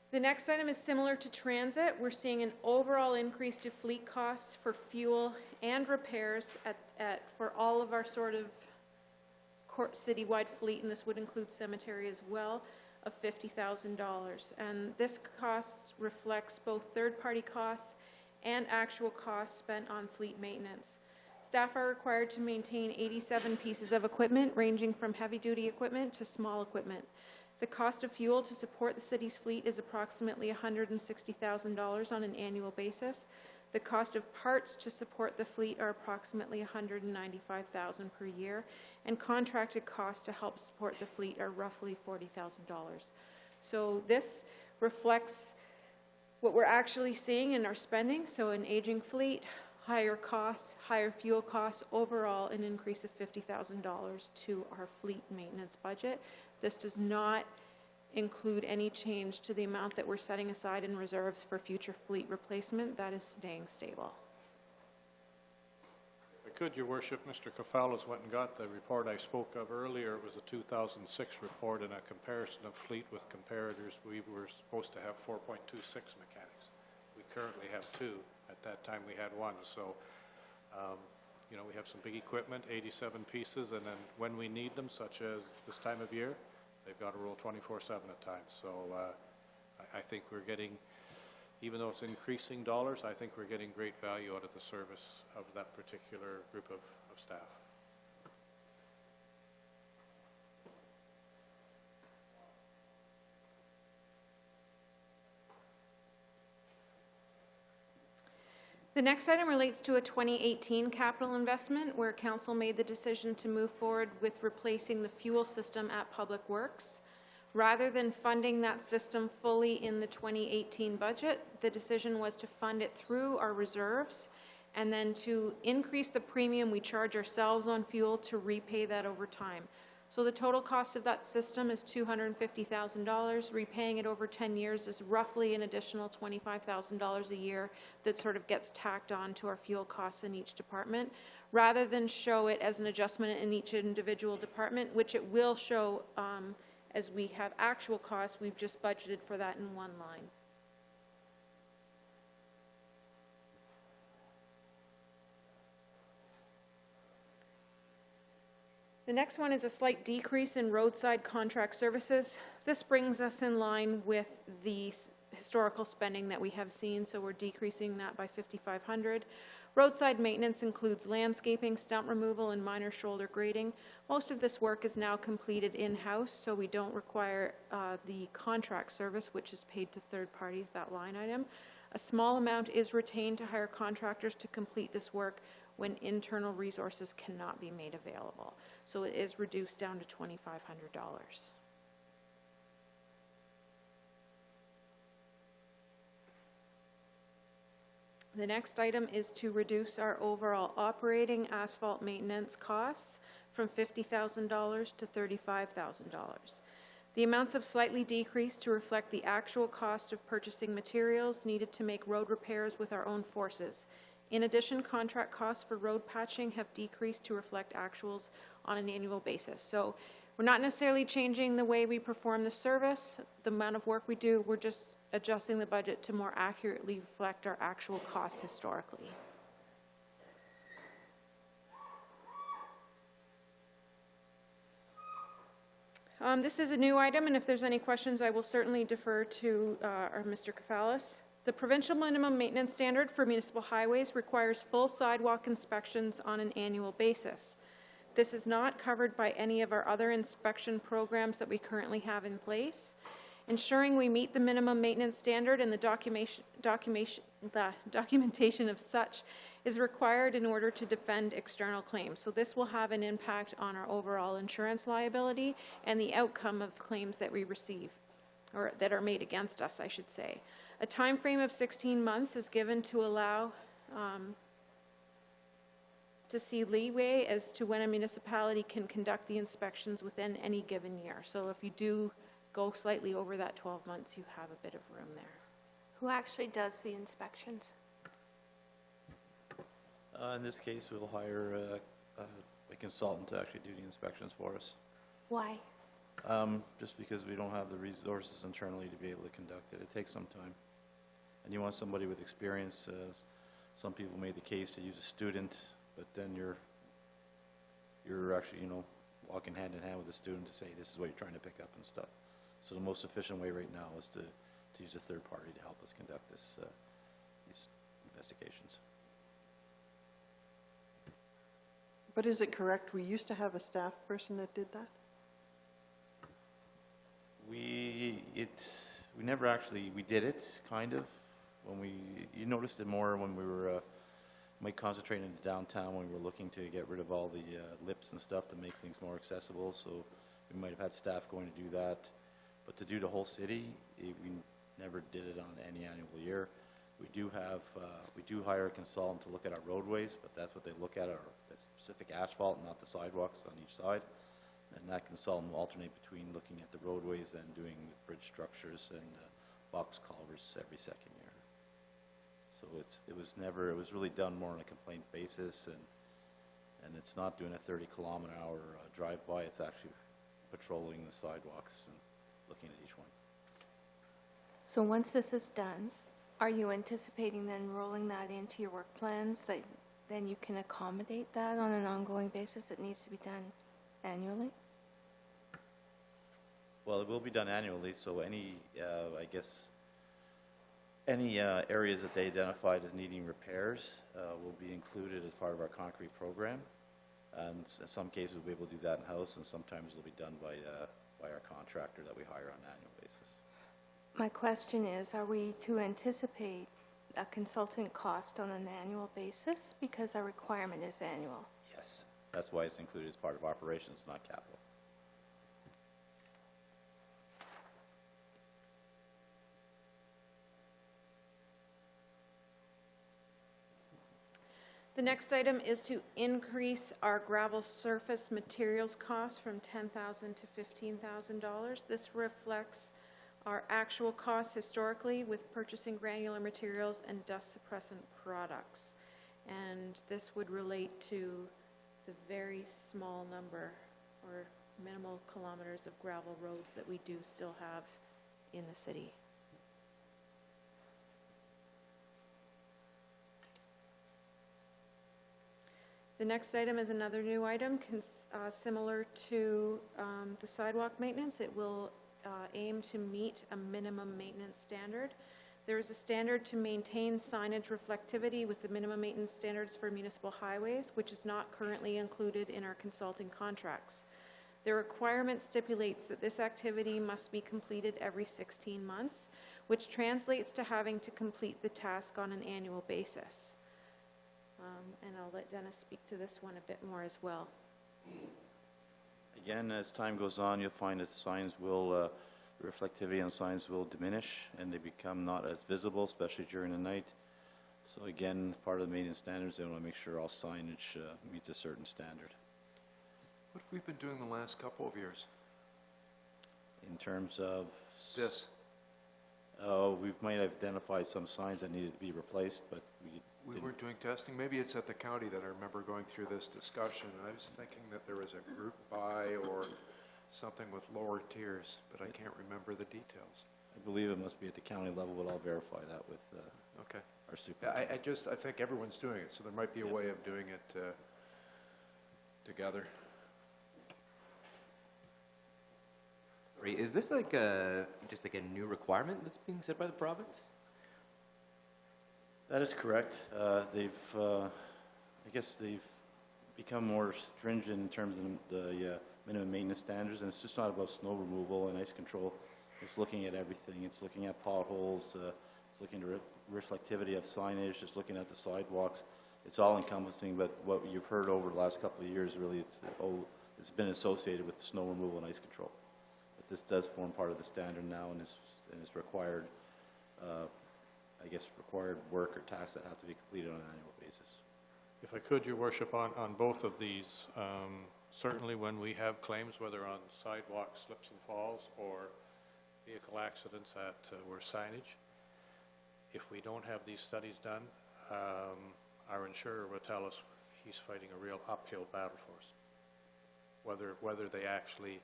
The next item is similar to transit. We're seeing an overall increase to fleet costs for fuel and repairs for all of our sort of citywide fleet, and this would include cemetery as well, of $50,000. And this cost reflects both third-party costs and actual costs spent on fleet maintenance. Staff are required to maintain 87 pieces of equipment, ranging from heavy-duty equipment to small equipment. The cost of fuel to support the city's fleet is approximately $160,000 on an annual basis. The cost of parts to support the fleet are approximately $195,000 per year, and contracted costs to help support the fleet are roughly $40,000. So this reflects what we're actually seeing in our spending. So an aging fleet, higher costs, higher fuel costs, overall an increase of $50,000 to our fleet maintenance budget. This does not include any change to the amount that we're setting aside in reserves for future fleet replacement. That is staying stable. If I could, Your Worship, Mr. Kafalas went and got the report I spoke of earlier. It was a 2006 report, and a comparison of fleet with comparators. We were supposed to have 4.26 mechanics. We currently have 2. At that time, we had 1. So, you know, we have some big equipment, 87 pieces, and then when we need them, such as this time of year, they've got to roll 24/7 at times. So I think we're getting, even though it's increasing dollars, I think we're getting great value out of the service of that particular group of staff. The next item relates to a 2018 capital investment where Council made the decision to move forward with replacing the fuel system at Public Works. Rather than funding that system fully in the 2018 budget, the decision was to fund it through our reserves and then to increase the premium we charge ourselves on fuel to repay that over time. So the total cost of that system is $250,000. Repaying it over 10 years is roughly an additional $25,000 a year that sort of gets tacked on to our fuel costs in each department, rather than show it as an adjustment in each individual department, which it will show as we have actual costs. We've just budgeted for that in one line. The next one is a slight decrease in roadside contract services. This brings us in line with the historical spending that we have seen, so we're decreasing that by $5,500. Roadside maintenance includes landscaping, stump removal, and minor shoulder grading. Most of this work is now completed in-house, so we don't require the contract service, which is paid to third parties, that line item. A small amount is retained to hire contractors to complete this work when internal resources cannot be made available. So it is reduced down to $2,500. The next item is to reduce our overall operating asphalt maintenance costs from $50,000 to $35,000. The amounts have slightly decreased to reflect the actual cost of purchasing materials needed to make road repairs with our own forces. In addition, contract costs for road patching have decreased to reflect actuals on an annual basis. So we're not necessarily changing the way we perform the service, the amount of work we do, we're just adjusting the budget to more accurately reflect our actual costs historically. This is a new item, and if there's any questions, I will certainly defer to our Mr. Kafalis. The provincial minimum maintenance standard for municipal highways requires full sidewalk inspections on an annual basis. This is not covered by any of our other inspection programs that we currently have in place. Ensuring we meet the minimum maintenance standard and the documentation of such is required in order to defend external claims. So this will have an impact on our overall insurance liability and the outcome of claims that we receive, or that are made against us, I should say. A time frame of 16 months is given to allow to see leeway as to when a municipality can conduct the inspections within any given year. So if you do go slightly over that 12 months, you have a bit of room there. Who actually does the inspections? In this case, we'll hire a consultant to actually do the inspections for us. Why? Just because we don't have the resources internally to be able to conduct it. It takes some time. And you want somebody with experience. Some people made the case to use a student, but then you're actually, walking hand in hand with the student to say, this is what you're trying to pick up and stuff. So the most efficient way right now is to use a third party to help us conduct these investigations. But is it correct, we used to have a staff person that did that? We never actually, we did it, kind of. You noticed it more when we were, might concentrate in downtown when we were looking to get rid of all the lips and stuff to make things more accessible. So we might have had staff going to do that. But to do the whole city, we never did it on any annual year. We do hire a consultant to look at our roadways, but that's what they look at, are the specific asphalt, not the sidewalks on each side. And that consultant will alternate between looking at the roadways and doing bridge structures and box culverts every second year. So it was really done more on a complaint basis, and it's not doing a 30-kilometer-an-hour drive-by. It's actually patrolling the sidewalks and looking at each one. So once this is done, are you anticipating then rolling that into your work plans, that then you can accommodate that on an ongoing basis? It needs to be done annually? Well, it will be done annually, so any areas that they identified as needing repairs will be included as part of our concrete program. And in some cases, we'll be able to do that in-house, and sometimes it'll be done by our contractor that we hire on an annual basis. My question is, are we to anticipate a consultant cost on an annual basis? Because our requirement is annual. Yes, that's why it's included as part of operations, not capital. The next item is to increase our gravel surface materials cost from $10,000 to $15,000. This reflects our actual costs historically with purchasing granular materials and dust suppressant products. And this would relate to the very small number or minimal kilometers of gravel roads that we do still have in the city. The next item is another new item, similar to the sidewalk maintenance. It will aim to meet a minimum maintenance standard. There is a standard to maintain signage reflectivity with the minimum maintenance standards for municipal highways, which is not currently included in our consulting contracts. The requirement stipulates that this activity must be completed every 16 months, which translates to having to complete the task on an annual basis. And I'll let Dennis speak to this one a bit more as well. Again, as time goes on, you'll find that signs will, reflectivity on signs will diminish and they become not as visible, especially during the night. So again, part of the maintenance standards, they want to make sure all signage meets a certain standard. What have we been doing the last couple of years? In terms of This. We might have identified some signs that needed to be replaced, but We were doing testing. Maybe it's at the county that I remember going through this discussion. I was thinking that there was a group buy or something with lower tiers, but I can't remember the details. I believe it must be at the county level, but I'll verify that with Okay. our superintendent. I think everyone's doing it, so there might be a way of doing it together. Is this just like a new requirement that's being set by the province? That is correct. I guess they've become more stringent in terms of the minimum maintenance standards, and it's just not about snow removal and ice control. It's looking at everything. It's looking at potholes, it's looking at reflectivity of signage, it's looking at the sidewalks. It's all encompassing, but what you've heard over the last couple of years, really, it's been associated with snow removal and ice control. But this does form part of the standard now, and it's required, I guess, required work or tasks that have to be completed on an annual basis. If I could, Your Worship, on both of these, certainly when we have claims, whether on sidewalk slips and falls or vehicle accidents at where signage, if we don't have these studies done, our insurer will tell us he's fighting a real uphill battle for us. Whether they actually,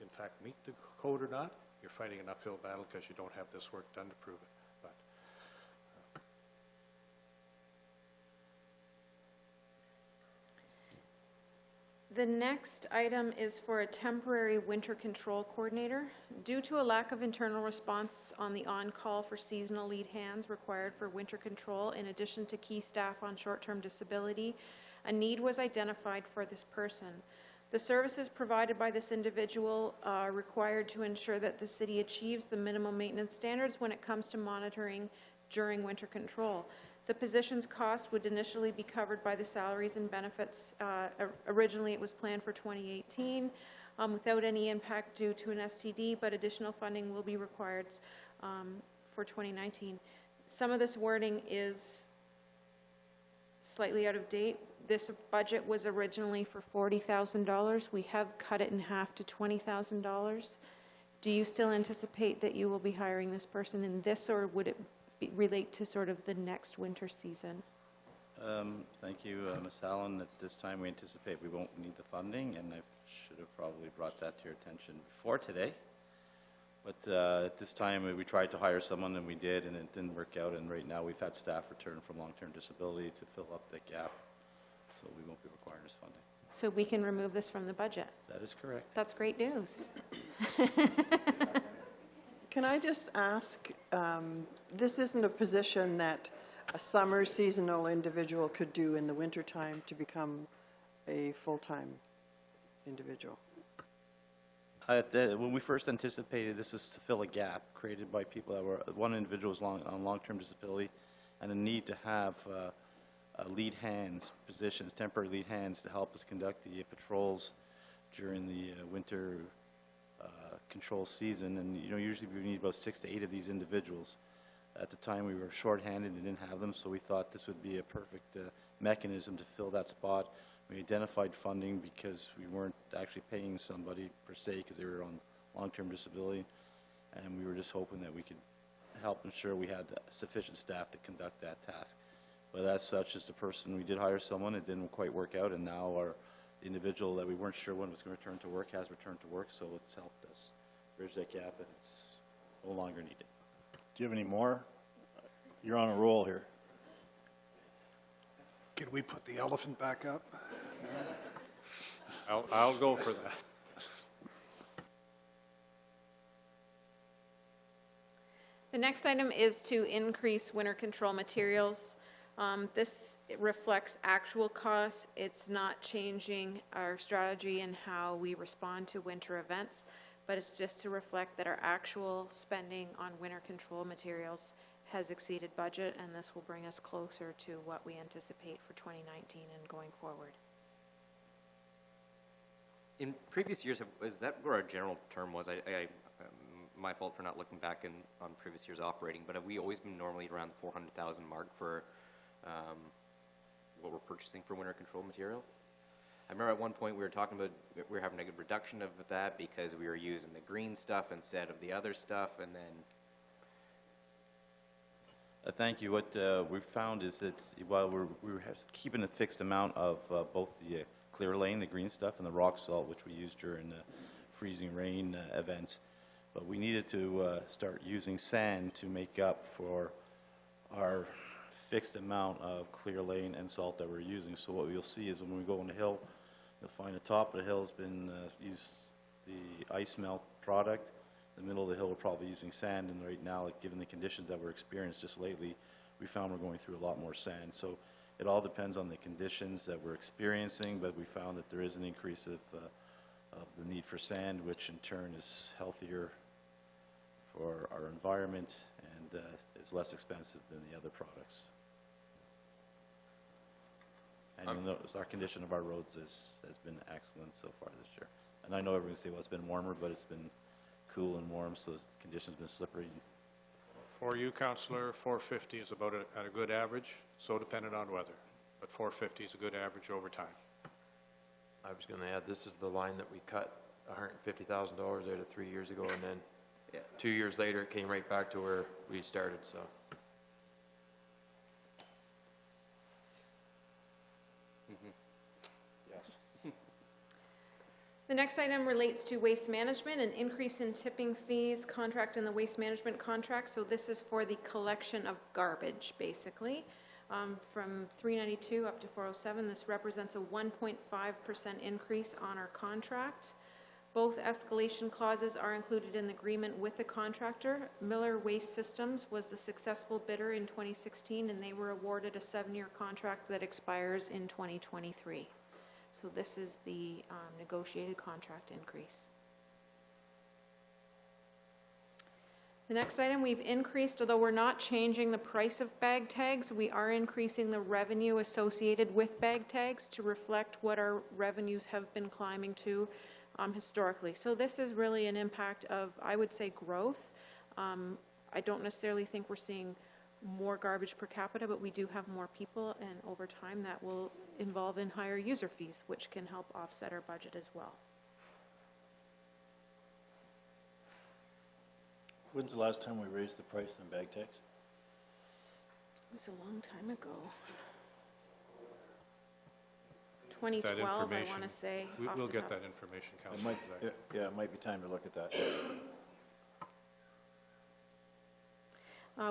in fact, meet the code or not, you're fighting an uphill battle because you don't have this work done to prove it. But the next item is for a temporary winter control coordinator. Due to a lack of internal response on the on-call for seasonal lead hands required for winter control, in addition to key staff on short-term disability, a need was identified for this person. The services provided by this individual are required to ensure that the city achieves the minimum maintenance standards when it comes to monitoring during winter control. The position's cost would initially be covered by the salaries and benefits. Originally, it was planned for 2018 without any impact due to an STD, but additional funding will be required for 2019. Some of this wording is slightly out of date. This budget was originally for $40,000. We have cut it in half to $20,000. Do you still anticipate that you will be hiring this person in this, or would it relate to sort of the next winter season? Thank you, Ms. Allen. At this time, we anticipate we won't need the funding, and I should have probably brought that to your attention before today. But at this time, we tried to hire someone, and we did, and it didn't work out. And right now, we've had staff return from long-term disability to fill up the gap, so we won't be requiring this funding. So we can remove this from the budget? That is correct. That's great news. Can I just ask, this isn't a position that a summer seasonal individual could do in the wintertime to become a full-time individual? When we first anticipated, this was to fill a gap created by people that were, one individual was on long-term disability, and a need to have lead hands positions, temporary lead hands, to help us conduct the patrols during the winter control season. And usually we need about 6 to 8 of these individuals. At the time, we were shorthanded and didn't have them, so we thought this would be a perfect mechanism to fill that spot. We identified funding because we weren't actually paying somebody per se because they were on long-term disability, and we were just hoping that we could help ensure we had sufficient staff to conduct that task. But as such, as the person, we did hire someone, it didn't quite work out, and now our individual that we weren't sure when was going to return to work has returned to work, so it's helped us bridge that gap, and it's no longer needed. Do you have any more? You're on a roll here. Can we put the elephant back up? I'll go for that. The next item is to increase winter control materials. This reflects actual costs. It's not changing our strategy and how we respond to winter events, but it's just to reflect that our actual spending on winter control materials has exceeded budget, and this will bring us closer to what we anticipate for 2019 and going forward. In previous years, is that where our general term was? My fault for not looking back on previous years operating, but have we always been normally around the 400,000 mark for what we're purchasing for winter control material? I remember at one point we were talking about we were having a good reduction of that because we were using the green stuff instead of the other stuff, and then Thank you. What we've found is that while we're keeping a fixed amount of both the clear lane, the green stuff, and the rock salt, which we use during freezing rain events, but we needed to start using sand to make up for our fixed amount of clear lane and salt that we're using. So what you'll see is when we go on the hill, you'll find the top of the hill has been used the ice melt product. The middle of the hill we're probably using sand, and right now, like, given the conditions that we're experienced just lately, we found we're going through a lot more sand. So it all depends on the conditions that we're experiencing, but we found that there is an increase of the need for sand, which in turn is healthier for our environment and is less expensive than the other products. And you'll notice our condition of our roads has been excellent so far this year. And I know everyone's say, well, it's been warmer, but it's been cool and warm, so the conditions have been slippery. For you, Councillor, 450 is about at a good average, so dependent on weather. But 450 is a good average over time. I was going to add, this is the line that we cut $150,000 out of 3 years ago, and then 2 years later, it came right back to where we started, so. The next item relates to waste management, an increase in tipping fees contract in the waste management contract. So this is for the collection of garbage, basically. From 392 up to 407, this represents a 1.5% increase on our contract. Both escalation clauses are included in the agreement with the contractor. Miller Waste Systems was the successful bidder in 2016, and they were awarded a 7-year contract that expires in 2023. So this is the negotiated contract increase. The next item, we've increased, although we're not changing the price of bag tags, we are increasing the revenue associated with bag tags to reflect what our revenues have been climbing to historically. So this is really an impact of, I would say, growth. I don't necessarily think we're seeing more garbage per capita, but we do have more people, and over time that will involve in higher user fees, which can help offset our budget as well. When's the last time we raised the price on bag tags? It was a long time ago. 2012, I want to say. We'll get that information, Councillor. Yeah, it might be time to look at that.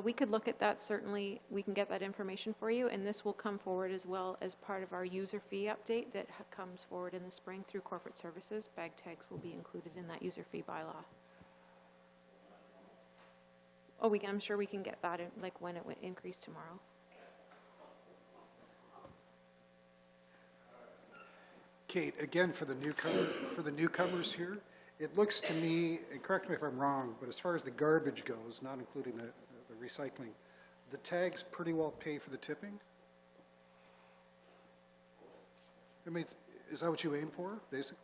We could look at that, certainly. We can get that information for you, and this will come forward as well as part of our user fee update that comes forward in the spring through corporate services. Bag tags will be included in that user fee bylaw. Oh, I'm sure we can get that in, like when it increased tomorrow. Kate, again, for the newcomers here, it looks to me, and correct me if I'm wrong, but as far as the garbage goes, not including the recycling, the tags pretty well pay for the tipping? I mean, is that what you aim for, basically?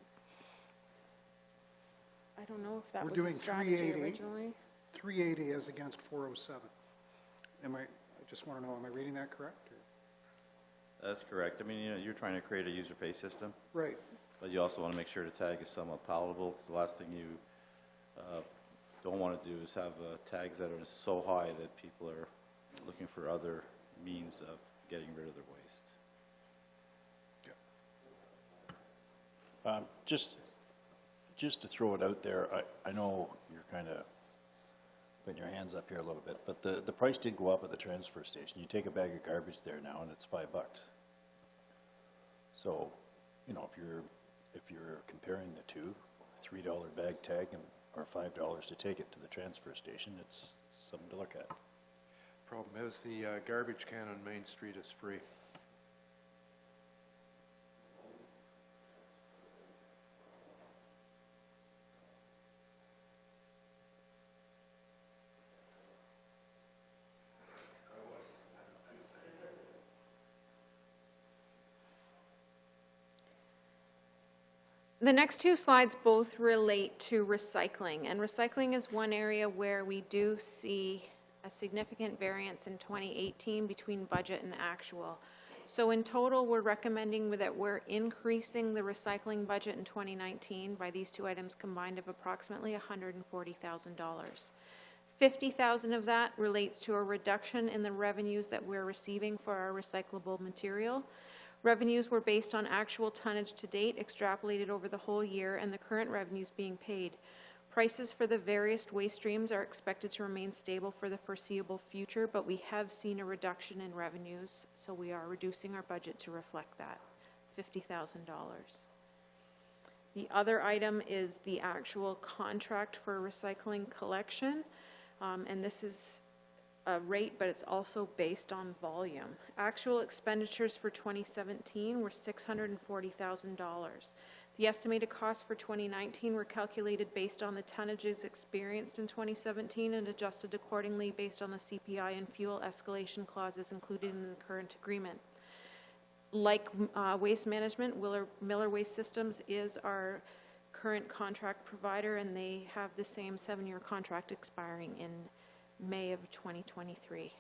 I don't know if that We're was doing the strategy 380. originally. 380 as against 407. I just want to know, am I reading that correct? That's correct. I mean, you know, you're trying to create a user pay system, Right. but you also want to make sure the tag is somewhat palatable. 'Cause the last thing you don't want to do is have tags that are so high that people are looking for other means of getting rid of their waste. Just to throw it out there, I know you're kind of putting your hands up here a little bit, but the price did go up at the transfer station. You take a bag of garbage there now and it's $5. So, you know, if you're comparing the two, $3 bag tag or $5 to take it to the transfer station, it's something to look at. Problem is, the garbage can on Main Street is free. The next two slides both relate to recycling, and recycling is one area where we do see a significant variance in 2018 between budget and actual. So in total, we're recommending that we're increasing the recycling budget in 2019 by these two items combined of approximately $140,000. $50,000 of that relates to a reduction in the revenues that we're receiving for our recyclable material. Revenues were based on actual tonnage to date, extrapolated over the whole year, and the current revenues being paid. Prices for the various waste streams are expected to remain stable for the foreseeable future, but we have seen a reduction in revenues, so we are reducing our budget to reflect that, $50,000. The other item is the actual contract for recycling collection, and this is a rate, but it's also based on volume. Actual expenditures for 2017 were $640,000. The estimated costs for 2019 were calculated based on the tonnages experienced in 2017 and adjusted accordingly based on the CPI and fuel escalation clauses included in the current agreement. Like Waste Management, Miller Waste Systems is our current contract provider, and they have the same 7-year contract expiring in May of 2023.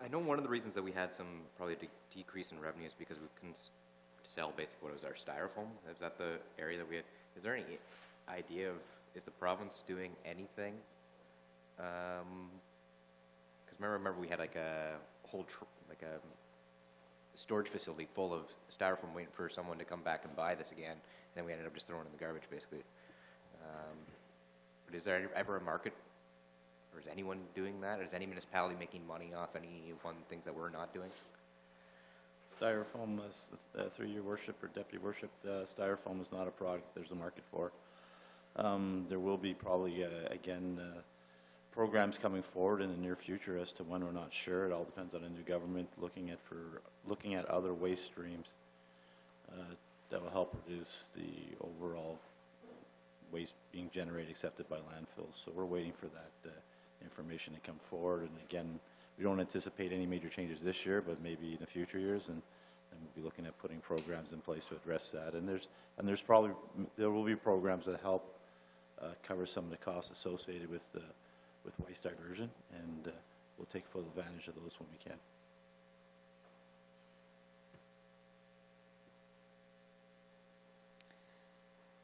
I know one of the reasons that we had some probably decrease in revenues because we couldn't sell basically what was our styrofoam. Is that the area that we had? Is there any idea of, is the province doing anything? Because remember we had like a whole like a storage facility full of styrofoam waiting for someone to come back and buy this again, and then we ended up just throwing it in the garbage basically. But is there ever a market, or is anyone doing that? Is any municipality making money off any one things that we're not doing? Styrofoam, through your worship or deputy worship, styrofoam is not a product there's a market for. There will be probably, again, programs coming forward in the near future. As to when, we're not sure. It all depends on a new government looking at other waste streams that will help reduce the overall waste being generated accepted by landfills. So we're waiting for that information to come forward. And again, we don't anticipate any major changes this year, but maybe in the future years, and we'll be looking at putting programs in place to address that. And there will be programs that help cover some of the costs associated with waste diversion, and we'll take full advantage of those when we can.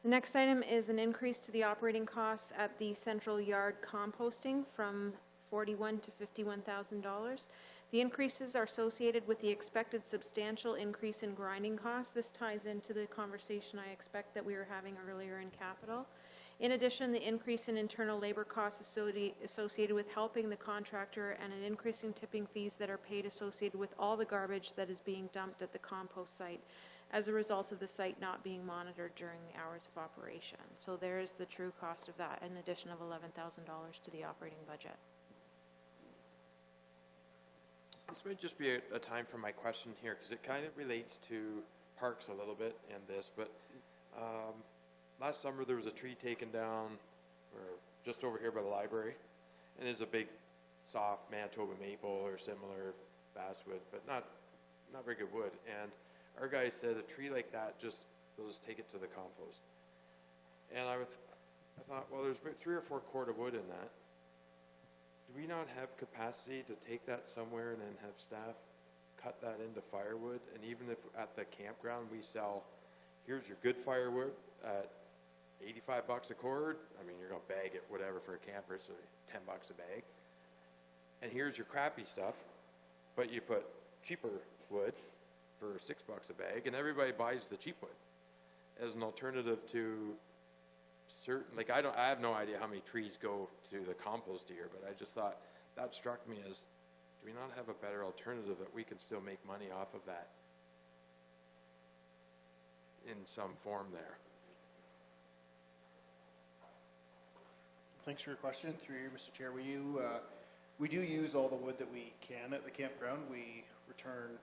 The next item is an increase to the operating costs at the central yard composting from $41,000 to $51,000. The increases are associated with the expected substantial increase in grinding costs. This ties into the conversation I expect that we were having earlier in capital. In addition, the increase in internal labor costs associated with helping the contractor, and an increase in tipping fees that are paid associated with all the garbage that is being dumped at the compost site as a result of the site not being monitored during the hours of operation. So there is the true cost of that, an addition of $11,000 to the operating budget. This might just be a time for my question here, because it kind of relates to parks a little bit and this, but last summer there was a tree taken down just over here by the library, and it's a big soft Manitoba maple or similar basswood, but not very good wood. And our guy said a tree like that, they'll just take it to the compost. And I thought, well, there's about 3 or 4 cord of wood in that. we not have capacity to take that somewhere and then have staff cut that into firewood? And even if at the campground we sell, here's your good firewood at 85 bucks a cord. I mean, you're gonna bag it, whatever, for a camper, so 10 bucks a bag. And here's your crappy stuff, but you put cheaper wood for 6 bucks a bag, and everybody buys the cheap wood as an alternative to certain, like, I have no idea how many trees go to the compost here, but I just thought, that struck me as, do we not have a better alternative that we can still make money off of that in some form there? Thanks for your question. Through you, Mr. Chair, we do use all the wood that we can at the campground. We return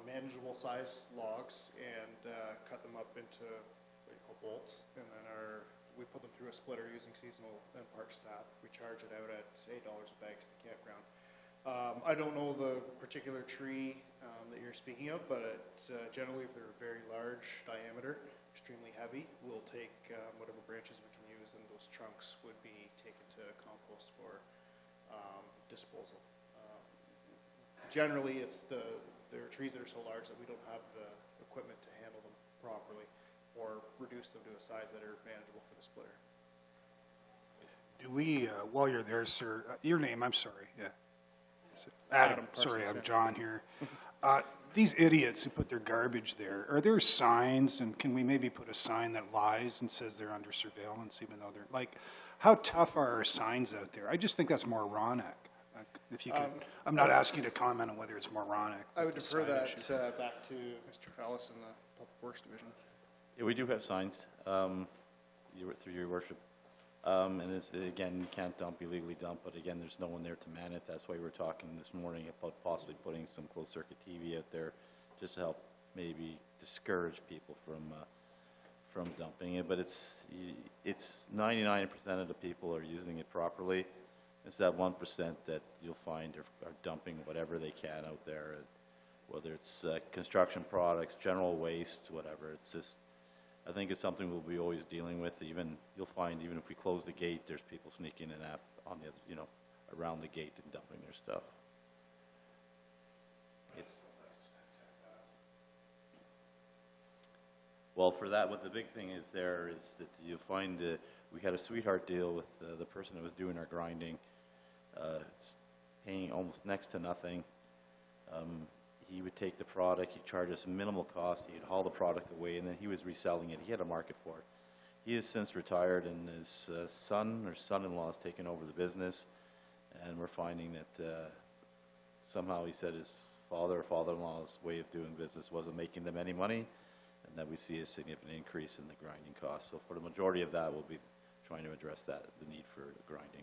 manageable size logs and cut them up into what you call bolts, and then we put them through a splitter using seasonal and park staff. We charge it out at $8 a bag to the campground. I don't know the particular tree that you're speaking of, but generally, if they're very large diameter, extremely heavy, we'll take whatever branches we can use, and those trunks would be taken to compost for disposal. Generally, there are trees that are so large that we don't have the equipment to handle them properly or reduce them to a size that are manageable for the splitter. Do we, while you're there, sir, your name, I'm sorry, yeah. Adam, sorry, Parsons, I'm yeah. John here. These idiots who put their garbage there, are there signs, and can we maybe put a sign that lies and says they're under surveillance even though they're, like, how tough are our signs out there? I just think that's moronic. If you can, I'm not asking you to comment on whether it's moronic. I would the defer sign that issue. back to Mr. Fallis in the Public Works Division. Yeah, we do have signs, through your worship. And it's, again, you can't illegally dump, but again, there's no one there to man it. That's why we were talking this morning about possibly putting some closed circuit TV out there just to help maybe discourage people from dumping it. But it's 99% of the people are using it properly. It's that 1% that you'll find are dumping whatever they can out there, whether it's construction products, general waste, whatever. It's just, I think it's something we'll be always dealing with. You'll find even if we close the gate, there's people sneaking in on the other, around the gate and dumping their stuff. Well, for that, what the big thing is there is that you'll find we had a sweetheart deal with the person that was doing our grinding. It's paying almost next to nothing. He would take the product, he'd charge us a minimal cost, he'd haul the product away, and then he was reselling it. He had a market for it. He has since retired, and his son or son-in-law has taken over the business, and we're finding that somehow he said his father or father-in-law's way of doing business wasn't making them any money, and that we see a significant increase in the grinding costs. So for the majority of that, we'll be trying to address that, the need for grinding.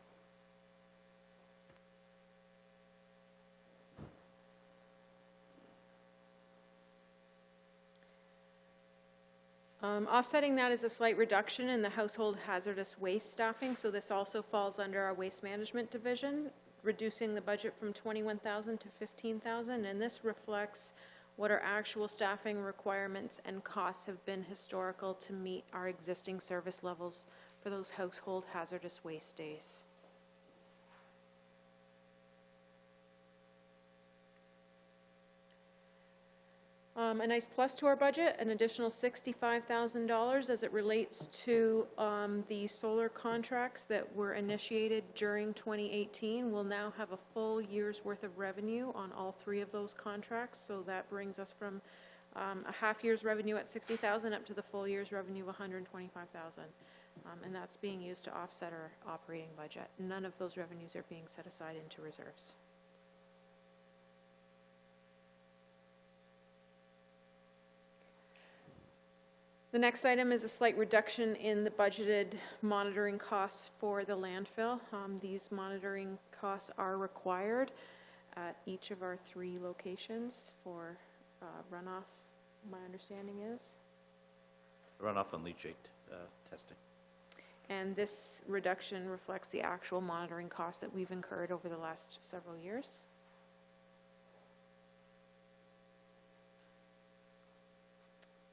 Offsetting that is a slight reduction in the household hazardous waste staffing, so this also falls under our waste management division, reducing the budget from 21,000 to 15,000, and this reflects what our actual staffing requirements and costs have been historical to meet our existing service levels for those household hazardous waste days. A nice plus to our budget, an additional $65,000 as it relates to the solar contracts that were initiated during 2018. We'll now have a full year's worth of revenue on all three of those contracts, so that brings us from a half year's revenue at $60,000 up to the full year's revenue of $125,000. And that's being used to offset our operating budget. None of those revenues are being set aside into reserves. The next item is a slight reduction in the budgeted monitoring costs for the landfill. These monitoring costs are required at each of our three locations for runoff, my understanding is. Runoff and leachate testing. And this reduction reflects the actual monitoring costs that we've incurred over the last several years.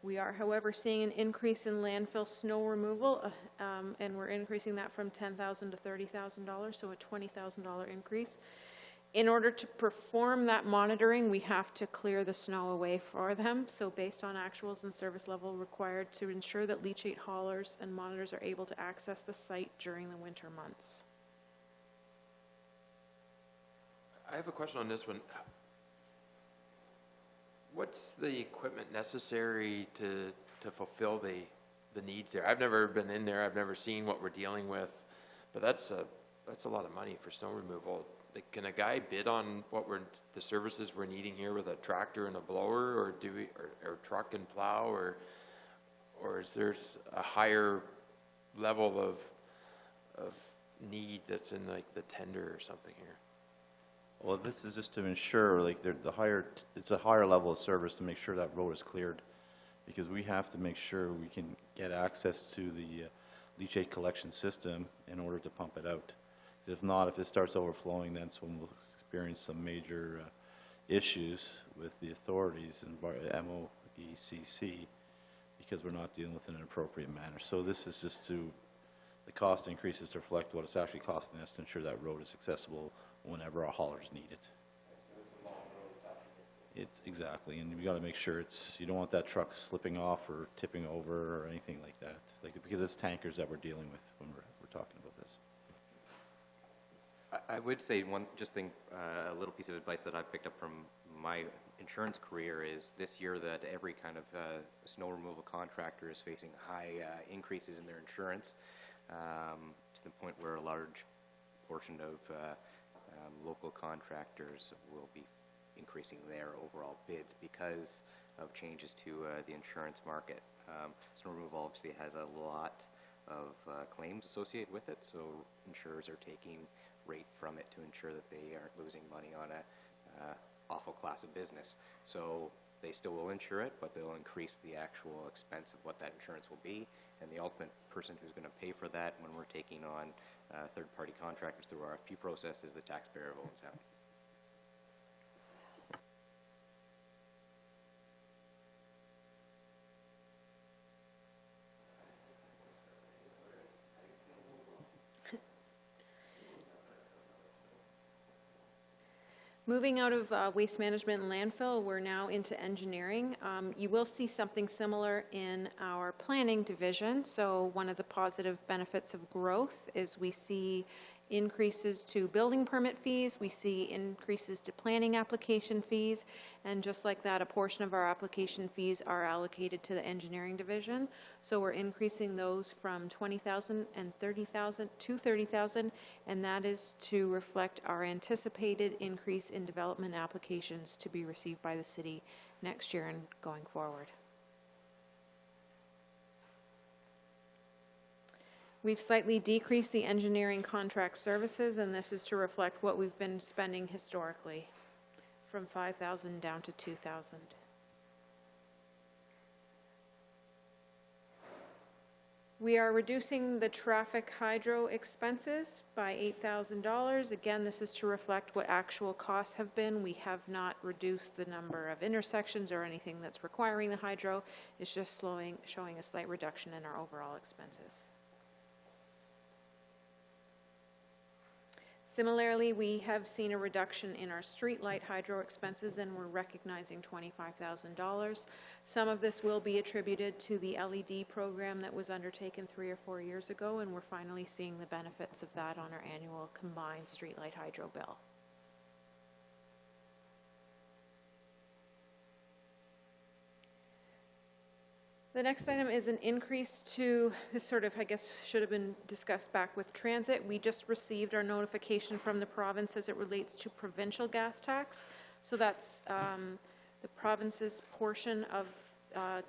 We are, however, seeing an increase in landfill snow removal, and we're increasing that from $10,000 to $30,000, so a $20,000 increase. In order to perform that monitoring, we have to clear the snow away for them. So based on actuals and service level required to ensure that leachate haulers and monitors are able to access the site during the winter months. I have a question on this one. What's the equipment necessary to fulfill the needs there? I've never been in there. I've never seen what we're dealing with, but that's a lot of money for snow removal. Like, can a guy bid on what the services we're needing here with a tractor and a blower, or or truck and plow, or is there a higher level of need that's in like the tender or something here? Well, this is just to ensure, like, it's a higher level of service to make sure that road is cleared, because we have to make sure we can get access to the leachate collection system in order to pump it out. If not, if it starts overflowing, then that's when we'll experience some major issues with the authorities and MOECC, because we're not dealing with it in an appropriate manner. So this is just the cost increases to reflect what it's actually costing us to ensure that road is accessible whenever our haulers need it. Exactly, and we got to make sure you don't want that truck slipping off or tipping over or anything like that, because it's tankers that we're dealing with when we're talking about this. I would say a little piece of advice that I've picked up from my insurance career is this year that every kind of snow removal contractor is facing high increases in their insurance, to the point where a large portion of local contractors will be increasing their overall bids because of changes to the insurance market. Snow removal obviously has a lot of claims associated with it, so insurers are taking rate from it to ensure that they aren't losing money on a awful class of business. So they still will insure it, but they'll increase the actual expense of what that insurance will be, and the ultimate person who's going to pay for that when we're taking on third-party contractors through RFP process is the taxpayer of Owens County. Moving out of waste management and landfill, we're now into engineering. You will see something similar in our planning division. So one of the positive benefits of growth is we see increases to building permit fees, we see increases to planning application fees, and just like that, a portion of our application fees are allocated to the engineering division. So we're increasing those from $20,000 and $30,000 to $30,000, and that is to reflect our anticipated increase in development applications to be received by the city next year and going forward. We've slightly decreased the engineering contract services, and this is to reflect what we've been spending historically, from $5,000 down to $2,000. We are reducing the traffic hydro expenses by $8,000. Again, this is to reflect what actual costs have been. We have not reduced the number of intersections or anything that's requiring the hydro. It's just showing a slight reduction in our overall expenses. Similarly, we have seen a reduction in our streetlight hydro expenses, and we're recognizing $25,000. Some of this will be attributed to the LED program that was undertaken 3 or 4 years ago, and we're finally seeing the benefits of that on our annual combined streetlight hydro bill. The next item is an increase to, this sort of, I guess, should have been discussed back with transit. We just received our notification from the province as it relates to provincial gas tax. So that's the province's portion of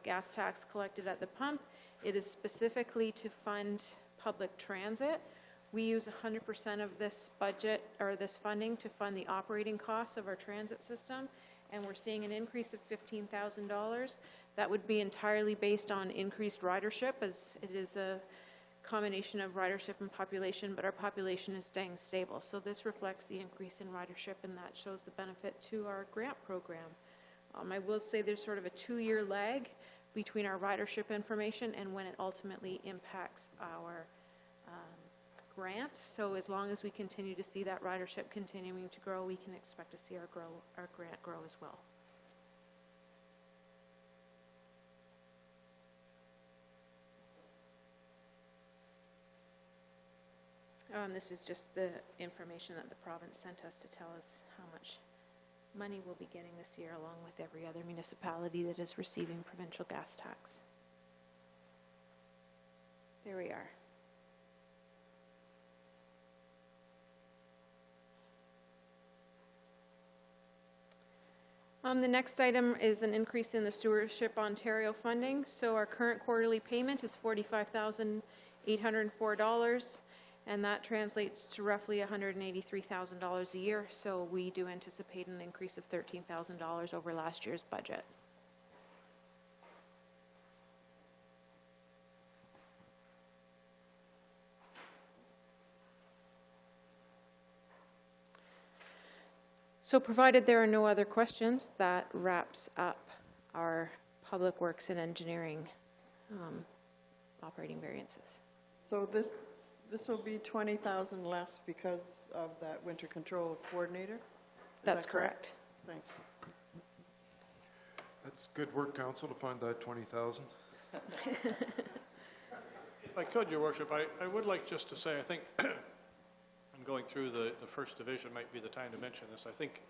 gas tax collected at the pump. It is specifically to fund public transit. We use 100% of this budget, or this funding, to fund the operating costs of our transit system, and we're seeing an increase of $15,000. That would be entirely based on increased ridership, as it is a combination of ridership and population, but our population is staying stable. So this reflects the increase in ridership, and that shows the benefit to our grant program. I will say there's sort of a 2-year lag between our ridership information and when it ultimately impacts our grant. So as long as we continue to see that ridership continuing to grow, we can expect to see our grant grow as well. This is just the information that the province sent us to tell us how much money we'll be getting this year, along with every other municipality that is receiving provincial gas tax. There we are. The next item is an increase in the Stewardship Ontario funding. So our current quarterly payment is $45,804, and that translates to roughly $183,000 a year. So we do anticipate an increase of $13,000 over last year's budget. So provided there are no other questions, that wraps up our Public Works and Engineering operating variances. So this will be 20,000 less because of that winter control coordinator? Is That's that correct. Thanks. That's good work, council, to find that 20,000. If I could, Your Worship, I would like just to say, I think, and going through the first division might be the time to mention this, I think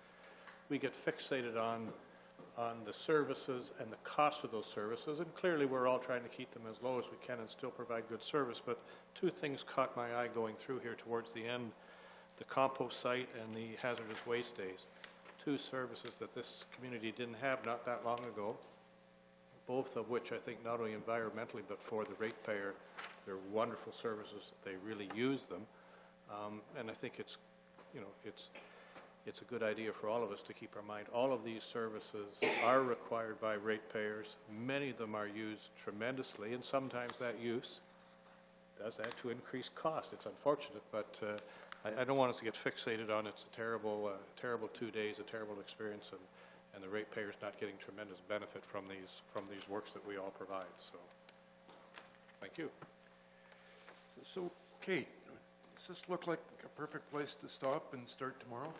we get fixated on the services and the cost of those services, and clearly we're all trying to keep them as low as we can and still provide good service, but two things caught my eye going through here towards the end: the compost site and the hazardous waste days. Two services that this community didn't have not that long ago, both of which I think not only environmentally but for the ratepayer, they're wonderful services. They really use them, and I think it's, you know, it's a good idea for all of us to keep our mind. All of these services are required by ratepayers. Many of them are used tremendously, and sometimes that use does add to increased cost. It's unfortunate, but I don't want us to get fixated on it's a terrible 2 days, a terrible experience, and the ratepayers not getting tremendous benefit from these works that we all provide. So, thank you. So, Kate, does this look like a perfect place to stop and start tomorrow?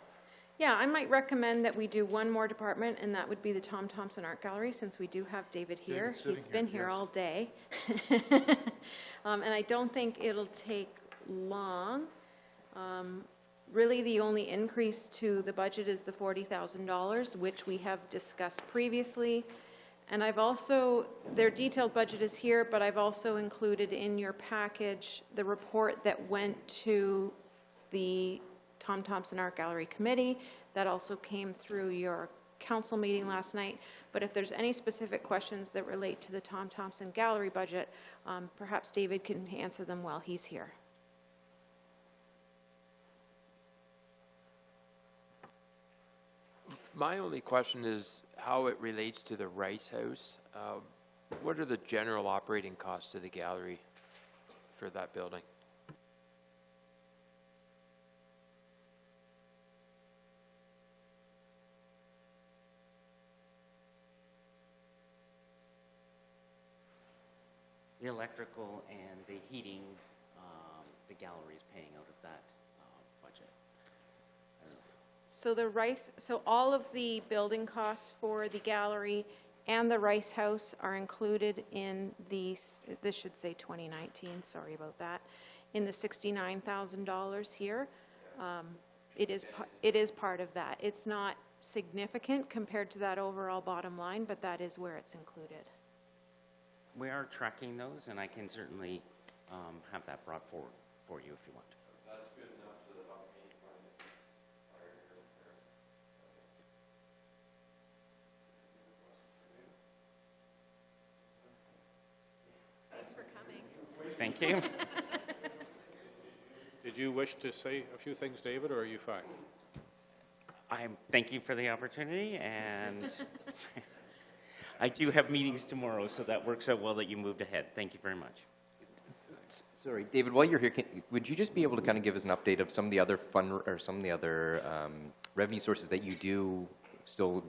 Yeah, I might recommend that we do one more department, and that would be the Tom Thompson Art Gallery, since we do have David here. He's been here all day. And I don't think it'll take long. Really, the only increase to the budget is the $40,000, which we have discussed previously. And I've also, their detailed budget is here, but I've also included in your package the report that went to the Tom Thompson Art Gallery Committee. That also came through your council meeting last night. But if there's any specific questions that relate to the Tom Thompson Gallery budget, perhaps David can answer them while he's here. My only question is how it relates to the Rice House. What are the general operating costs of the gallery for that building? The electrical and the heating, the gallery is paying out of that budget. So all of the building costs for the gallery and the Rice House are included in this should say 2019, sorry about that, in the $69,000 here. It is part of that. It's not significant compared to that overall bottom line, but that is where it's included. We are tracking those, and I can certainly have that brought forward for you if you want. That's good enough so that I'm paying for it. Thanks for coming. Thank you. Did you wish to say a few things, David, or are you fine? Thank you for the opportunity, and I do have meetings tomorrow, so that works out well that you moved ahead. Thank you very much. Sorry, David, while you're here, would you just be able to kind of give us an update of some of the other revenue sources that you do still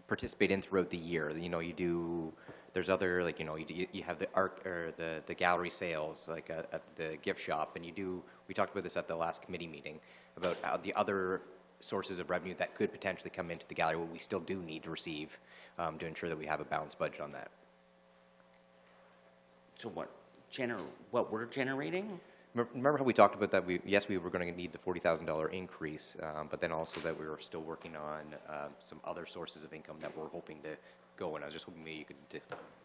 participate in throughout the year. You know, you do, there's other, like, you know, you have the art, or the gallery sales, like at the gift shop, and we talked about this at the last committee meeting, about how the other sources of revenue that could potentially come into the gallery, what we still do need to receive to ensure that we have a balanced budget on that. So what we're generating? Remember how we talked about that? We were going to need the $40,000 increase, but then also that we were still working on some other sources of income that we're hoping to go. And I was just hoping maybe you could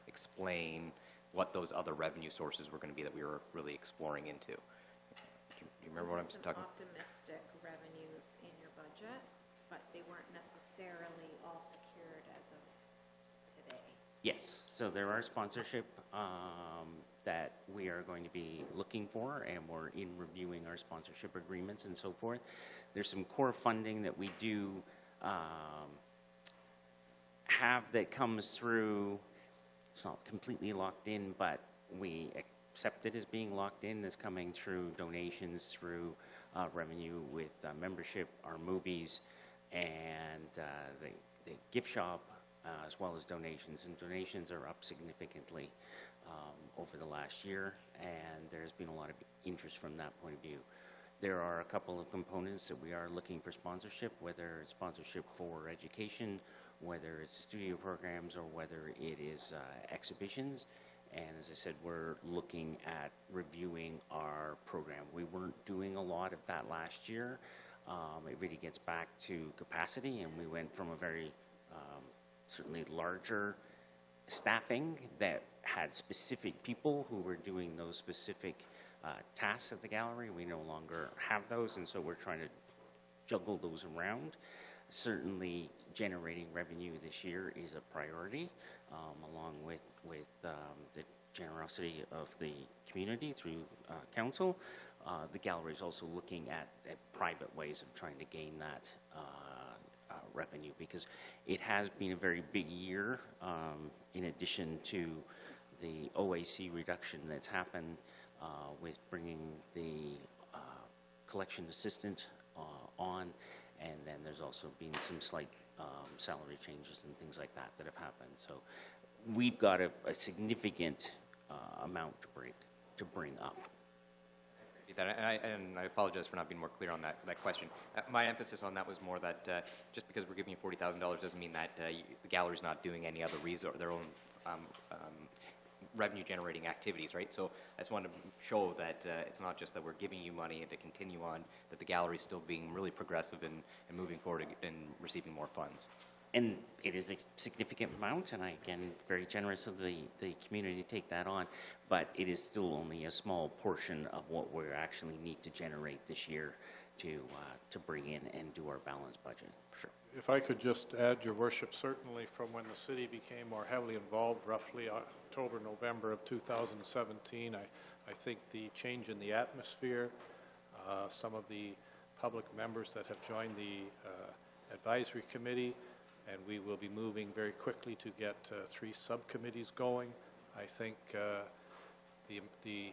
explain what those other revenue sources were going to be that we were really exploring into. Do you remember what I'm talking about? Optimistic revenues in your budget, but they weren't necessarily all secured as of today. Yes, so there are sponsorship that we are going to be looking for, and we're in reviewing our sponsorship agreements and so forth. There's some core funding that we do have that comes through. It's not completely locked in, but we accept it as being locked in, as coming through donations, through revenue with membership, our movies, and the gift shop, as well as donations. And donations are up significantly over the last year, and there's been a lot of interest from that point of view. There are a couple of components that we are looking for sponsorship, whether it's sponsorship for education, whether it's studio programs, or whether it is exhibitions. And as I said, we're looking at reviewing our program. We weren't doing a lot of that last year. It really gets back to capacity, and we went from a very certainly larger staffing that had specific people who were doing those specific tasks at the gallery. We no longer have those, and so we're trying to juggle those around. Certainly generating revenue this year is a priority, along with the generosity of the community through council. The gallery is also looking at private ways of trying to gain that revenue, because it has been a very big year, in addition to the OAC reduction that's happened with bringing the collection assistant on, and then there's also been some slight salary changes and things like that that have happened. So we've got a significant amount to bring up. And I apologize for not being more clear on that question. My emphasis on that was more that just because we're giving you $40,000 doesn't mean that the gallery's not doing any other their own revenue-generating activities, right? So I just wanted to show that it's not just that we're giving you money and to continue on, that the gallery's still being really progressive and moving forward and receiving more funds. And it is a significant amount, and I, again, very generous of the community to take that on, but it is still only a small portion of what we actually need to generate this year to bring in and do our balanced budget. Sure. If I could just add, Your Worship, certainly from when the city became more heavily involved, roughly October, November of 2017, I think the change in the atmosphere, some of the public members that have joined the advisory committee, and we will be moving very quickly to get 3 subcommittees going. I think the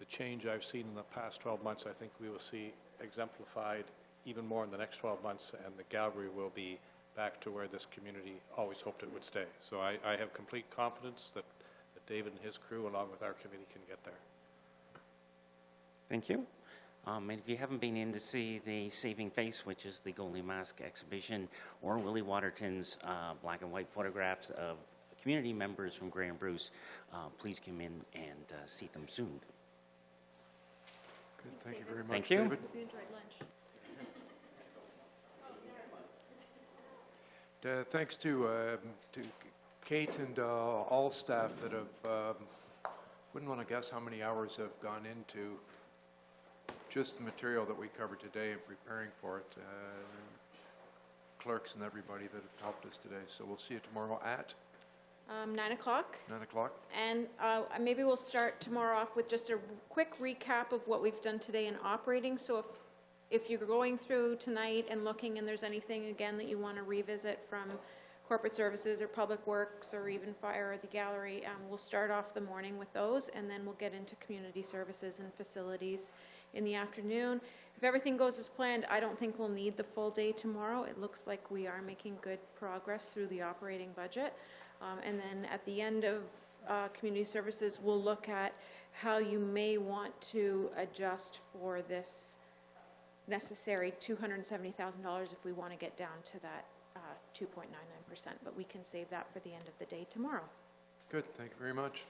change I've seen in the past 12 months, I think we will see exemplified even more in the next 12 months, and the gallery will be back to where this community always hoped it would stay. So I have complete confidence that David and his crew, along with our committee, can get there. Thank you. And if you haven't been in to see the Saving Face, which is the Goalie Mask exhibition, or Willie Waterton's black and white photographs of community members from Grey and Bruce, please come in and see them soon. Good, thank you very much, Thank you. David. Hope you enjoyed lunch. Thanks to Kate and all staff that have, wouldn't want to guess how many hours have gone into just the material that we covered today and preparing for it. Clerks and everybody that have helped us today. So we'll see you tomorrow at 9 o'clock. 9 o'clock. And maybe we'll start tomorrow off with just a quick recap of what we've done today in operating. So if you're going through tonight and looking and there's anything, again, that you want to revisit from corporate services or public works or even fire or the gallery. We'll start off the morning with those, and then we'll get into community services and facilities in the afternoon. If everything goes as planned, I don't think we'll need the full day tomorrow. It looks like we are making good progress through the operating budget. And then at the end of community services, we'll look at how you may want to adjust for this necessary $270,000 if we want to get down to that 2.99%, but we can save that for the end of the day tomorrow. Good, thank you very much.